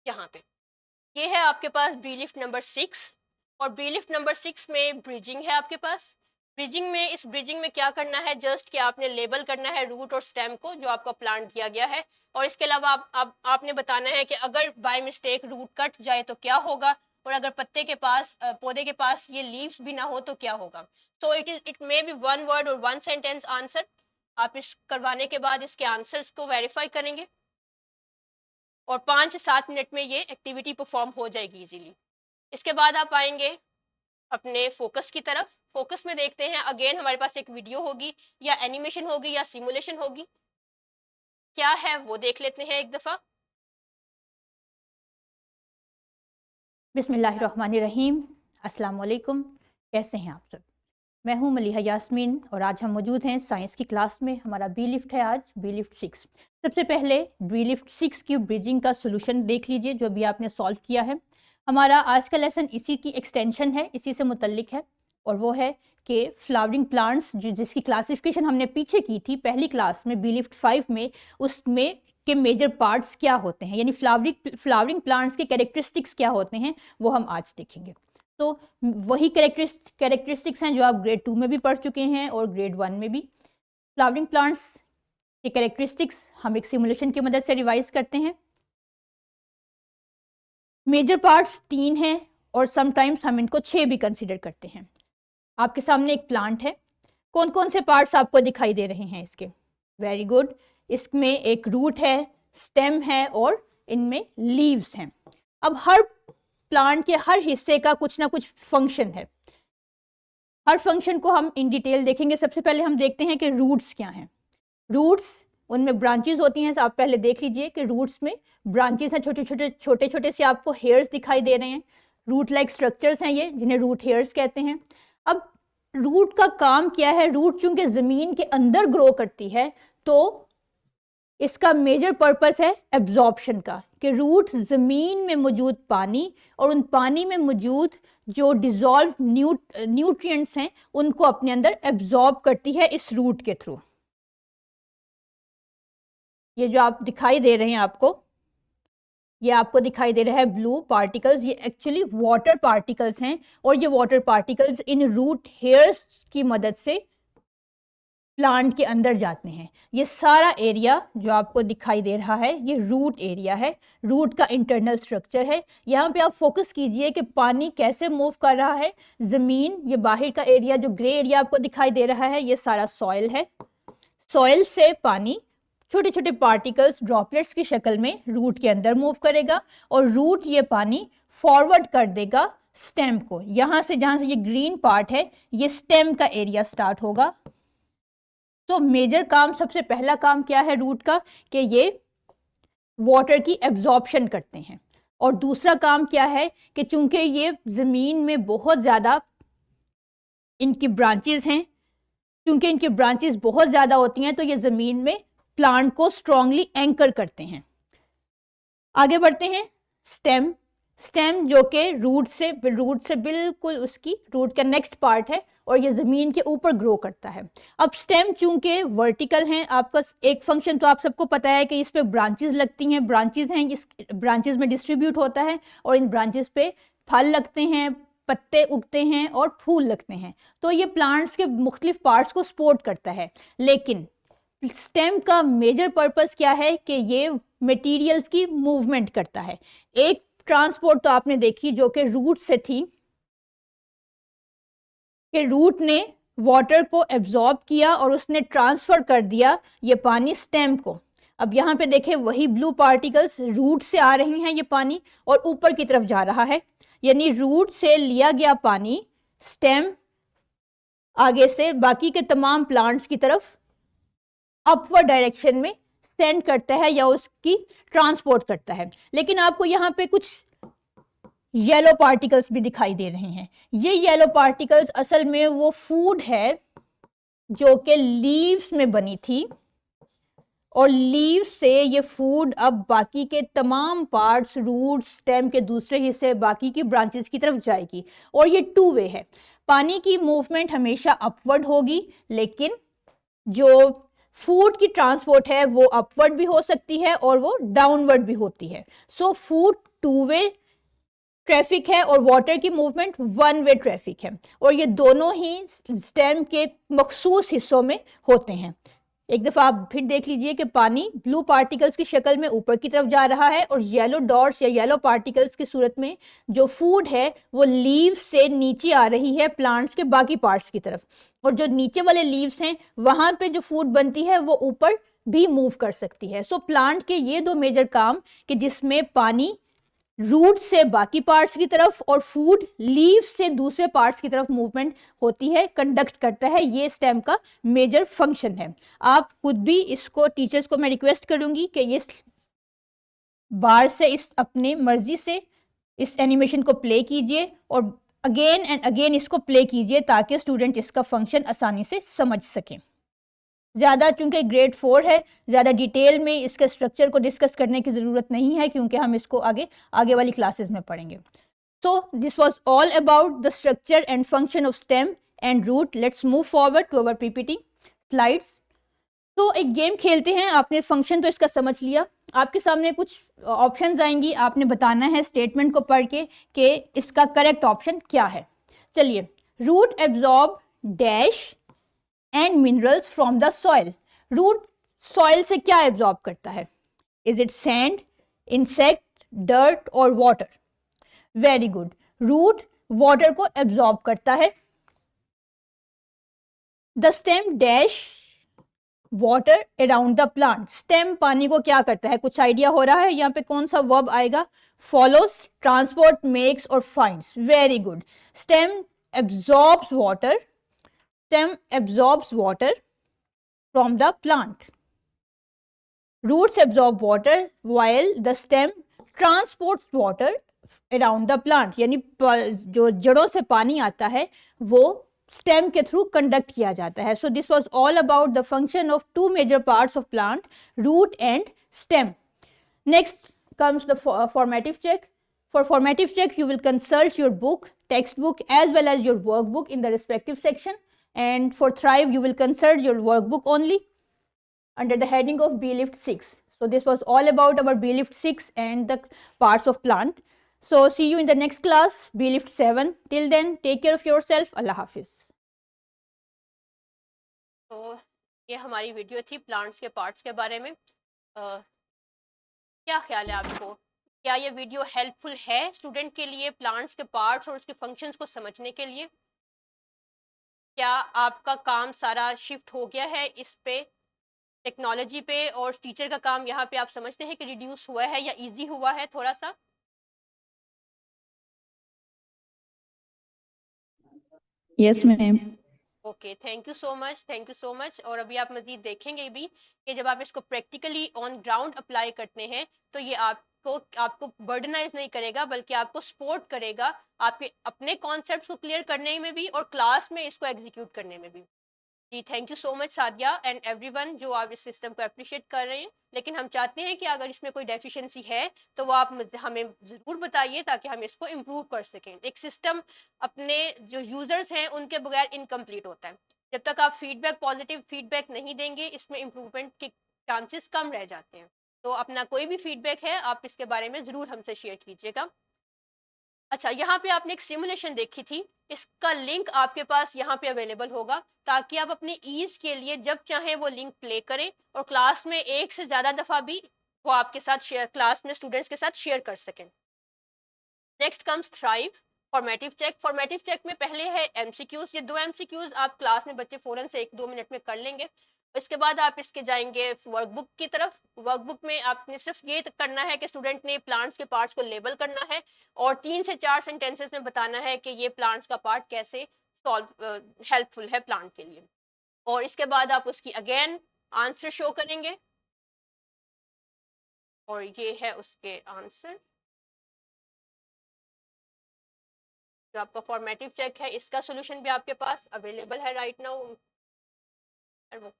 यहाँ पे ये है आपके पास बी लिफ्ट नंबर 6, और बी लिफ्ट नंबर 6 में ब्रिजिंग है आपके पास। ब्रिजिंग में, इस ब्रिजिंग में क्या करना है, जस्ट कि आपने लेबल करना है रूट और स्टेम को जो आपका प्लांट दिया गया है, और इसके अलावा आपने बताना है कि अगर बाय मिस्टेक रूट कट जाए तो क्या होगा, और अगर पत्ते के पास, पौधे के पास ये लीव्स भी ना हो तो क्या होगा। So it may be 1 word और 1 सेंटेंस आंसर। आप इस करवाने के बाद इसके आंसर्स को वेरीफाई करेंगे और 5 से 7 मिनट में ये एक्टिविटी परफॉर्म हो जाएगी इजीली। इसके बाद आप आएंगे अपने फोकस की तरफ। फोकस में देखते हैं अगेन हमारे पास एक वीडियो होगी या एनिमेशन होगी या सिमुलेशन होगी, क्या है वो देख लेते हैं एक दफा। बिस्मिल्लाहिर्रहमानिर्रहीम, अस्सलाम वालेकुम, कैसे हैं आप सब। मैं हूं मलिहा यास्मीन और आज हम मौजूद हैं साइंस की क्लास में। हमारा बी लिफ्ट है आज, बी लिफ्ट 6। सबसे पहले बी लिफ्ट 6 की ब्रिजिंग का सोल्यूशन देख लीजिए जो अभी आपने सॉल्व किया है। हमारा आज का लेसन इसी की एक्सटेंशन है, इसी से मुतल्लिक है, और वो है कि फ्लावरिंग प्लांट्स जिसकी क्लासिफिकेशन हमने पीछे की थी पहली क्लास में बी लिफ्ट 5 में, उसमें के मेजर पार्ट्स क्या होते हैं, यानी फ्लावरिंग प्लांट्स के कैरेक्टरिस्टिक्स क्या होते हैं, वो हम आज देखेंगे। तो वही कैरेक्टरिस्टिक्स हैं जो आप ग्रेड 2 में भी पढ़ चुके हैं और ग्रेड 1 में भी। फ्लावरिंग प्लांट्स के कैरेक्टरिस्टिक्स हम एक सिमुलेशन की मदद से रिवाइज करते हैं। मेजर पार्ट्स 3 हैं और समटाइम्स हम इनको 6 भी कंसिडर करते हैं। आपके सामने एक प्लांट है, कौन कौन से पार्ट्स आपको दिखाई दे रहे हैं इसके? वेरी गुड, इसमें एक रूट है, स्टेम है और इनमें लीव्स हैं। अब हर प्लांट के हर हिस्से का कुछ ना कुछ फंक्शन है, हर फंक्शन को हम इन डिटेल देखेंगे। सबसे पहले हम देखते हैं कि रूट्स क्या हैं। रूट्स, उनमें ब्रांचेस होती हैं। आप पहले देख लीजिए कि रूट्स में ब्रांचेस हैं, छोटे छोटे से आपको हेयर्स दिखाई दे रहे हैं, रूट लाइक स्ट्रक्चर्स हैं ये, जिन्हें रूट हेयर्स कहते हैं। अब रूट का काम क्या है? रूट चूंकि जमीन के अंदर ग्रो करती है तो इसका मेजर पर्पस है एब्जॉर्प्शन का, कि रूट जमीन में मौजूद पानी और उन पानी में मौजूद जो डिजॉल्व न्यूट्रिएंट्स हैं उनको अपने अंदर एब्जॉर्ब करती है इस रूट के थ्रू। ये जो आप दिखाई दे रहे हैं आपको, ये आपको दिखाई दे रहा है ब्लू पार्टिकल्स, ये एक्चुअली वाटर पार्टिकल्स हैं, और ये वाटर पार्टिकल्स इन रूट हेयर्स की मदद से प्लांट के अंदर जाते हैं। ये सारा एरिया जो आपको दिखाई दे रहा है ये रूट एरिया है, रूट का इंटरनल स्ट्रक्चर है। यहाँ पे आप फोकस कीजिए कि पानी कैसे मूव कर रहा है। जमीन, ये बाहर का एरिया जो ग्रे एरिया आपको दिखाई दे रहा है, ये सारा सॉइल है। सॉइल से पानी छोटे छोटे पार्टिकल्स, ड्रॉपलेट्स की शक्ल में रूट के अंदर मूव करेगा, और रूट ये पानी फॉरवर्ड कर देगा स्टेम को। यहाँ से, जहाँ से ये ग्रीन पार्ट है, ये स्टेम का एरिया स्टार्ट होगा, तो मेजर काम, सबसे पहला काम क्या है रूट का, कि ये वाटर की एब्जॉर्प्शन करते हैं। और दूसरा काम क्या है कि चूंकि ये जमीन में बहुत ज्यादा इनकी ब्रांचेस हैं, क्योंकि इनकी ब्रांचेस बहुत ज्यादा होती हैं, तो ये जमीन में प्लांट को स्ट्रांगली एंकर करते हैं। आगे बढ़ते हैं। स्टेम, स्टेम जो कि रूट से बिल्कुल उसकी रूट का नेक्स्ट पार्ट है और ये जमीन के ऊपर ग्रो करता है। अब स्टेम चूंकि वर्टिकल हैं, आपका एक फंक्शन तो आप सबको पता है कि इस पे ब्रांचेस लगती हैं, ब्रांचेस हैं, इस ब्रांचेस में डिस्ट्रीब्यूट होता है और इन ब्रांचेस पे फल लगते हैं, पत्ते उगते हैं और फूल लगते हैं। तो ये प्लांट्स के मुख्तलिफ पार्ट्स को सपोर्ट करता है। लेकिन स्टेम का मेजर पर्पस क्या है कि ये मटेरियल्स की मूवमेंट करता है। एक ट्रांसपोर्ट तो आपने देखी जो कि रूट से थी, कि रूट ने वाटर को एब्जॉर्ब किया और उसने ट्रांसफर कर दिया ये पानी स्टेम को। अब यहाँ पे देखें, वही ब्लू पार्टिकल्स रूट से आ रही हैं ये पानी और ऊपर की तरफ जा रहा है, यानी रूट से लिया गया पानी स्टेम आगे से बाकी के तमाम प्लांट्स की तरफ अपवर्ड डायरेक्शन में सेंड करता है या उसकी ट्रांसपोर्ट करता है। लेकिन आपको यहाँ पे कुछ येलो पार्टिकल्स भी दिखाई दे रहे हैं। ये येलो पार्टिकल्स असल में वो फूड है जो कि लीव्स में बनी थी और लीव्स से ये फूड अब बाकी के तमाम पार्ट्स, रूट, स्टेम के दूसरे हिस्से, बाकी की ब्रांचेस की तरफ जाएगी। और ये टू वे है, पानी की मूवमेंट हमेशा अपवर्ड होगी, लेकिन जो फूड की ट्रांसपोर्ट है वो अपवर्ड भी हो सकती है और वो डाउनवर्ड भी होती है। So food two way traffic है और वाटर की मूवमेंट वन वे ट्रैफिक है, और ये दोनों ही स्टेम के मखसूस हिस्सों में होते हैं। एक दफा आप फिर देख लीजिए कि पानी ब्लू पार्टिकल्स की शक्ल में ऊपर की तरफ जा रहा है और येलो डॉट्स या येलो पार्टिकल्स की सूरत में जो फूड है वो लीव्स से नीचे आ रही है प्लांट्स के बाकी पार्ट्स की तरफ, और जो नीचे वाले लीव्स हैं वहां पे जो फूड बनती है वो ऊपर भी मूव कर सकती है। सो प्लांट के ये दो मेजर काम कि जिसमें पानी रूट से बाकी पार्ट्स की तरफ और फूड लीव से दूसरे पार्ट्स की तरफ मूवमेंट होती है, कंडक्ट करता है, ये स्टेम का मेजर फंक्शन है। आप खुद भी इसको, टीचर्स को मैं रिक्वेस्ट करूंगी कि ये बार से इस अपने मर्जी से इस एनिमेशन को प्ले कीजिए और अगेन एंड अगेन इसको प्ले कीजिए ताकि स्टूडेंट इसका फंक्शन आसानी से समझ सकें। ज़्यादा चूंकि ग्रेड 4 है, ज़्यादा डिटेल में इसके स्ट्रक्चर को डिस्कस करने की ज़रूरत नहीं है क्योंकि हम इसको आगे वाली क्लासेस में पढ़ेंगे। So this was all about the structure and function of stem and root. Let's move forward to our PPT slides. तो एक गेम खेलते हैं। आपने फंक्शन तो इसका समझ लिया, आपके सामने कुछ ऑप्शंस आएंगी, आपने बताना है स्टेटमेंट को पढ़ के कि इसका करेक्ट ऑप्शन क्या है। चलिए, root absorb dash and minerals from the soil. Root soil से क्या एब्जॉर्ब करता है? Is it sand, insect, dirt और water? Very good, root water को एब्जॉर्ब करता है। The stem dash water around the plant. Stem पानी को क्या करता है? कुछ आइडिया हो रहा है? यहाँ पे कौन सा वर्ब आएगा? फॉलोस, ट्रांसपोर्ट, मेक्स और finds. Very good, stem absorbs water, stem absorbs water from the plant. Roots absorb water while the stem transports water around the plant. यानी जो जड़ों से पानी आता है वो stem के थ्रू कंडक्ट किया जाता है। So this was all about the function of two major parts of plant, root and stem. Next comes the formative check. For formative check, you will consult your book, textbook as well as your workbook in the respective section. And for Thrive, you will consult your workbook only under the heading of BLIFT 6. So this was all about our BLIFT 6 and the parts of plant. So see you in the next class, BLIFT 7. Till then, take care of yourself. Allah Hafiz. तो ये हमारी video थी plants के parts के बारे में। क्या ख्याल है आपको? क्या ये वीडियो हेल्पफुल है स्टूडेंट के लिए प्लांट्स के पार्ट्स और उसके फंक्शंस को समझने के लिए? क्या आपका काम सारा शिफ्ट हो गया है इस पे, टेक्नोलॉजी पे, और टीचर का काम यहाँ पे आप समझते हैं कि रिड्यूस हुआ है या इजी हुआ है थोड़ा सा? Yes, ma'am. Okay, thank you so much, thank you so much. और अभी आप मजीद देखेंगे भी कि जब आप इसको प्रैक्टिकली ऑन ग्राउंड अप्लाई करते हैं तो ये आपको बर्डनाइज नहीं करेगा, बल्कि आपको सपोर्ट करेगा आपके अपने कॉन्सेप्ट को क्लियर करने में भी और क्लास में इसको एग्जीक्यूट करने में भी। जी thank you so much Sadia and everyone जो आप इस सिस्टम को अप्रिशिएट कर रहे हैं। लेकिन हम चाहते हैं कि अगर इसमें कोई डेफिशिएंसी है तो वो आप हमें जरूर बताइए ताकि हम इसको इम्प्रूव कर सकें। एक सिस्टम अपने जो यूजर्स हैं उनके बगैर इनकम्प्लीट होता है। जब तक आप फीडबैक पॉजिटिव फीडबैक नहीं देंगे इसमें इम्प्रूवमेंट के चांसेस कम रह जाते हैं। तो अपना कोई भी फीडबैक है आप इसके बारे में जरूर हमसे शेयर कीजिएगा। अच्छा, यहाँ पे आपने एक सिमुलेशन देखी थी, इसका लिंक आपके पास यहाँ पे अवेलेबल होगा ताकि आप अपने ईज के लिए जब चाहें वो लिंक प्ले करें और क्लास में एक से ज्यादा दफा भी वो आपके साथ शेयर, क्लास में स्टूडेंट्स के साथ शेयर कर सकें। Next comes thrive formative check. Formative check में पहले है एमसीक्यूज, ये 2 एमसीक्यूज आप क्लास में बच्चे फौरन से 1-2 मिनट में कर लेंगे। इसके बाद आप इसके जाएंगे वर्कबुक की तरफ। वर्कबुक में आपने सिर्फ ये करना है कि स्टूडेंट ने प्लांट्स के पार्ट्स को लेबल करना है और 3 से 4 सेंटेंसेस में बताना है कि ये प्लांट्स का पार्ट कैसे हेल्पफुल है प्लांट के लिए। और इसके बाद आप उसकी अगेन आंसर शो करेंगे और ये है उसके आंसर। जो आपका फॉर्मेटिव चेक है इसका सोल्यूशन भी आपके पास अवेलेबल है राइट नाउ। वो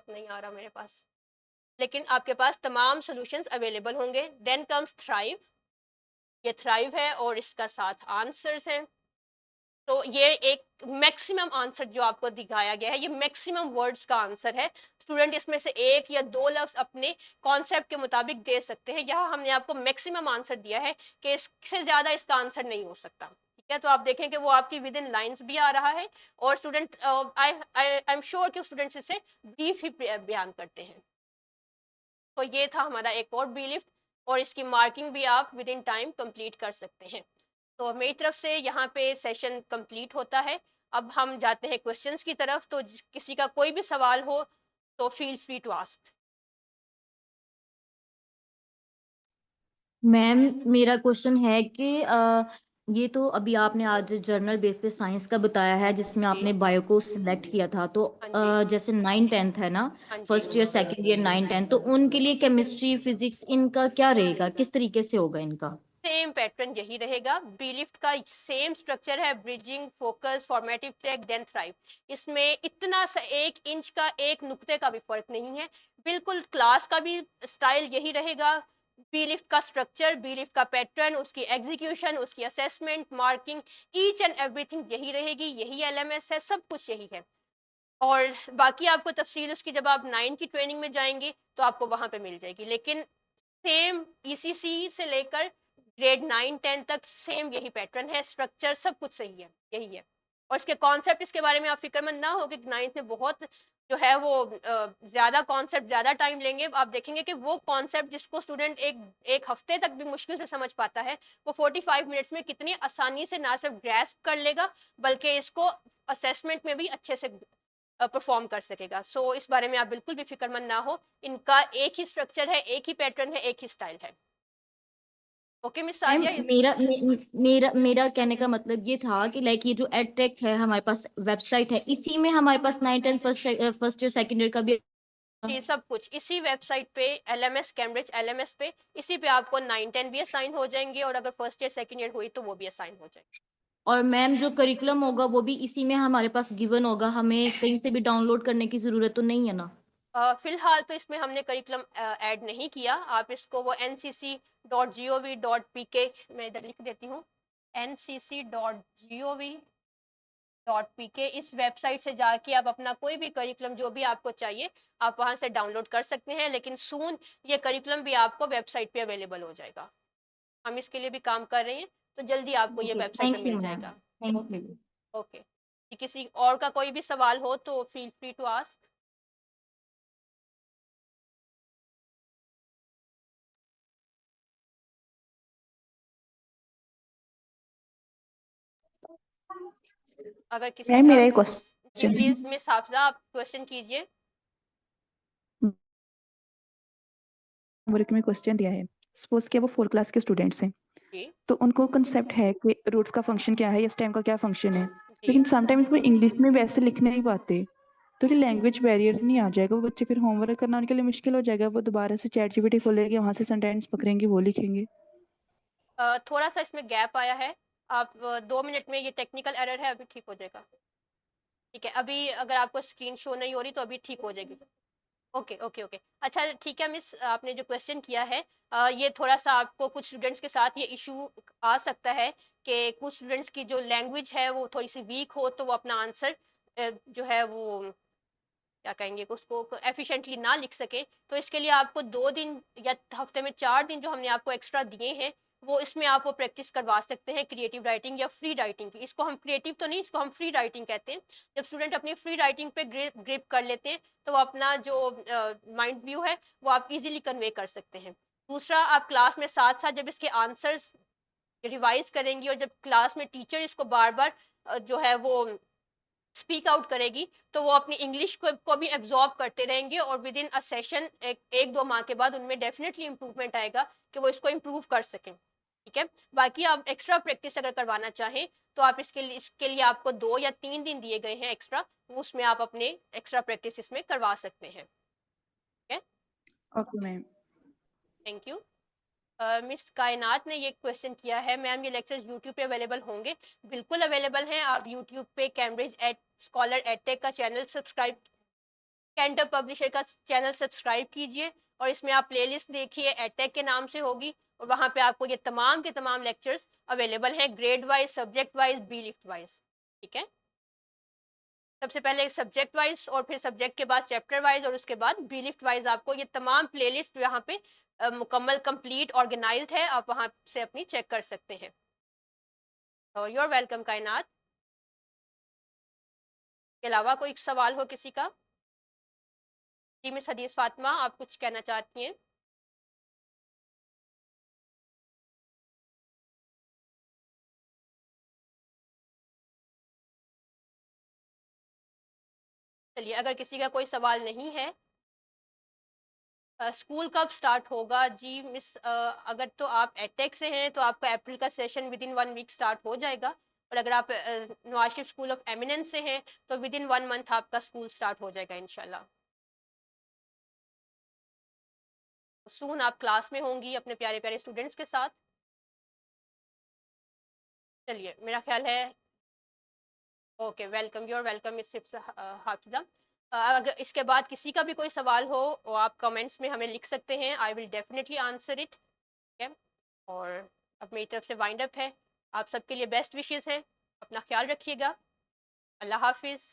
नहीं आ रहा मेरे पास, लेकिन आपके पास तमाम सॉल्यूशंस अवेलेबल होंगे। देन कम्स थ्राइव, ये थ्राइव है और इसका साथ आंसर्स हैं। तो ये एक मैक्सिमम आंसर जो आपको दिखाया गया है ये मैक्सिमम वर्ड्स का आंसर है। स्टूडेंट इसमें से 1 या 2 लफ्ज अपने कॉन्सेप्ट के मुताबिक दे सकते हैं। यहाँ हमने आपको मैक्सिमम आंसर दिया है कि इससे ज्यादा इसका आंसर नहीं हो सकता। ठीक है, तो आप देखें कि वो आपकी विद इन लाइन्स भी आ रहा है और स्टूडेंट आई एम श्योर कि स्टूडेंट्स इसे ब्रीफ ही बयान करते हैं। तो ये था हमारा एक और बी लिफ्ट और इसकी मार्किंग भी आप विद इन टाइम कंप्लीट कर सकते हैं। तो मेरी तरफ से यहाँ पे सेशन कंप्लीट होता है। अब हम जाते हैं क्वेश्चंस की तरफ। तो किसी का कोई भी सवाल हो तो feel free to ask. Ma'am मेरा क्वेश्चन है कि ये तो अभी आपने आज जर्नल बेस पे साइंस का बताया है जिसमें आपने बायो को सिलेक्ट किया था। तो जैसे 9-10 है ना, फर्स्ट ईयर सेकंड ईयर 9-10, तो उनके लिए केमिस्ट्री फिजिक्स इनका क्या रहेगा, किस तरीके से होगा इनका? सेम पैटर्न यही रहेगा। बी लिफ्ट का सेम स्ट्रक्चर है, bridging, focus, formative check, then thrive. इसमें इतना सा 1 इंच का 1 नुक्ते का भी फर्क नहीं है। बिल्कुल क्लास का भी स्टाइल यही रहेगा। बी लिफ्ट का स्ट्रक्चर, बी लिफ्ट का पैटर्न, उसकी एग्जीक्यूशन, उसकी assessment, marking, each and everything यही रहेगी। यही एलएमएस है, सब कुछ यही है। और बाकी आपको तफसील उसकी जब आप 9 की ट्रेनिंग में जाएंगे तो आपको वहां पे मिल जाएगी। लेकिन सेम ईसीसी से लेकर ग्रेड 9-10 तक सेम यही पैटर्न है, स्ट्रक्चर सब कुछ सही है, यही है। और इसके कॉन्सेप्ट, इसके बारे में आप फिक्रमंद ना हो कि 9th में बहुत जो है वो ज्यादा कॉन्सेप्ट ज्यादा टाइम लेंगे। आप देखेंगे कि वो कॉन्सेप्ट जिसको स्टूडेंट एक हफ्ते तक भी मुश्किल से समझ पाता है वो 45 मिनट्स में कितनी आसानी से ना सिर्फ ग्रैस्प कर लेगा बल्कि इसको असेसमेंट में भी अच्छे से परफॉर्म कर सकेगा। सो इस बारे में आप बिल्कुल भी फिक्रमंद ना हो। इनका एक ही स्ट्रक्चर है, एक ही पैटर्न है, एक ही स्टाइल है। ओके मिस सादिया, मेरा कहने का मतलब ये था कि लाइक ये जो एडटेक है हमारे पास वेबसाइट है, इसी में हमारे पास 9-10 फर्स्ट ईयर सेकंड ईयर का भी ये सब कुछ इसी वेबसाइट पे एलएमएस कैम्ब्रिज एलएमएस पे इसी पे आपको 9-10 भी असाइन हो जाएंगे और अगर फर्स्ट ईयर सेकंड ईयर हुई तो वो भी असाइन हो जाएंगे। और मैम जो करिकुलम होगा वो भी इसी में हमारे पास गिवन होगा, हमें कहीं से भी डाउनलोड करने की जरूरत तो नहीं है ना? फिलहाल तो इसमें हमने करिकुलम ऐड नहीं किया। आप इसको वो ncc.gov.pk मैं इधर लिख देती हूँ, ncc.gov.pk इस वेबसाइट से जाके आप अपना कोई भी करिकुलम जो भी आपको चाहिए आप वहां से डाउनलोड कर सकते हैं। लेकिन सून ये करिकुलम भी आपको वेबसाइट पे अवेलेबल हो जाएगा। हम इसके लिए भी काम कर रहे हैं तो जल्दी आपको ये वेबसाइट पे मिल जाएगा। ओके, किसी और का कोई भी सवाल हो तो फील फ्री टू आस्क। अगर किसी का मेरा एक क्वेश्चन, प्लीज मिस हाफिजा आप क्वेश्चन कीजिए। वर्क में क्वेश्चन दिया है, सपोज कि वो 4 क्लास के स्टूडेंट्स हैं जी तो उनको कंसेप्ट है कि रूट्स का फंक्शन क्या है या स्टेम का क्या फंक्शन है, लेकिन समटाइम्स वो इंग्लिश में वैसे लिख नहीं पाते, तो कि लैंग्वेज बैरियर नहीं आ जाएगा, वो बच्चे फिर होमवर्क करना उनके लिए मुश्किल हो जाएगा, वो दोबारा से चैट जीपीटी खोलेंगे, वहां से सेंटेंस पकड़ेंगे, वो लिखेंगे। थोड़ा सा इसमें गैप आया है, आप 2 मिनट में, ये टेक्निकल एरर है, अभी ठीक हो जाएगा। ठीक है, अभी अगर आपको स्क्रीन शो नहीं हो रही तो अभी ठीक हो जाएगी। ओके ओके ओके, अच्छा ठीक है मिस, आपने जो क्वेश्चन किया है ये थोड़ा सा आपको कुछ स्टूडेंट्स के साथ ये इशू आ सकता है कि कुछ स्टूडेंट्स की जो लैंग्वेज है वो थोड़ी सी वीक हो, तो वो अपना आंसर जो है वो क्या कहेंगे उसको एफिशिएंटली ना लिख सके। तो इसके लिए आपको 2 दिन या हफ्ते में 4 दिन जो हमने आपको एक्स्ट्रा दिए हैं, वो इसमें आप वो प्रैक्टिस करवा सकते हैं, क्रिएटिव राइटिंग या फ्री राइटिंग की। इसको हम क्रिएटिव तो नहीं, इसको हम फ्री राइटिंग कहते हैं। जब स्टूडेंट अपनी फ्री राइटिंग पे ग्रिप कर लेते हैं तो वो अपना जो माइंड व्यू है वो आप इजीली कन्वे कर सकते हैं। दूसरा, आप क्लास में साथ साथ जब इसके आंसर्स रिवाइज करेंगी और जब क्लास में टीचर इसको बार बार जो है वो स्पीक आउट करेगी, तो वो अपनी इंग्लिश को भी एब्जॉर्ब करते रहेंगे और विद इन अ सेशन एक दो माह के बाद उनमें डेफिनेटली इंप्रूवमेंट आएगा कि वो इसको इम्प्रूव कर सकें। ठीक है, बाकी आप एक्स्ट्रा प्रैक्टिस अगर करवाना चाहें तो आप इसके लिए आपको 2 या 3 दिन दिए गए हैं एक्स्ट्रा, उसमें आप अपने एक्स्ट्रा प्रैक्टिस इसमें करवा सकते हैं। ठीक है, okay ma'am. Thank you. Miss कायनात ने ये क्वेश्चन किया है, मैम ये लेक्चर्स यूट्यूब पे अवेलेबल होंगे? बिल्कुल अवेलेबल हैं, आप यूट्यूब पे कैम्ब्रिज स्कॉलर एडटेक का चैनल सब्सक्राइब, कैंटर पब्लिशर का चैनल सब्सक्राइब कीजिए और इसमें आप प्लेलिस्ट देखिए, एडटेक के नाम से होगी और वहां पे आपको ये तमाम के तमाम लेक्चर्स अवेलेबल हैं, grade wise, subject wise, B lift wise. ठीक है, सबसे पहले सब्जेक्ट वाइज और फिर सब्जेक्ट के बाद चैप्टर वाइज और उसके बाद बी लिफ्ट वाइज आपको ये तमाम प्लेलिस्ट यहाँ पे मुकम्मल कंप्लीट ऑर्गेनाइज्ड है, आप वहां से अपनी चेक कर सकते हैं। तो यू आर वेलकम कायनात। के अलावा कोई सवाल हो किसी का? जी मिस हदीस फातिमा, आप कुछ कहना चाहती हैं? चलिए, अगर किसी का कोई सवाल नहीं है, स्कूल कब स्टार्ट होगा? जी मिस, अगर तो आप एडटेक से हैं तो आपका अप्रैल का session within 1 week start हो जाएगा, और अगर आप नवाशिफ स्कूल ऑफ एमिनेंस से हैं तो विद इन 1 मंथ आपका स्कूल स्टार्ट हो जाएगा इंशाल्लाह। सून आप क्लास में होंगी अपने प्यारे प्यारे स्टूडेंट्स के साथ। चलिए, मेरा ख्याल है okay, welcome, you are welcome miss Hafiza. अगर इसके बाद किसी का भी कोई सवाल हो वो आप कमेंट्स में हमें लिख सकते हैं, I will definitely answer it. ठीक है, और अब मेरी तरफ से वाइंड अप है, आप सबके लिए बेस्ट विशेस हैं, अपना ख्याल रखिएगा, अल्लाह हाफिज।